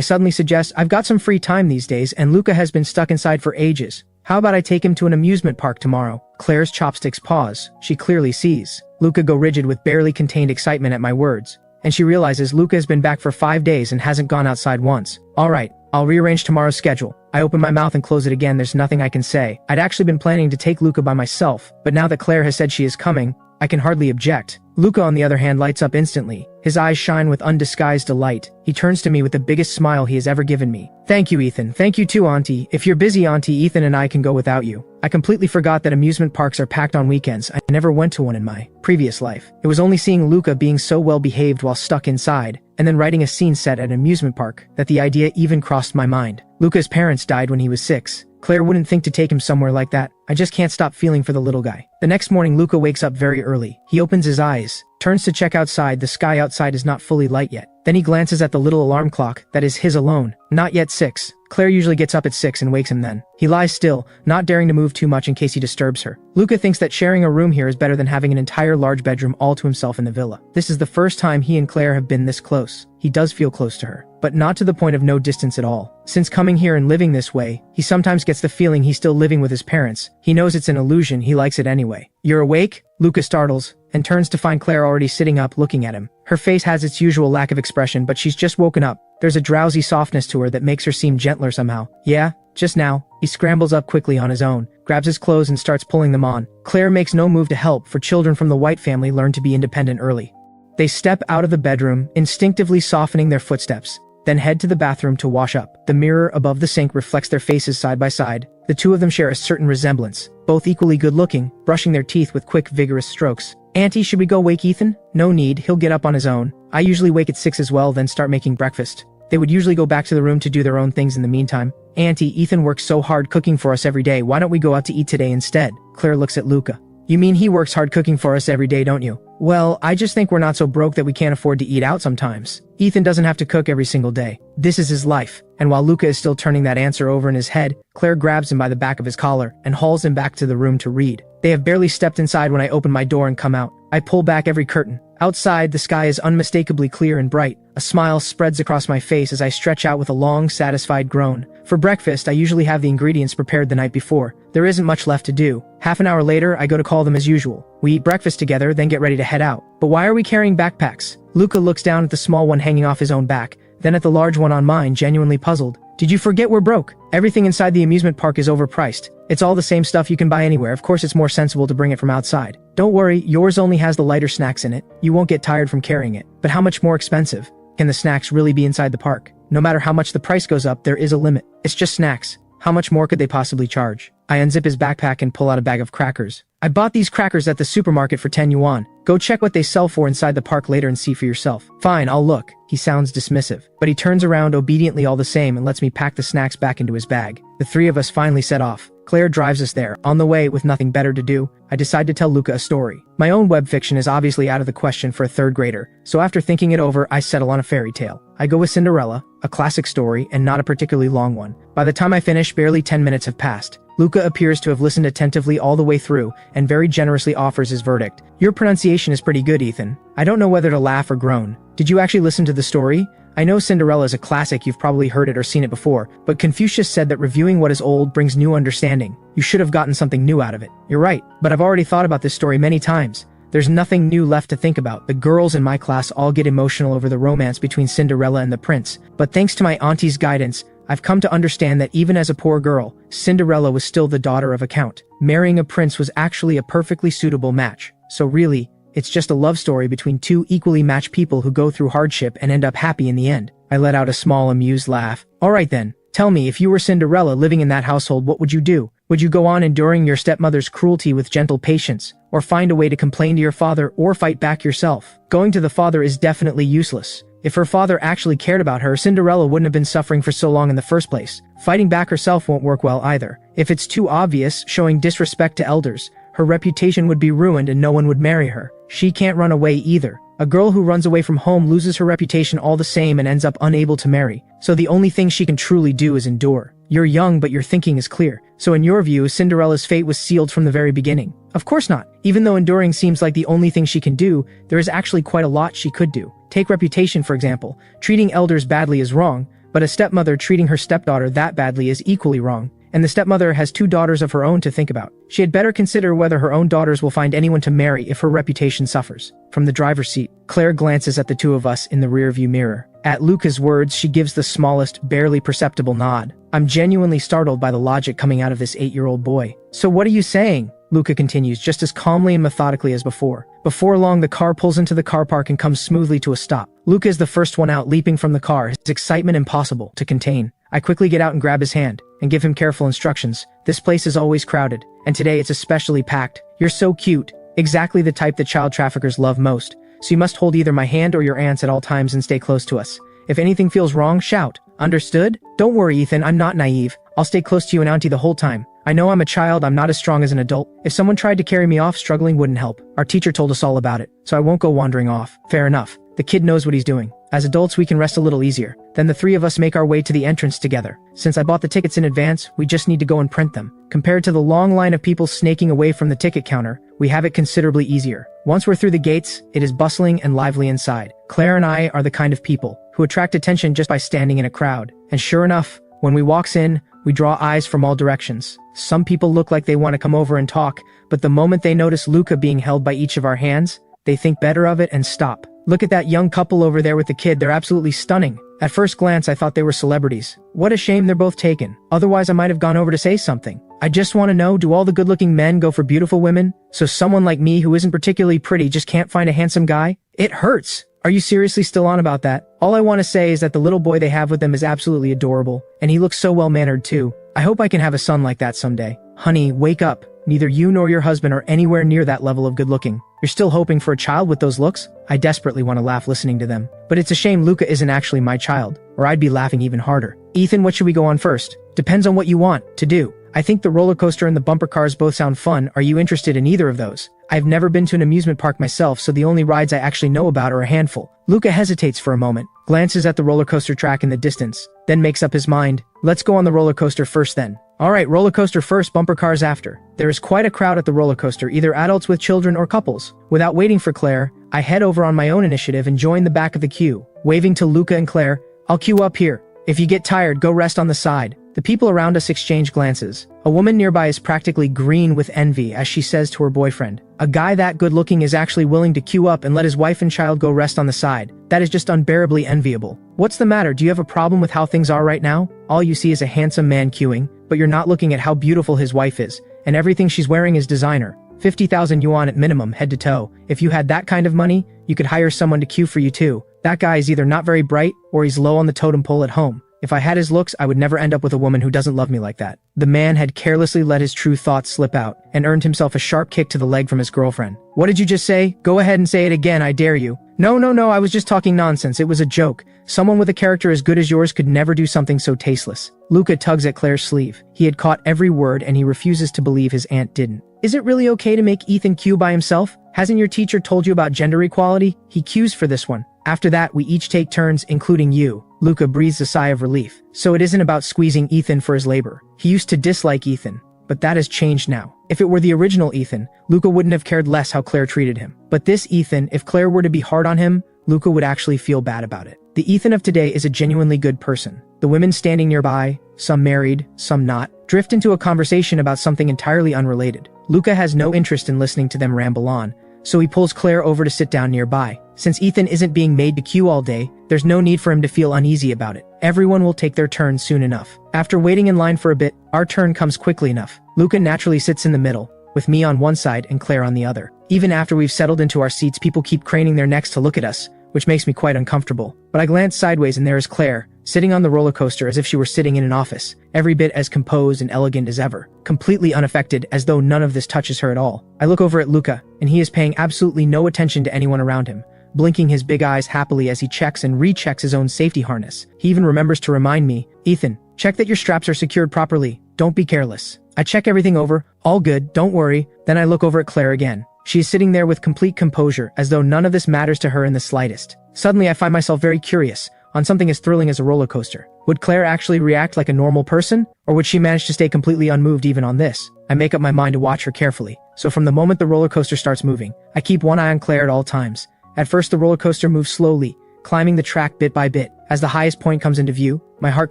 suddenly suggest I've got some free time these days and Luca has been stuck inside for ages. How about I take him to an amusement park tomorrow? Claire's chopsticks pause. She clearly sees Luca go rigid with barely contained excitement at my words. And she realizes Luca has been back for 5 days and hasn't gone outside once. Alright, I'll rearrange tomorrow's schedule. I open my mouth and close it again. There's nothing I can say. I'd actually been planning to take Luca by myself, but now that Claire has said she is coming, I can hardly object. Luca, on the other hand, lights up instantly. His eyes shine with undisguised delight. He turns to me with the biggest smile he has ever given me. Thank you, Ethan. Thank you too, Auntie. If you're busy, Auntie, Ethan and I can go without you. I completely forgot that amusement parks are packed on weekends. I never went to one in my previous life. It was only seeing Luca being so well behaved while stuck inside, and then writing a scene set at an amusement park, that the idea even crossed my mind. Luca's parents died when he was 6. Claire wouldn't think to take him somewhere like that. I just can't stop feeling for the little guy. The next morning, Luca wakes up very early. He opens his eyes, turns to check outside. The sky outside is not fully light yet. Then he glances at the little alarm clock, that is his alone. Not yet 6. Claire usually gets up at 6 and wakes him then. He lies still, not daring to move too much in case he disturbs her. Luca thinks that sharing a room here is better than having an entire large bedroom all to himself in the villa. This is the first time he and Claire have been this close. He does feel close to her, but not to the point of no distance at all. Since coming here and living this way, he sometimes gets the feeling he's still living with his parents. He knows it's an illusion, he likes it anyway. You're awake? Luca startles, and turns to find Claire already sitting up looking at him. Her face has its usual lack of expression, but she's just woken up. There's a drowsy softness to her that makes her seem gentler somehow. Yeah, just now. He scrambles up quickly on his own, grabs his clothes and starts pulling them on. Claire makes no move to help, for children from the White family learn to be independent early. They step out of the bedroom, instinctively softening their footsteps, then head to the bathroom to wash up. The mirror above the sink reflects their faces side by side. The two of them share a certain resemblance, both equally good-looking, brushing their teeth with quick, vigorous strokes. Auntie, should we go wake Ethan? No need, he'll get up on his own. I usually wake at 6 as well, then start making breakfast. They would usually go back to the room to do their own things in the meantime. Auntie, Ethan works so hard cooking for us every day. Why don't we go out to eat today instead? Claire looks at Luca. You mean he works hard cooking for us every day, don't you? Well, I just think we're not so broke that we can't afford to eat out sometimes. Ethan doesn't have to cook every single day. This is his life. And while Luca is still turning that answer over in his head, Claire grabs him by the back of his collar and hauls him back to the room to read. They have barely stepped inside when I open my door and come out. I pull back every curtain. Outside, the sky is unmistakably clear and bright. A smile spreads across my face as I stretch out with a long, satisfied groan. For breakfast, I usually have the ingredients prepared the night before. There isn't much left to do. Half an hour later, I go to call them as usual. We eat breakfast together, then get ready to head out. But why are we carrying backpacks? Luca looks down at the small one hanging off his own back, then at the large one on mine, genuinely puzzled. Did you forget we're broke? Everything inside the amusement park is overpriced. It's all the same stuff you can buy anywhere. Of course, it's more sensible to bring it from outside. Don't worry, yours only has the lighter snacks in it. You won't get tired from carrying it. But how much more expensive can the snacks really be inside the park? No matter how much the price goes up, there is a limit. It's just snacks. How much more could they possibly charge? I unzip his backpack and pull out a bag of crackers. I bought these crackers at the supermarket for 10 yuan. Go check what they sell for inside the park later and see for yourself. Fine, I'll look. He sounds dismissive, but he turns around obediently all the same and lets me pack the snacks back into his bag. The three of us finally set off. Claire drives us there. On the way, with nothing better to do, I decide to tell Luca a story. My own web fiction is obviously out of the question for a third grader, so after thinking it over, I settle on a fairy tale. I go with Cinderella, a classic story and not a particularly long one. By the time I finish, barely 10 minutes have passed. Luca appears to have listened attentively all the way through and very generously offers his verdict. Your pronunciation is pretty good, Ethan. I don't know whether to laugh or groan. Did you actually listen to the story? I know Cinderella is a classic, you've probably heard it or seen it before, but Confucius said that reviewing what is old brings new understanding. You should have gotten something new out of it. You're right, but I've already thought about this story many times. There's nothing new left to think about. The girls in my class all get emotional over the romance between Cinderella and the prince, but thanks to my auntie's guidance, I've come to understand that even as a poor girl, Cinderella was still the daughter of a count. Marrying a prince was actually a perfectly suitable match. So really, it's just a love story between two equally matched people who go through hardship and end up happy in the end. I let out a small amused laugh. Alright then, tell me, if you were Cinderella living in that household, what would you do? Would you go on enduring your stepmother's cruelty with gentle patience, or find a way to complain to your father or fight back yourself? Going to the father is definitely useless. If her father actually cared about her, Cinderella wouldn't have been suffering for so long in the first place. Fighting back herself won't work well either. If it's too obvious, showing disrespect to elders, her reputation would be ruined and no one would marry her. She can't run away either. A girl who runs away from home loses her reputation all the same and ends up unable to marry. So the only thing she can truly do is endure. You're young, but your thinking is clear. So in your view, Cinderella's fate was sealed from the very beginning? Of course not. Even though enduring seems like the only thing she can do, there is actually quite a lot she could do. Take reputation, for example. Treating elders badly is wrong, but a stepmother treating her stepdaughter that badly is equally wrong. And the stepmother has 2 daughters of her own to think about. She had better consider whether her own daughters will find anyone to marry if her reputation suffers. From the driver's seat, Claire glances at the two of us in the rearview mirror. At Luca's words, she gives the smallest, barely perceptible nod. I'm genuinely startled by the logic coming out of this 8-year-old boy. So what are you saying? Luca continues just as calmly and methodically as before. Before long, the car pulls into the car park and comes smoothly to a stop. Luca is the first one out, leaping from the car, his excitement impossible to contain. I quickly get out and grab his hand and give him careful instructions. This place is always crowded, and today it's especially packed. You're so cute, exactly the type that child traffickers love most. So you must hold either my hand or your aunt's at all times and stay close to us. If anything feels wrong, shout. Understood? Don't worry, Ethan, I'm not naive. I'll stay close to you and Auntie the whole time. I know I'm a child, I'm not as strong as an adult. If someone tried to carry me off, struggling wouldn't help. Our teacher told us all about it, so I won't go wandering off. Fair enough. The kid knows what he's doing. As adults, we can rest a little easier. Then the three of us make our way to the entrance together. Since I bought the tickets in advance, we just need to go and print them. Compared to the long line of people snaking away from the ticket counter, we have it considerably easier. Once we're through the gates, it is bustling and lively inside. Claire and I are the kind of people who attract attention just by standing in a crowd. And sure enough, when we walks in, we draw eyes from all directions. Some people look like they want to come over and talk, but the moment they notice Luca being held by each of our hands, they think better of it and stop. Look at that young couple over there with the kid, they're absolutely stunning. At first glance, I thought they were celebrities. What a shame they're both taken. Otherwise, I might have gone over to say something. I just want to know, do all the good-looking men go for beautiful women? So someone like me who isn't particularly pretty just can't find a handsome guy? It hurts. Are you seriously still on about that? All I want to say is that the little boy they have with them is absolutely adorable, and he looks so well-mannered too. I hope I can have a son like that someday. Honey, wake up. Neither you nor your husband are anywhere near that level of good-looking. You're still hoping for a child with those looks? I desperately want to laugh listening to them. But it's a shame Luca isn't actually my child, or I'd be laughing even harder. Ethan, what should we go on first? Depends on what you want to do. I think the roller coaster and the bumper cars both sound fun. Are you interested in either of those? I've never been to an amusement park myself, so the only rides I actually know about are a handful. Luca hesitates for a moment, glances at the roller coaster track in the distance, then makes up his mind. Let's go on the roller coaster first then. Alright, roller coaster first, bumper cars after. There is quite a crowd at the roller coaster, either adults with children or couples. Without waiting for Claire, I head over on my own initiative and join the back of the queue. Waving to Luca and Claire, I'll queue up here. If you get tired, go rest on the side. The people around us exchange glances. A woman nearby is practically green with envy as she says to her boyfriend, a guy that good looking is actually willing to queue up and let his wife and child go rest on the side. That is just unbearably enviable. What's the matter? Do you have a problem with how things are right now? All you see is a handsome man queuing, but you're not looking at how beautiful his wife is, and everything she's wearing is designer. 50,000 yuan at minimum, head to toe. If you had that kind of money, you could hire someone to queue for you too. That guy is either not very bright, or he's low on the totem pole at home. If I had his looks, I would never end up with a woman who doesn't love me like that. The man had carelessly let his true thoughts slip out, and earned himself a sharp kick to the leg from his girlfriend. What did you just say? Go ahead and say it again, I dare you. No, I was just talking nonsense, it was a joke. Someone with a character as good as yours could never do something so tasteless. Luca tugs at Claire's sleeve. He had caught every word and he refuses to believe his aunt didn't. Is it really okay to make Ethan queue by himself? Hasn't your teacher told you about gender equality? He queues for this one. After that, we each take turns, including you. Luca breathes a sigh of relief. So it isn't about squeezing Ethan for his labor. He used to dislike Ethan, but that has changed now. If it were the original Ethan, Luca wouldn't have cared less how Claire treated him. But this Ethan, if Claire were to be hard on him, Luca would actually feel bad about it. The Ethan of today is a genuinely good person. The women standing nearby, some married, some not, drift into a conversation about something entirely unrelated. Luca has no interest in listening to them ramble on, so he pulls Claire over to sit down nearby. Since Ethan isn't being made to queue all day, there's no need for him to feel uneasy about it. Everyone will take their turn soon enough. After waiting in line for a bit, our turn comes quickly enough. Luca naturally sits in the middle, with me on one side and Claire on the other. Even after we've settled into our seats, people keep craning their necks to look at us, which makes me quite uncomfortable. But I glance sideways and there is Claire, sitting on the roller coaster as if she were sitting in an office, every bit as composed and elegant as ever, completely unaffected as though none of this touches her at all. I look over at Luca, and he is paying absolutely no attention to anyone around him, blinking his big eyes happily as he checks and rechecks his own safety harness. He even remembers to remind me, Ethan, check that your straps are secured properly. Don't be careless. I check everything over, all good, don't worry. Then I look over at Claire again. She is sitting there with complete composure, as though none of this matters to her in the slightest. Suddenly I find myself very curious, on something as thrilling as a roller coaster. Would Claire actually react like a normal person? Or would she manage to stay completely unmoved even on this? I make up my mind to watch her carefully. So from the moment the roller coaster starts moving, I keep one eye on Claire at all times. At first the roller coaster moves slowly, climbing the track bit by bit. As the highest point comes into view, my heart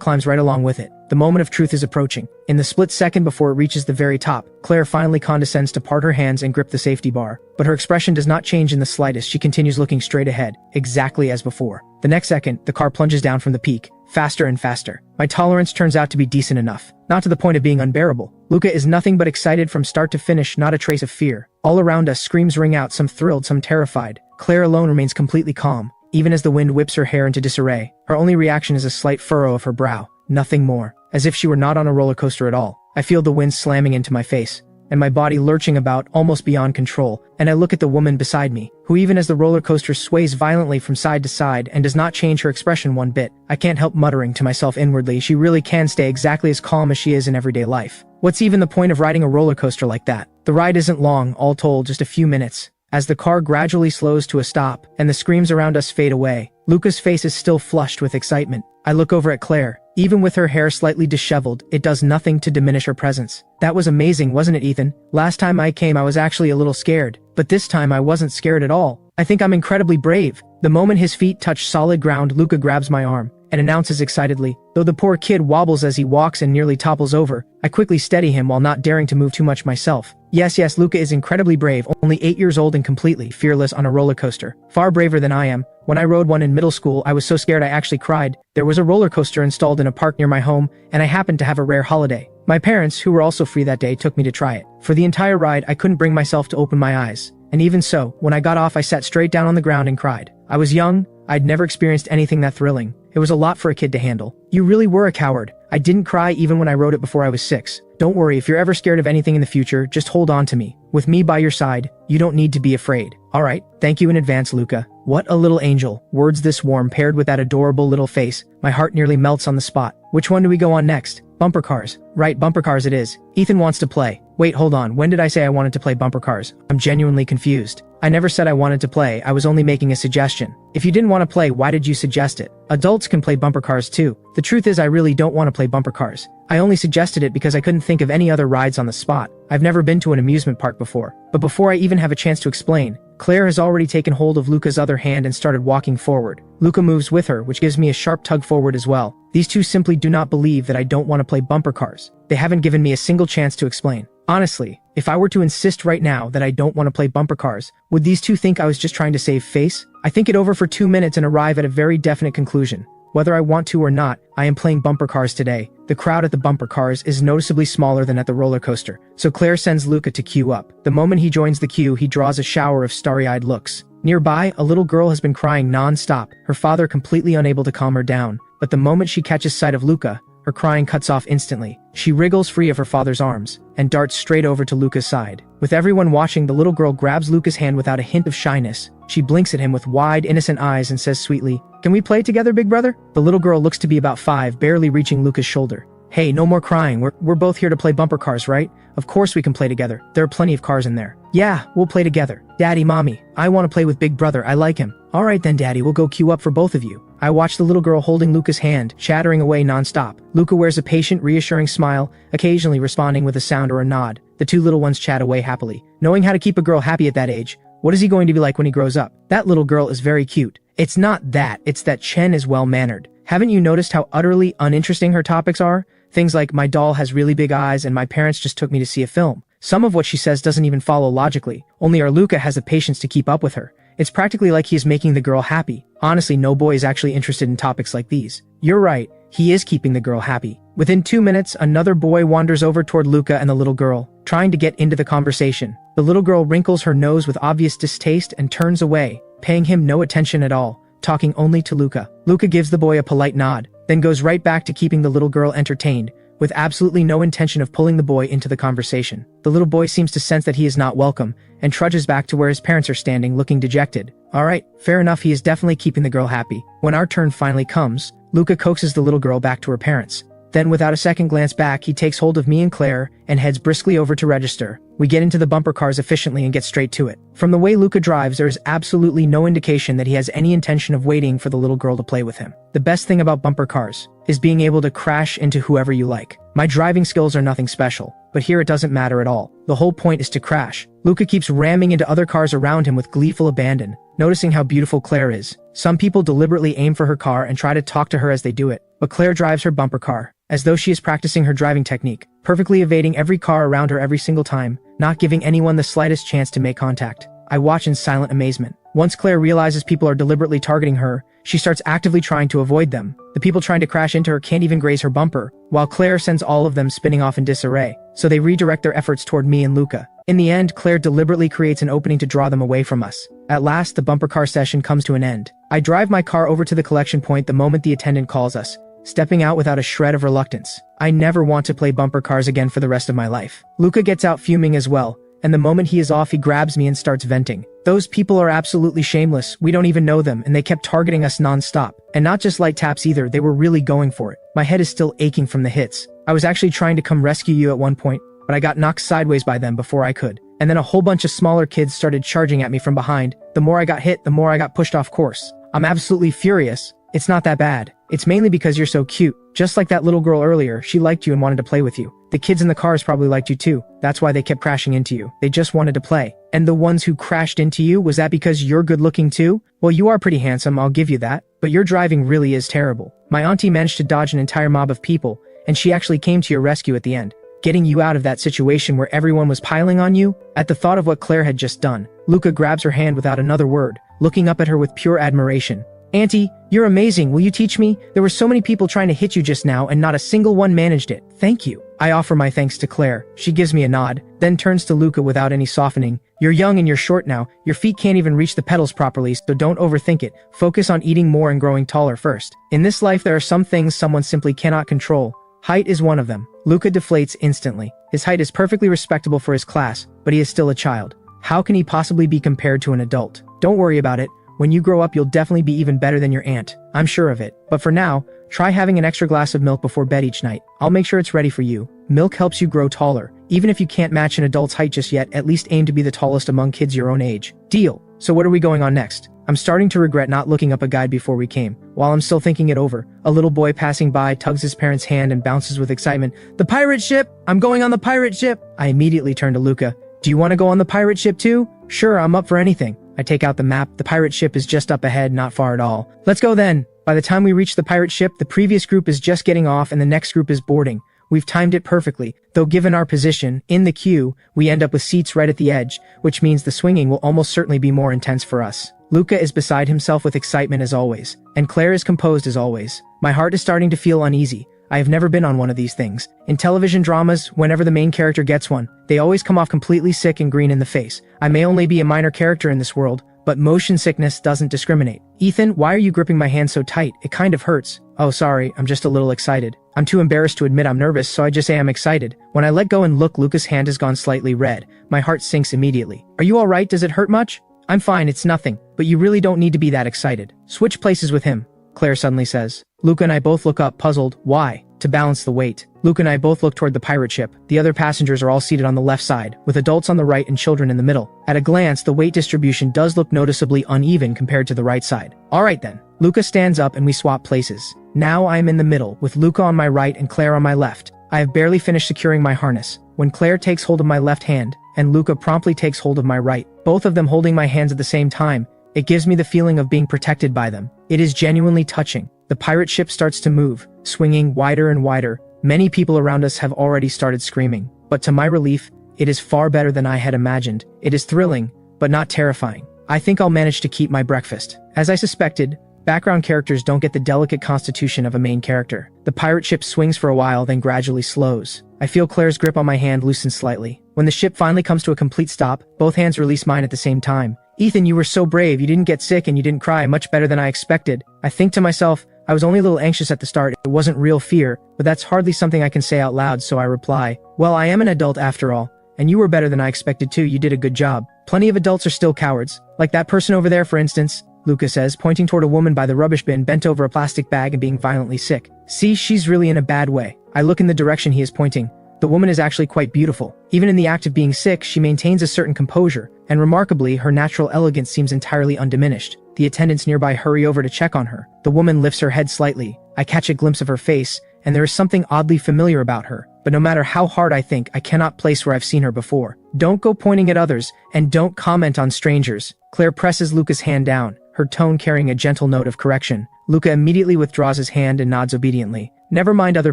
climbs right along with it. The moment of truth is approaching. In the split second before it reaches the very top, Claire finally condescends to part her hands and grip the safety bar. But her expression does not change in the slightest. She continues looking straight ahead, exactly as before. The next second, the car plunges down from the peak, faster and faster. My tolerance turns out to be decent enough, not to the point of being unbearable. Luca is nothing but excited from start to finish, not a trace of fear. All around us, screams ring out, some thrilled, some terrified. Claire alone remains completely calm, even as the wind whips her hair into disarray. Her only reaction is a slight furrow of her brow, nothing more, as if she were not on a roller coaster at all. I feel the wind slamming into my face, and my body lurching about, almost beyond control, and I look at the woman beside me, who even as the roller coaster sways violently from side to side and does not change her expression one bit, I can't help muttering to myself inwardly, she really can stay exactly as calm as she is in everyday life. What's even the point of riding a roller coaster like that? The ride isn't long, all told just a few minutes. As the car gradually slows to a stop, and the screams around us fade away, Luca's face is still flushed with excitement. I look over at Claire. Even with her hair slightly disheveled, it does nothing to diminish her presence. That was amazing, wasn't it, Ethan? Last time I came I was actually a little scared, but this time I wasn't scared at all. I think I'm incredibly brave. The moment his feet touch solid ground, Luca grabs my arm and announces excitedly, though the poor kid wobbles as he walks and nearly topples over. I quickly steady him while not daring to move too much myself. Yes, Luca is incredibly brave, only 8 years old and completely fearless on a roller coaster. Far braver than I am. When I rode one in middle school, I was so scared I actually cried. There was a roller coaster installed in a park near my home, and I happened to have a rare holiday. My parents, who were also free that day, took me to try it. For the entire ride, I couldn't bring myself to open my eyes. And even so, when I got off, I sat straight down on the ground and cried. I was young. I'd never experienced anything that thrilling. It was a lot for a kid to handle. You really were a coward. I didn't cry even when I rode it before I was 6. Don't worry, if you're ever scared of anything in the future, just hold on to me. With me by your side, you don't need to be afraid. Alright, thank you in advance, Luca. What a little angel. Words this warm paired with that adorable little face. My heart nearly melts on the spot. Which one do we go on next? Bumper cars. Right, bumper cars it is. Ethan wants to play. Wait, hold on, when did I say I wanted to play bumper cars? I'm genuinely confused. I never said I wanted to play, I was only making a suggestion. If you didn't want to play, why did you suggest it? Adults can play bumper cars too. The truth is I really don't want to play bumper cars. I only suggested it because I couldn't think of any other rides on the spot. I've never been to an amusement park before. But before I even have a chance to explain, Claire has already taken hold of Luca's other hand and started walking forward. Luca moves with her, which gives me a sharp tug forward as well. These two simply do not believe that I don't want to play bumper cars. They haven't given me a single chance to explain. Honestly, if I were to insist right now that I don't want to play bumper cars, would these two think I was just trying to save face? I think it over for 2 minutes and arrive at a very definite conclusion. Whether I want to or not, I am playing bumper cars today. The crowd at the bumper cars is noticeably smaller than at the roller coaster, so Claire sends Luca to queue up. The moment he joins the queue, he draws a shower of starry-eyed looks. Nearby, a little girl has been crying non-stop, her father completely unable to calm her down. But the moment she catches sight of Luca, her crying cuts off instantly. She wriggles free of her father's arms and darts straight over to Luca's side. With everyone watching, the little girl grabs Luca's hand without a hint of shyness. She blinks at him with wide, innocent eyes and says sweetly, "Can we play together, big brother?" The little girl looks to be about 5, barely reaching Luca's shoulder. "Hey, no more crying. We're both here to play bumper cars, right? Of course we can play together. There are plenty of cars in there." "Yeah, we'll play together. Daddy, Mommy, I want to play with big brother. I like him." "Alright then, Daddy, we'll go queue up for both of you." I watch the little girl holding Luca's hand, chattering away non-stop. Luca wears a patient, reassuring smile, occasionally responding with a sound or a nod. The two little ones chat away happily. Knowing how to keep a girl happy at that age, what is he going to be like when he grows up? That little girl is very cute. It's not that, it's that Chen is well-mannered. Haven't you noticed how utterly uninteresting her topics are? Things like, my doll has really big eyes and my parents just took me to see a film. Some of what she says doesn't even follow logically. Only our Luca has the patience to keep up with her. It's practically like he is making the girl happy. Honestly, no boy is actually interested in topics like these. You're right, he is keeping the girl happy. Within 2 minutes, another boy wanders over toward Luca and the little girl, trying to get into the conversation. The little girl wrinkles her nose with obvious distaste and turns away, paying him no attention at all, talking only to Luca. Luca gives the boy a polite nod, then goes right back to keeping the little girl entertained, with absolutely no intention of pulling the boy into the conversation. The little boy seems to sense that he is not welcome, and trudges back to where his parents are standing, looking dejected. Alright, fair enough, he is definitely keeping the girl happy. When our turn finally comes, Luca coaxes the little girl back to her parents. Then without a second glance back, he takes hold of me and Claire, and heads briskly over to register. We get into the bumper cars efficiently and get straight to it. From the way Luca drives, there is absolutely no indication that he has any intention of waiting for the little girl to play with him. The best thing about bumper cars is being able to crash into whoever you like. My driving skills are nothing special, but here it doesn't matter at all. The whole point is to crash. Luca keeps ramming into other cars around him with gleeful abandon, noticing how beautiful Claire is. Some people deliberately aim for her car and try to talk to her as they do it, but Claire drives her bumper car as though she is practicing her driving technique, perfectly evading every car around her every single time, not giving anyone the slightest chance to make contact. I watch in silent amazement. Once Claire realizes people are deliberately targeting her, she starts actively trying to avoid them. The people trying to crash into her can't even graze her bumper, while Claire sends all of them spinning off in disarray, so they redirect their efforts toward me and Luca. In the end, Claire deliberately creates an opening to draw them away from us. At last, the bumper car session comes to an end. I drive my car over to the collection point the moment the attendant calls us, stepping out without a shred of reluctance. I never want to play bumper cars again for the rest of my life. Luca gets out fuming as well, and the moment he is off he grabs me and starts venting. Those people are absolutely shameless, we don't even know them, and they kept targeting us non-stop. And not just light taps either, they were really going for it. My head is still aching from the hits. I was actually trying to come rescue you at one point, but I got knocked sideways by them before I could. And then a whole bunch of smaller kids started charging at me from behind. The more I got hit, the more I got pushed off course. I'm absolutely furious. It's not that bad. It's mainly because you're so cute. Just like that little girl earlier, she liked you and wanted to play with you. The kids in the cars probably liked you too. That's why they kept crashing into you. They just wanted to play. And the ones who crashed into you, was that because you're good looking too? Well, you are pretty handsome, I'll give you that. But your driving really is terrible. My auntie managed to dodge an entire mob of people, and she actually came to your rescue at the end, getting you out of that situation where everyone was piling on you. At the thought of what Claire had just done, Luca grabs her hand without another word, looking up at her with pure admiration. Auntie, you're amazing, will you teach me? There were so many people trying to hit you just now and not a single one managed it. Thank you. I offer my thanks to Claire. She gives me a nod, then turns to Luca without any softening. You're young and you're short now. Your feet can't even reach the pedals properly, so don't overthink it. Focus on eating more and growing taller first. In this life there are some things someone simply cannot control. Height is one of them. Luca deflates instantly. His height is perfectly respectable for his class, but he is still a child. How can he possibly be compared to an adult? Don't worry about it. When you grow up, you'll definitely be even better than your aunt. I'm sure of it. But for now, try having an extra glass of milk before bed each night. I'll make sure it's ready for you. Milk helps you grow taller. Even if you can't match an adult's height just yet, at least aim to be the tallest among kids your own age. Deal. So what are we going on next? I'm starting to regret not looking up a guide before we came. While I'm still thinking it over, a little boy passing by tugs his parent's hand and bounces with excitement. The pirate ship! I'm going on the pirate ship! I immediately turn to Luca. Do you want to go on the pirate ship too? Sure, I'm up for anything. I take out the map. The pirate ship is just up ahead, not far at all. Let's go then. By the time we reach the pirate ship, the previous group is just getting off and the next group is boarding. We've timed it perfectly, though given our position, in the queue, we end up with seats right at the edge, which means the swinging will almost certainly be more intense for us. Luca is beside himself with excitement as always, and Claire is composed as always. My heart is starting to feel uneasy. I have never been on one of these things. In television dramas, whenever the main character gets one, they always come off completely sick and green in the face. I may only be a minor character in this world, but motion sickness doesn't discriminate. Ethan, why are you gripping my hand so tight? It kind of hurts. Oh, sorry, I'm just a little excited. I'm too embarrassed to admit I'm nervous, so I just say I'm excited. When I let go and look, Luca's hand has gone slightly red. My heart sinks immediately. Are you alright? Does it hurt much? I'm fine, it's nothing, but you really don't need to be that excited. Switch places with him, Claire suddenly says. Luca and I both look up, puzzled. Why? To balance the weight. Luca and I both look toward the pirate ship. The other passengers are all seated on the left side, with adults on the right and children in the middle. At a glance, the weight distribution does look noticeably uneven compared to the right side. Alright then. Luca stands up and we swap places. Now I am in the middle, with Luca on my right and Claire on my left. I have barely finished securing my harness, when Claire takes hold of my left hand, and Luca promptly takes hold of my right, both of them holding my hands at the same time. It gives me the feeling of being protected by them. It is genuinely touching. The pirate ship starts to move, swinging wider and wider. Many people around us have already started screaming, but to my relief, it is far better than I had imagined. It is thrilling, but not terrifying. I think I'll manage to keep my breakfast. As I suspected, background characters don't get the delicate constitution of a main character. The pirate ship swings for a while, then gradually slows. I feel Claire's grip on my hand loosen slightly. When the ship finally comes to a complete stop, both hands release mine at the same time. Ethan, you were so brave. You didn't get sick and you didn't cry. Much better than I expected. I think to myself, I was only a little anxious at the start. It wasn't real fear, but that's hardly something I can say out loud, so I reply, well, I am an adult after all, and you were better than I expected too. You did a good job. Plenty of adults are still cowards. Like that person over there, for instance, Luca says, pointing toward a woman by the rubbish bin bent over a plastic bag and being violently sick. See, she's really in a bad way. I look in the direction he is pointing. The woman is actually quite beautiful. Even in the act of being sick, she maintains a certain composure, and remarkably, her natural elegance seems entirely undiminished. The attendants nearby hurry over to check on her. The woman lifts her head slightly. I catch a glimpse of her face, and there is something oddly familiar about her. But no matter how hard I think, I cannot place where I've seen her before. Don't go pointing at others, and don't comment on strangers. Claire presses Luca's hand down, her tone carrying a gentle note of correction. Luca immediately withdraws his hand and nods obediently. Never mind other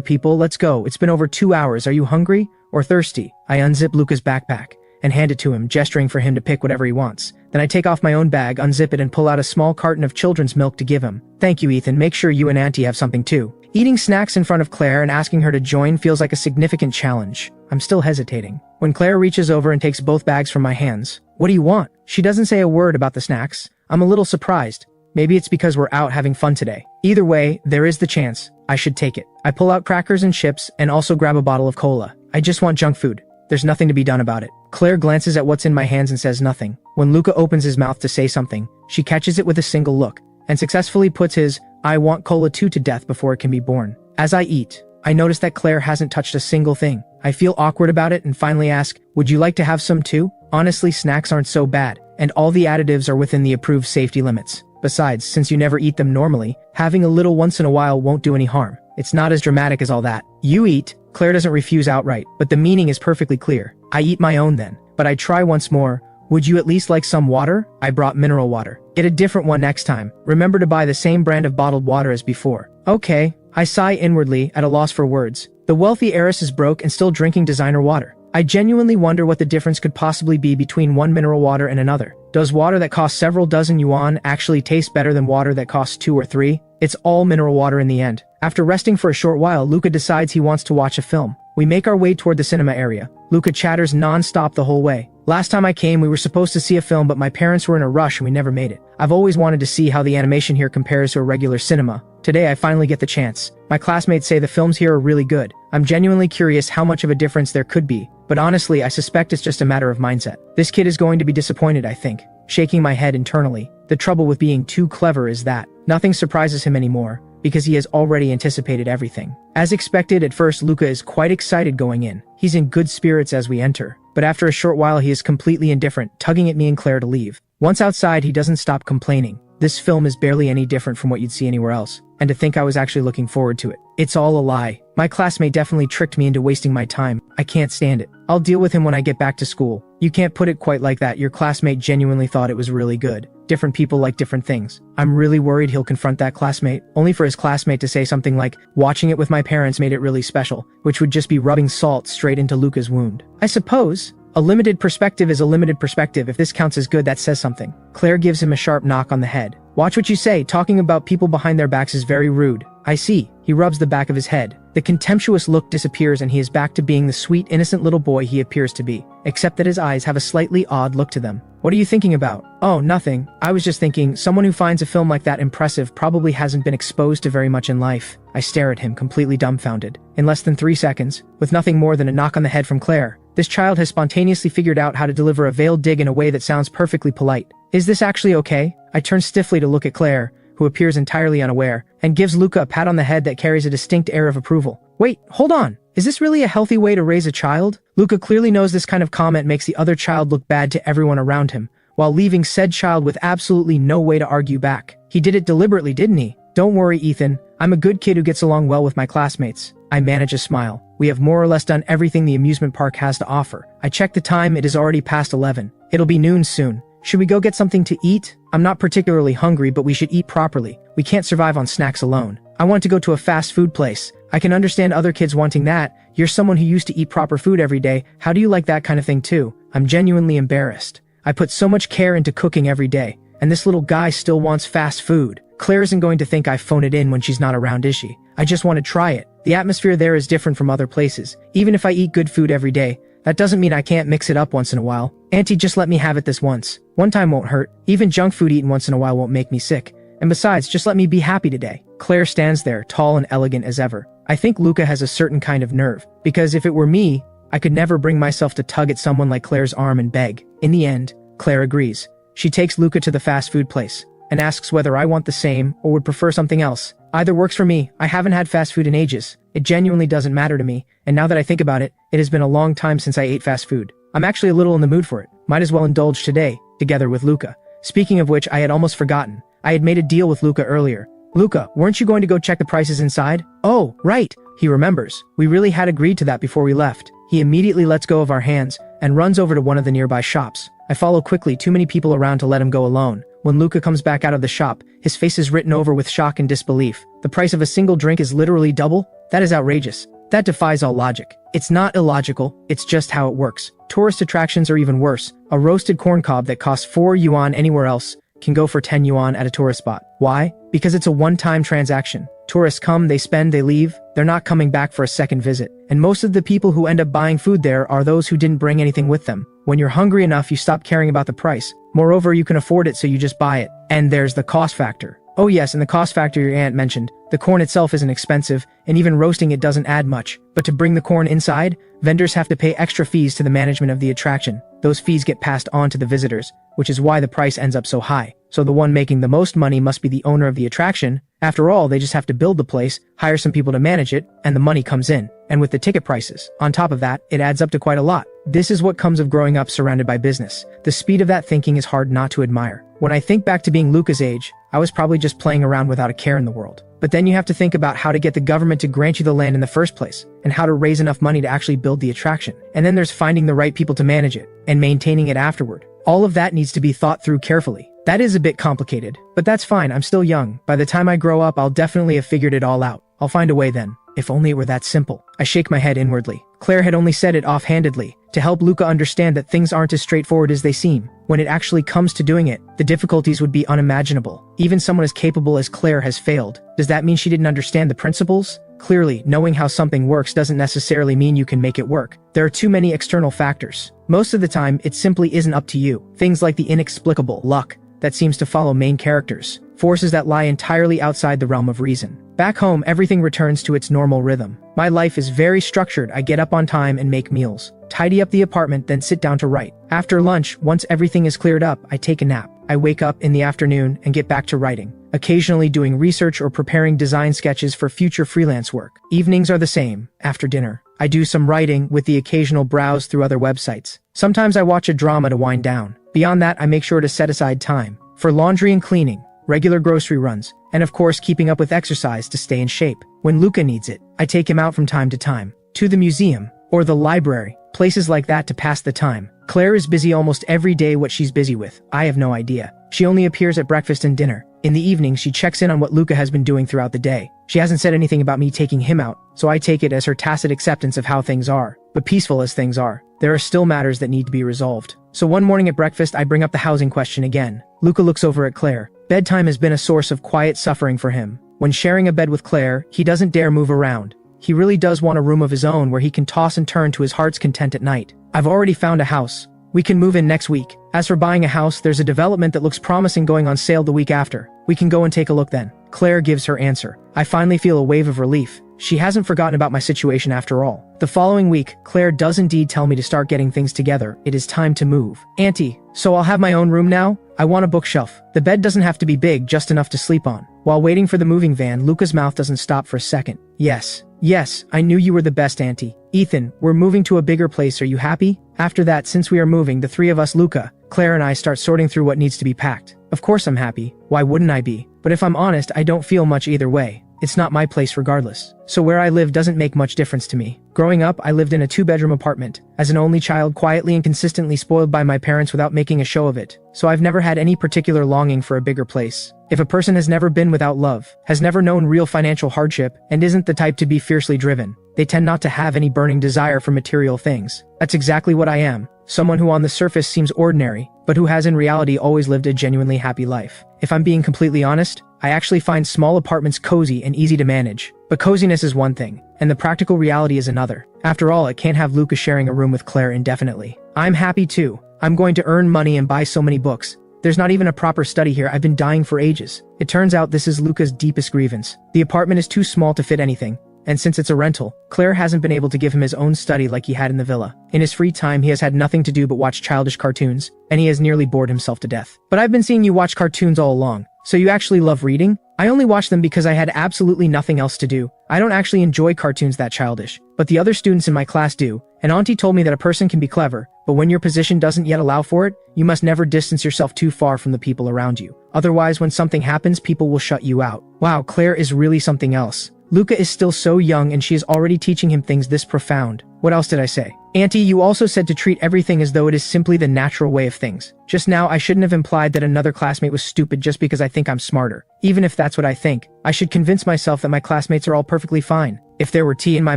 people, let's go. It's been over 2 hours. Are you hungry or thirsty? I unzip Luca's backpack. and hand it to him, gesturing for him to pick whatever he wants. Then I take off my own bag, unzip it, and pull out a small carton of children's milk to give him. Thank you, Ethan. Make sure you and Auntie have something too. Eating snacks in front of Claire and asking her to join feels like a significant challenge. I'm still hesitating. When Claire reaches over and takes both bags from my hands. What do you want? She doesn't say a word about the snacks. I'm a little surprised. Maybe it's because we're out having fun today. Either way, there is the chance. I should take it. I pull out crackers and chips and also grab a bottle of cola. I just want junk food. There's nothing to be done about it. Claire glances at what's in my hands and says nothing. When Luca opens his mouth to say something, she catches it with a single look and successfully puts his "I want cola too" to death before it can be born. As I eat, I notice that Claire hasn't touched a single thing. I feel awkward about it and finally ask, would you like to have some too? Honestly, snacks aren't so bad, and all the additives are within the approved safety limits. Besides, since you never eat them normally, having a little once in a while won't do any harm. It's not as dramatic as all that. You eat. Claire doesn't refuse outright, but the meaning is perfectly clear. I eat my own then, but I try once more. Would you at least like some water? I brought mineral water. Get a different one next time. Remember to buy the same brand of bottled water as before. Okay. I sigh inwardly, at a loss for words. The wealthy heiress is broke and still drinking designer water. I genuinely wonder what the difference could possibly be between one mineral water and another. Does water that costs several dozen yuan actually taste better than water that costs 2 or 3? It's all mineral water in the end. After resting for a short while, Luca decides he wants to watch a film. We make our way toward the cinema area. Luca chatters non-stop the whole way. Last time I came, we were supposed to see a film, but my parents were in a rush and we never made it. I've always wanted to see how the animation here compares to a regular cinema. Today I finally get the chance. My classmates say the films here are really good. I'm genuinely curious how much of a difference there could be, but honestly I suspect it's just a matter of mindset. This kid is going to be disappointed, I think. Shaking my head internally. The trouble with being too clever is that nothing surprises him anymore, because he has already anticipated everything. As expected, at first Luca is quite excited going in. He's in good spirits as we enter, but after a short while he is completely indifferent, tugging at me and Claire to leave. Once outside, he doesn't stop complaining. This film is barely any different from what you'd see anywhere else, and to think I was actually looking forward to it. It's all a lie. My classmate definitely tricked me into wasting my time. I can't stand it. I'll deal with him when I get back to school. You can't put it quite like that. Your classmate genuinely thought it was really good. Different people like different things. I'm really worried he'll confront that classmate, only for his classmate to say something like, watching it with my parents made it really special, which would just be rubbing salt straight into Luca's wound. I suppose. A limited perspective is a limited perspective. If this counts as good, that says something. Claire gives him a sharp knock on the head. Watch what you say. Talking about people behind their backs is very rude. I see. He rubs the back of his head. The contemptuous look disappears and he is back to being the sweet, innocent little boy he appears to be, except that his eyes have a slightly odd look to them. What are you thinking about? Oh, nothing. I was just thinking, someone who finds a film like that impressive probably hasn't been exposed to very much in life. I stare at him, completely dumbfounded. In less than 3 seconds, with nothing more than a knock on the head from Claire, this child has spontaneously figured out how to deliver a veiled dig in a way that sounds perfectly polite. Is this actually okay? I turn stiffly to look at Claire, who appears entirely unaware, and gives Luca a pat on the head that carries a distinct air of approval. Wait, hold on. Is this really a healthy way to raise a child? Luca clearly knows this kind of comment makes the other child look bad to everyone around him, while leaving said child with absolutely no way to argue back. He did it deliberately, didn't he? Don't worry, Ethan. I'm a good kid who gets along well with my classmates. I manage a smile. We have more or less done everything the amusement park has to offer. I check the time. It is already past 11. It'll be noon soon. Should we go get something to eat? I'm not particularly hungry, but we should eat properly. We can't survive on snacks alone. I want to go to a fast food place. I can understand other kids wanting that. You're someone who used to eat proper food every day. How do you like that kind of thing too? I'm genuinely embarrassed. I put so much care into cooking every day, and this little guy still wants fast food. Claire isn't going to think I phone it in when she's not around, is she? I just want to try it. The atmosphere there is different from other places. Even if I eat good food every day, that doesn't mean I can't mix it up once in a while. Auntie, just let me have it this once. One time won't hurt. Even junk food eaten once in a while won't make me sick. And besides, just let me be happy today. Claire stands there, tall and elegant as ever. I think Luca has a certain kind of nerve, because if it were me, I could never bring myself to tug at someone like Claire's arm and beg. In the end, Claire agrees. She takes Luca to the fast food place and asks whether I want the same or would prefer something else. Either works for me. I haven't had fast food in ages. It genuinely doesn't matter to me, and now that I think about it, it has been a long time since I ate fast food. I'm actually a little in the mood for it. Might as well indulge today, together with Luca. Speaking of which, I had almost forgotten. I had made a deal with Luca earlier. Luca, weren't you going to go check the prices inside? Oh, right. He remembers. We really had agreed to that before we left. He immediately lets go of our hands and runs over to one of the nearby shops. I follow quickly, too many people around to let him go alone. When Luca comes back out of the shop, his face is written over with shock and disbelief. The price of a single drink is literally double? That is outrageous. That defies all logic. It's not illogical, it's just how it works. Tourist attractions are even worse. A roasted corn cob that costs 4 yuan anywhere else can go for 10 yuan at a tourist spot. Why? Because it's a one-time transaction. Tourists come, they spend, they leave. They're not coming back for a second visit. And most of the people who end up buying food there are those who didn't bring anything with them. When you're hungry enough, you stop caring about the price. Moreover, you can afford it, so you just buy it. And there's the cost factor. Oh yes, and the cost factor your aunt mentioned. The corn itself isn't expensive, and even roasting it doesn't add much. But to bring the corn inside, vendors have to pay extra fees to the management of the attraction. Those fees get passed on to the visitors, which is why the price ends up so high. So the one making the most money must be the owner of the attraction. After all, they just have to build the place, hire some people to manage it, and the money comes in. And with the ticket prices, on top of that, it adds up to quite a lot. This is what comes of growing up surrounded by business. The speed of that thinking is hard not to admire. When I think back to being Luca's age, I was probably just playing around without a care in the world. But then you have to think about how to get the government to grant you the land in the first place, and how to raise enough money to actually build the attraction. And then there's finding the right people to manage it, and maintaining it afterward. All of that needs to be thought through carefully. That is a bit complicated, but that's fine, I'm still young. By the time I grow up, I'll definitely have figured it all out. I'll find a way then. If only it were that simple. I shake my head inwardly. Claire had only said it offhandedly, to help Luca understand that things aren't as straightforward as they seem. When it actually comes to doing it, the difficulties would be unimaginable. Even someone as capable as Claire has failed. Does that mean she didn't understand the principles? Clearly, knowing how something works doesn't necessarily mean you can make it work. There are too many external factors. Most of the time, it simply isn't up to you. Things like the inexplicable luck that seems to follow main characters. Forces that lie entirely outside the realm of reason. Back home, everything returns to its normal rhythm. My life is very structured. I get up on time and make meals, tidy up the apartment, then sit down to write. After lunch, once everything is cleared up, I take a nap. I wake up in the afternoon and get back to writing, occasionally doing research or preparing design sketches for future freelance work. Evenings are the same. After dinner, I do some writing with the occasional browse through other websites. Sometimes I watch a drama to wind down. Beyond that, I make sure to set aside time for laundry and cleaning, regular grocery runs, and of course keeping up with exercise to stay in shape. When Luca needs it, I take him out from time to time, to the museum, or the library, places like that to pass the time. Claire is busy almost every day. What she's busy with, I have no idea. She only appears at breakfast and dinner. In the evening, she checks in on what Luca has been doing throughout the day. She hasn't said anything about me taking him out, so I take it as her tacit acceptance of how things are. But peaceful as things are, there are still matters that need to be resolved. So one morning at breakfast, I bring up the housing question again. Luca looks over at Claire. Bedtime has been a source of quiet suffering for him. When sharing a bed with Claire, he doesn't dare move around. He really does want a room of his own where he can toss and turn to his heart's content at night. I've already found a house. We can move in next week. As for buying a house, there's a development that looks promising going on sale the week after. We can go and take a look then. Claire gives her answer. I finally feel a wave of relief. She hasn't forgotten about my situation after all. The following week, Claire does indeed tell me to start getting things together. It is time to move. Auntie, so I'll have my own room now? I want a bookshelf. The bed doesn't have to be big, just enough to sleep on. While waiting for the moving van, Luca's mouth doesn't stop for a second. Yes, I knew you were the best, Auntie. Ethan, we're moving to a bigger place. Are you happy? After that, since we are moving, the three of us, Luca, Claire and I, start sorting through what needs to be packed. Of course I'm happy. Why wouldn't I be? But if I'm honest, I don't feel much either way. It's not my place regardless. So where I live doesn't make much difference to me. Growing up, I lived in a 2-bedroom apartment. As an only child, quietly and consistently spoiled by my parents without making a show of it. So I've never had any particular longing for a bigger place. If a person has never been without love, has never known real financial hardship, and isn't the type to be fiercely driven, they tend not to have any burning desire for material things. That's exactly what I am. Someone who on the surface seems ordinary, but who has in reality always lived a genuinely happy life. If I'm being completely honest, I actually find small apartments cozy and easy to manage. But coziness is one thing, and the practical reality is another. After all, I can't have Luca sharing a room with Claire indefinitely. I'm happy too. I'm going to earn money and buy so many books. There's not even a proper study here. I've been dying for ages. It turns out this is Luca's deepest grievance. The apartment is too small to fit anything. And since it's a rental, Claire hasn't been able to give him his own study like he had in the villa. In his free time, he has had nothing to do but watch childish cartoons, and he has nearly bored himself to death. But I've been seeing you watch cartoons all along. So you actually love reading? I only watch them because I had absolutely nothing else to do. I don't actually enjoy cartoons that childish, but the other students in my class do. And Auntie told me that a person can be clever, but when your position doesn't yet allow for it, you must never distance yourself too far from the people around you. Otherwise, when something happens, people will shut you out. Wow, Claire is really something else. Luca is still so young and she is already teaching him things this profound. What else did I say? Auntie, you also said to treat everything as though it is simply the natural way of things. Just now, I shouldn't have implied that another classmate was stupid just because I think I'm smarter. Even if that's what I think, I should convince myself that my classmates are all perfectly fine. If there were tea in my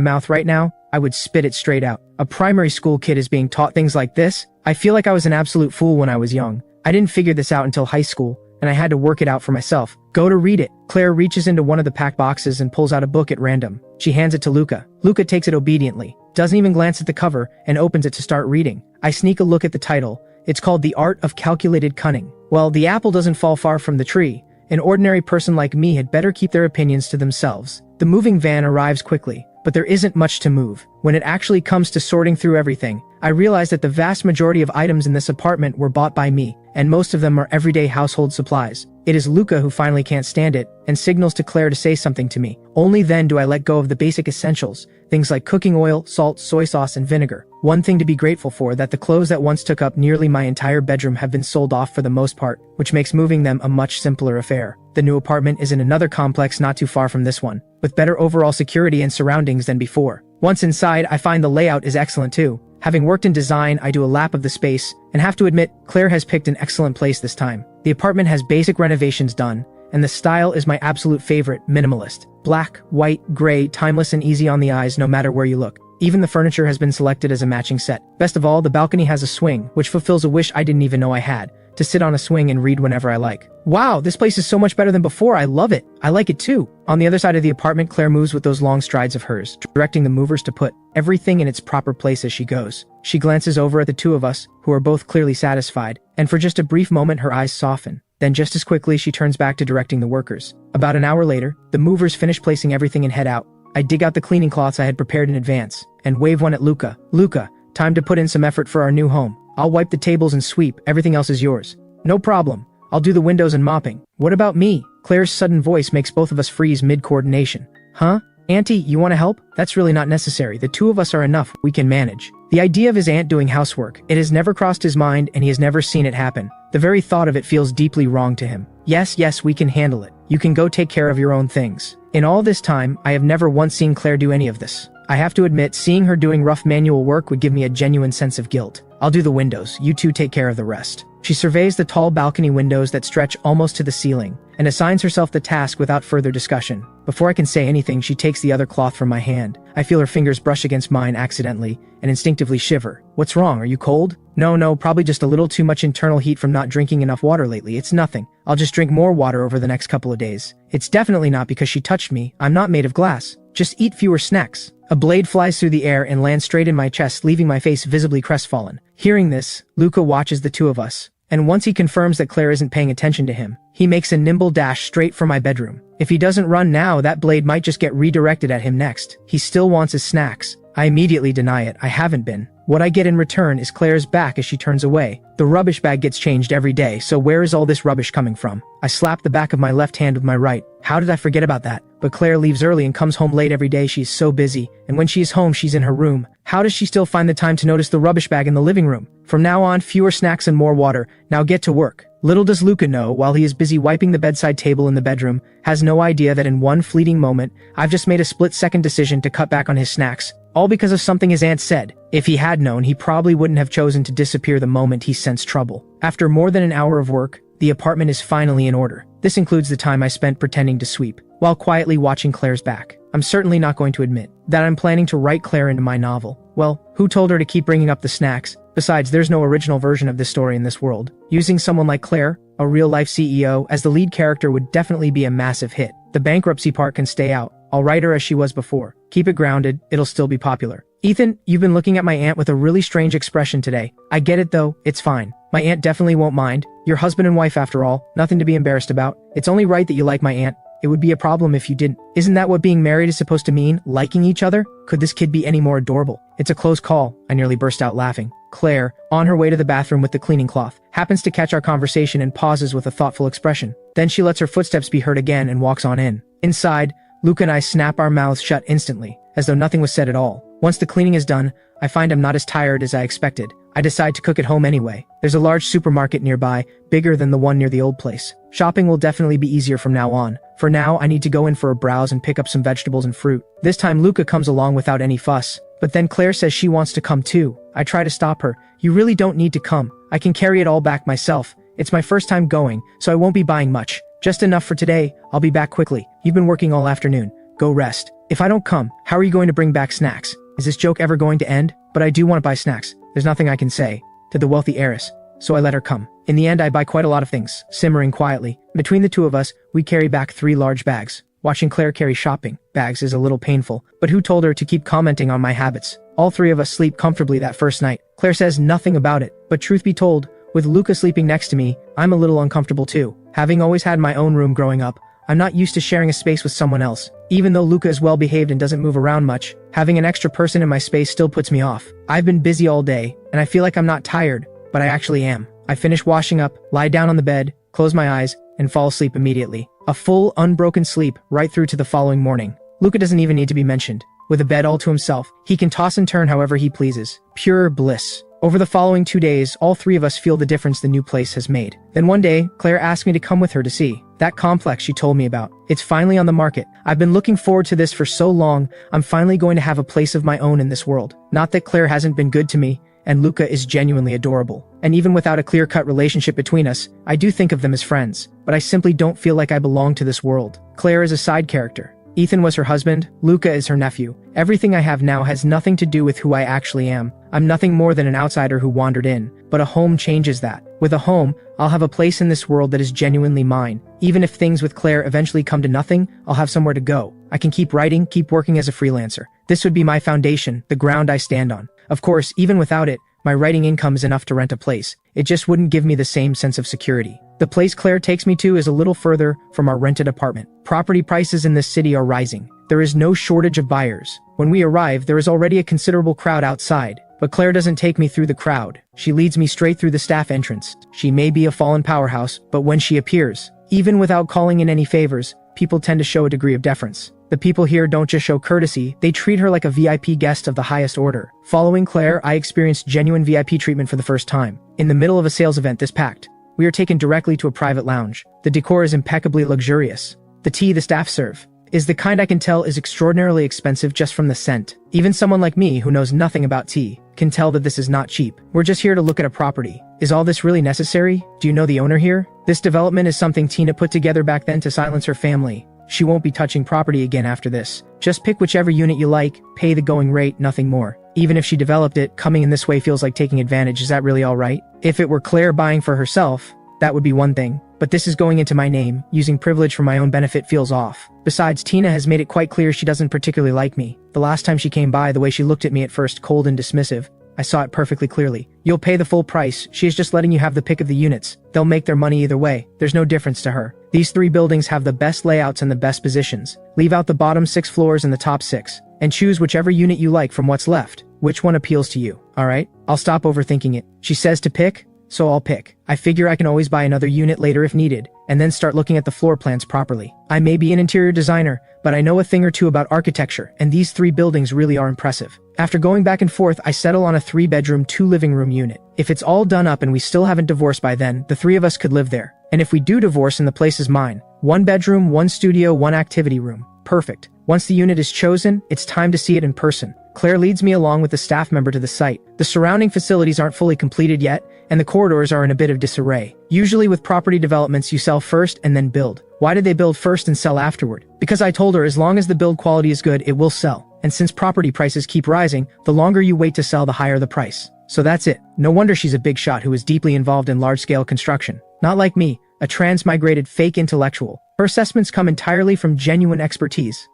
mouth right now, I would spit it straight out. A primary school kid is being taught things like this? I feel like I was an absolute fool when I was young. I didn't figure this out until high school, and I had to work it out for myself. Go to read it. Claire reaches into one of the packed boxes and pulls out a book at random. She hands it to Luca. Luca takes it obediently, doesn't even glance at the cover, and opens it to start reading. I sneak a look at the title. It's called The Art of Calculated Cunning. Well, the apple doesn't fall far from the tree. An ordinary person like me had better keep their opinions to themselves. The moving van arrives quickly, but there isn't much to move. When it actually comes to sorting through everything, I realize that the vast majority of items in this apartment were bought by me, and most of them are everyday household supplies. It is Luca who finally can't stand it, and signals to Claire to say something to me. Only then do I let go of the basic essentials, things like cooking oil, salt, soy sauce, and vinegar. One thing to be grateful for that the clothes that once took up nearly my entire bedroom have been sold off for the most part, which makes moving them a much simpler affair. The new apartment is in another complex not too far from this one, with better overall security and surroundings than before. Once inside, I find the layout is excellent too. Having worked in design, I do a lap of the space, and have to admit, Claire has picked an excellent place this time. The apartment has basic renovations done, and the style is my absolute favorite, minimalist. Black, white, gray, timeless and easy on the eyes no matter where you look. Even the furniture has been selected as a matching set. Best of all, the balcony has a swing, which fulfills a wish I didn't even know I had, to sit on a swing and read whenever I like. Wow, this place is so much better than before. I love it. I like it too. On the other side of the apartment, Claire moves with those long strides of hers, directing the movers to put everything in its proper place as she goes. She glances over at the two of us, who are both clearly satisfied, and for just a brief moment her eyes soften. Then just as quickly she turns back to directing the workers. About an hour later, the movers finish placing everything and head out. I dig out the cleaning cloths I had prepared in advance, and wave one at Luca. Luca, time to put in some effort for our new home. I'll wipe the tables and sweep, everything else is yours. No problem. I'll do the windows and mopping. What about me? Claire's sudden voice makes both of us freeze mid-coordination. Huh? Auntie, you want to help? That's really not necessary. The two of us are enough. We can manage. The idea of his aunt doing housework, it has never crossed his mind and he has never seen it happen. The very thought of it feels deeply wrong to him. Yes, we can handle it. You can go take care of your own things. In all this time, I have never once seen Claire do any of this. I have to admit, seeing her doing rough manual work would give me a genuine sense of guilt. I'll do the windows. You two take care of the rest. She surveys the tall balcony windows that stretch almost to the ceiling, and assigns herself the task without further discussion. Before I can say anything, she takes the other cloth from my hand. I feel her fingers brush against mine accidentally, and instinctively shiver. What's wrong? Are you cold? No, probably just a little too much internal heat from not drinking enough water lately. It's nothing. I'll just drink more water over the next couple of days. It's definitely not because she touched me. I'm not made of glass. Just eat fewer snacks. A blade flies through the air and lands straight in my chest, leaving my face visibly crestfallen. Hearing this, Luca watches the two of us, and once he confirms that Claire isn't paying attention to him, he makes a nimble dash straight for my bedroom. If he doesn't run now, that blade might just get redirected at him next. He still wants his snacks. I immediately deny it. I haven't been. What I get in return is Claire's back as she turns away. The rubbish bag gets changed every day, so where is all this rubbish coming from? I slap the back of my left hand with my right. How did I forget about that? But Claire leaves early and comes home late every day. She's so busy, and when she is home, she's in her room. How does she still find the time to notice the rubbish bag in the living room? From now on, fewer snacks and more water. Now get to work. Little does Luca know, while he is busy wiping the bedside table in the bedroom, has no idea that in one fleeting moment, I've just made a split-second decision to cut back on his snacks, all because of something his aunt said. If he had known, he probably wouldn't have chosen to disappear the moment he sensed trouble. After more than an hour of work, the apartment is finally in order. This includes the time I spent pretending to sweep, while quietly watching Claire's back. I'm certainly not going to admit that I'm planning to write Claire into my novel. Well, who told her to keep bringing up the snacks? Besides, there's no original version of this story in this world. Using someone like Claire, a real-life CEO, as the lead character would definitely be a massive hit. The bankruptcy part can stay out. I'll write her as she was before. Keep it grounded, it'll still be popular. Ethan, you've been looking at my aunt with a really strange expression today. I get it though, it's fine. My aunt definitely won't mind. You're husband and wife after all, nothing to be embarrassed about. It's only right that you like my aunt. It would be a problem if you didn't. Isn't that what being married is supposed to mean? Liking each other? Could this kid be any more adorable? It's a close call. I nearly burst out laughing. Claire, on her way to the bathroom with the cleaning cloth, happens to catch our conversation and pauses with a thoughtful expression. Then she lets her footsteps be heard again and walks on in. Inside, Luca and I snap our mouths shut instantly, as though nothing was said at all. Once the cleaning is done, I find I'm not as tired as I expected. I decide to cook at home anyway. There's a large supermarket nearby, bigger than the one near the old place. Shopping will definitely be easier from now on. For now, I need to go in for a browse and pick up some vegetables and fruit. This time Luca comes along without any fuss, but then Claire says she wants to come too. I try to stop her. You really don't need to come. I can carry it all back myself. It's my first time going, so I won't be buying much. Just enough for today. I'll be back quickly. You've been working all afternoon. Go rest. If I don't come, how are you going to bring back snacks? Is this joke ever going to end? But I do want to buy snacks. There's nothing I can say to the wealthy heiress, so I let her come. In the end, I buy quite a lot of things, simmering quietly. Between the two of us, we carry back 3 large bags. Watching Claire carry shopping bags is a little painful, but who told her to keep commenting on my habits? All 3 of us sleep comfortably that first night. Claire says nothing about it, but truth be told, with Luca sleeping next to me, I'm a little uncomfortable too. Having always had my own room growing up, I'm not used to sharing a space with someone else. Even though Luca is well behaved and doesn't move around much, having an extra person in my space still puts me off. I've been busy all day, and I feel like I'm not tired, but I actually am. I finish washing up, lie down on the bed, close my eyes, and fall asleep immediately. A full, unbroken sleep right through to the following morning. Luca doesn't even need to be mentioned. With a bed all to himself, he can toss and turn however he pleases. Pure bliss. Over the following 2 days, all 3 of us feel the difference the new place has made. Then one day, Claire asked me to come with her to see that complex she told me about. It's finally on the market. I've been looking forward to this for so long. I'm finally going to have a place of my own in this world. Not that Claire hasn't been good to me, and Luca is genuinely adorable. And even without a clear-cut relationship between us, I do think of them as friends. But I simply don't feel like I belong to this world. Claire is a side character. Ethan was her husband, Luca is her nephew. Everything I have now has nothing to do with who I actually am. I'm nothing more than an outsider who wandered in, but a home changes that. With a home, I'll have a place in this world that is genuinely mine. Even if things with Claire eventually come to nothing, I'll have somewhere to go. I can keep writing, keep working as a freelancer. This would be my foundation, the ground I stand on. Of course, even without it, my writing income is enough to rent a place. It just wouldn't give me the same sense of security. The place Claire takes me to is a little further from our rented apartment. Property prices in this city are rising. There is no shortage of buyers. When we arrive, there is already a considerable crowd outside. But Claire doesn't take me through the crowd. She leads me straight through the staff entrance. She may be a fallen powerhouse, but when she appears, even without calling in any favors, people tend to show a degree of deference. The people here don't just show courtesy, they treat her like a VIP guest of the highest order. Following Claire, I experienced genuine VIP treatment for the first time. In the middle of a sales event this packed, we are taken directly to a private lounge. The decor is impeccably luxurious. The tea the staff serve is the kind I can tell is extraordinarily expensive just from the scent. Even someone like me, who knows nothing about tea, can tell that this is not cheap. We're just here to look at a property. Is all this really necessary? Do you know the owner here? This development is something Tina put together back then to silence her family. She won't be touching property again after this. Just pick whichever unit you like, pay the going rate, nothing more. Even if she developed it, coming in this way feels like taking advantage. Is that really all right? If it were Claire buying for herself, that would be one thing. But this is going into my name. Using privilege for my own benefit feels off. Besides, Tina has made it quite clear she doesn't particularly like me. The last time she came by, the way she looked at me at first, cold and dismissive, I saw it perfectly clearly. You'll pay the full price. She is just letting you have the pick of the units. They'll make their money either way. There's no difference to her. These 3 buildings have the best layouts and the best positions. Leave out the bottom 6 floors and the top 6, and choose whichever unit you like from what's left. Which one appeals to you? Alright? I'll stop overthinking it. She says to pick, so I'll pick. I figure I can always buy another unit later if needed, and then start looking at the floor plans properly. I may be an interior designer, but I know a thing or two about architecture, and these 3 buildings really are impressive. After going back and forth, I settle on a 3-bedroom, 2-living-room unit. If it's all done up and we still haven't divorced by then, the 3 of us could live there. And if we do divorce and the place is mine, 1 bedroom, 1 studio, 1 activity room. Perfect. Once the unit is chosen, it's time to see it in person. Claire leads me along with a staff member to the site. The surrounding facilities aren't fully completed yet, and the corridors are in a bit of disarray. Usually with property developments, you sell first and then build. Why did they build first and sell afterward? Because I told her as long as the build quality is good, it will sell. And since property prices keep rising, the longer you wait to sell, the higher the price. So that's it. No wonder she's a big shot who is deeply involved in large-scale construction. Not like me, a transmigrated fake intellectual. Her assessments come entirely from genuine expertise.